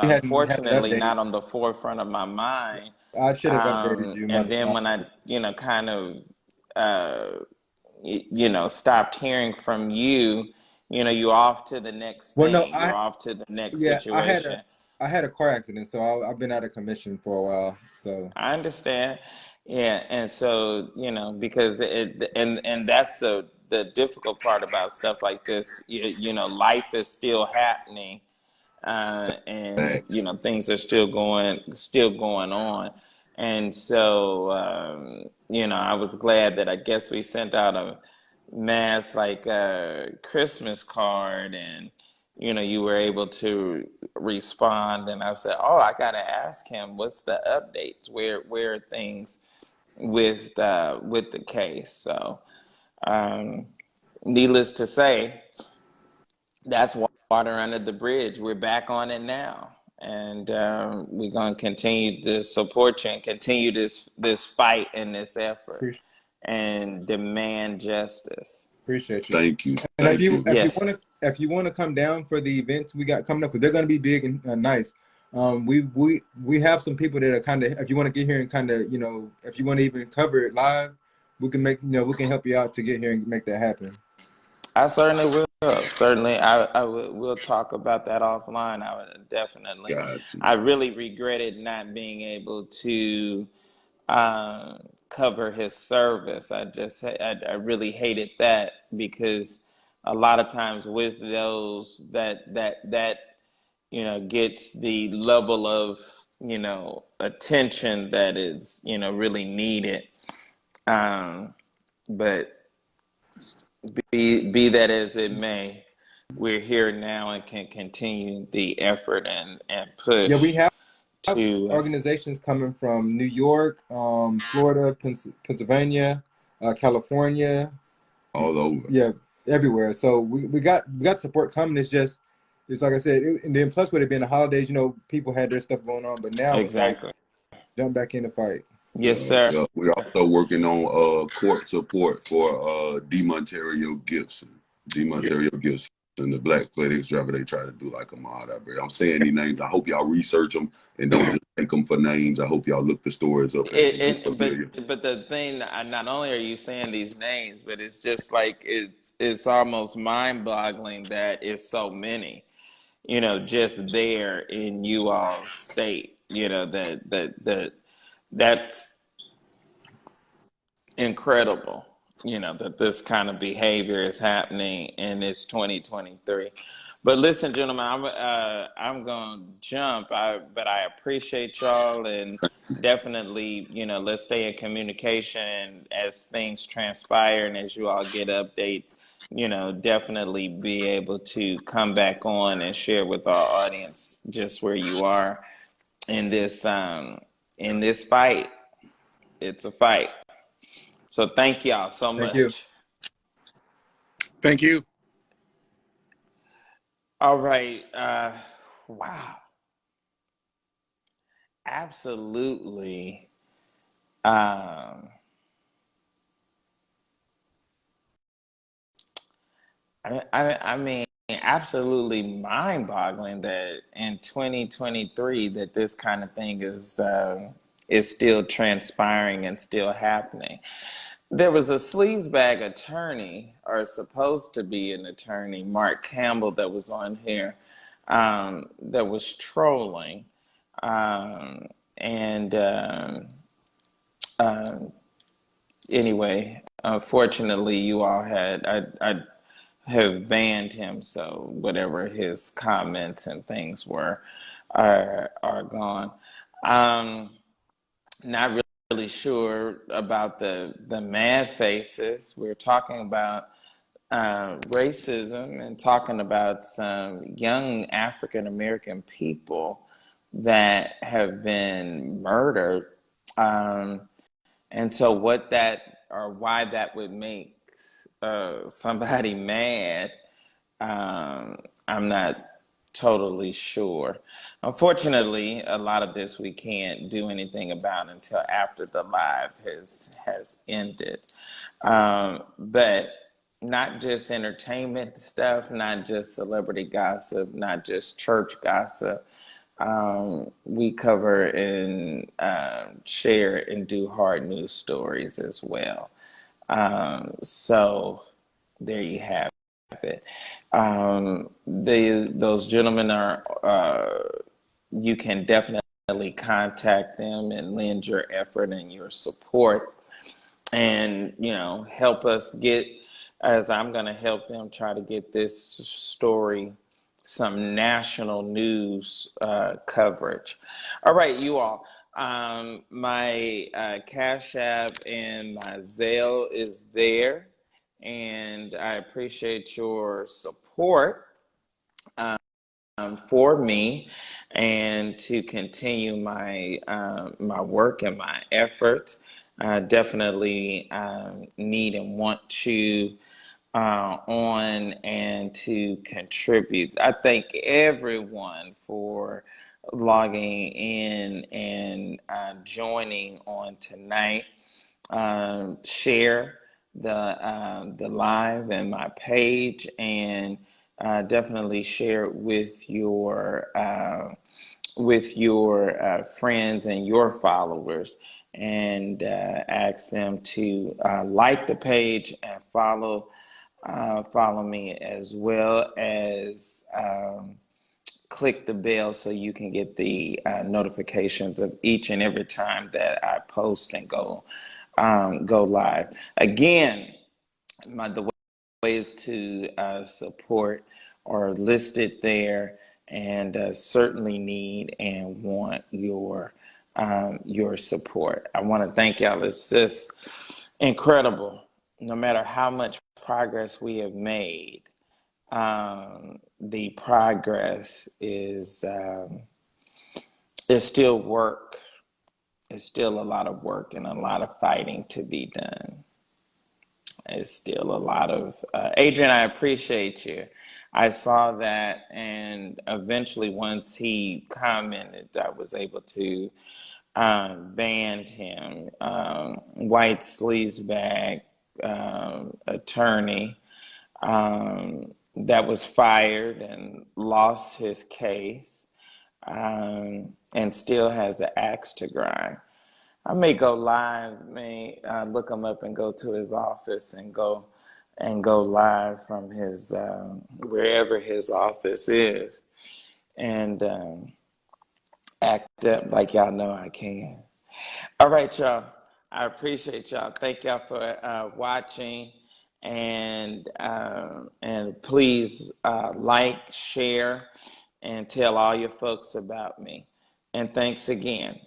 you hadn't unfortunately updated. not on the forefront of my mind. I should have updated you. My And then when I, apologies. kind of, stopped hearing from you, you off to the next Well, no, thing. You're off to the next yeah, situation. I had a car accident, so I've been out of commission for a while. So I understand. Yeah, and so, because and that's the difficult part about stuff like this. Life is still happening, and Facts. things are still going on. And so, I was glad that I guess we sent out a mass like Christmas card, and you were able to respond. And I said, oh, I gotta ask him what's the updates, where are things with the case. So um needless to say, that's water under the bridge. We're back on it now, and we're going to continue to support you and continue this fight and this effort appreciate and demand justice. appreciate you. Thank you. And Thank you. Yes, if you want to come down for the events we got coming up, because they're going to be big and nice. We have some people that are kind of, if you want to get here and kind of, if you want to even cover it live, we can we can help you out to get here and make that happen. I certainly will. Certainly, we'll talk about that offline. I would definitely. Got you. I really regretted not being able to uh, cover his service. I really hated that, because a lot of times with those that gets the level of attention that is really needed. Um, but be that as it may, we're here now and can continue the effort and Yeah, we push have to. organizations coming from New York, Florida, Pennsylvania, California, All over. yeah, everywhere. So we got support coming. It's like I said, and then plus with it being the holidays, people had their stuff going on, but now it's like Exactly. jump back in the fight. Yes, Yeah, sir. yeah. We're also working on court support for Demontario Gibson. Demontario Gibson, the black FedEx driver they try to do like a mod out there. I'm saying these names. I hope y'all research them and don't just take them for names. I hope y'all look the stories up and get It, but familiar. but the thing, not only are you saying these names, but it's just like it's almost mind-boggling that it's so many, just there in you all's state. That's incredible, that this kind of behavior is happening in this 2023. But listen, gentlemen, I'm gonna jump. But I appreciate y'all, and definitely, let's stay in communication as things transpire and as you all get updates. Definitely be able to come back on and share with our audience just where you are in this fight. It's a fight. So thank y'all so Thank you. much. Thank you. All right. Wow. Absolutely. Um, I mean, absolutely mind-boggling that in 2023 that this kind of thing is still transpiring and still happening. There was a sleazebag attorney, or supposed to be an attorney, Mark Campbell, that was on here that was trolling. And Anyway, unfortunately, you all had, I have banned him, so whatever his comments and things were are gone. Not really sure about the mad faces. We're talking about racism and talking about some young African American people that have been murdered. And so, what that or why that would make somebody mad, I'm not totally sure. Unfortunately, a lot of this we can't do anything about until after the live has ended. But not just entertainment stuff, not just celebrity gossip, not just church gossip. We cover and share and do hard news stories as well. So there you have it. Those gentlemen are, you can definitely contact them and lend your effort and your support and, help us get, as I'm going to help them try to get this story some national news coverage. All right, you all. My Cash App and my Zelle is there, and I appreciate your support for me and to continue my my work and my efforts. Definitely need and want to on and to contribute. I thank everyone for logging in and joining on tonight. Share the live and my page, and definitely share it with your friends and your followers, and ask them to like the page and follow me, as well as click the bell so you can get the notifications of each and every time that I post and go live. Again, the ways to support are listed there, and certainly need and want your support. I want to thank y'all. It's just incredible. No matter how much progress we have made, the progress is still work. It's still a lot of work and a lot of fighting to be done. It's still a lot of Adrian, I appreciate you. I saw that, and eventually once he commented, I was able to ban him. White sleazebag attorney that was fired and lost his case, and still has an axe to grind. I may go live, may look him up and go to his office and go live from his wherever his office is, and act up like y'all know I can. All right, y'all. I appreciate y'all. Thank y'all for watching, and please like, share, and tell all your folks about me. And thanks again.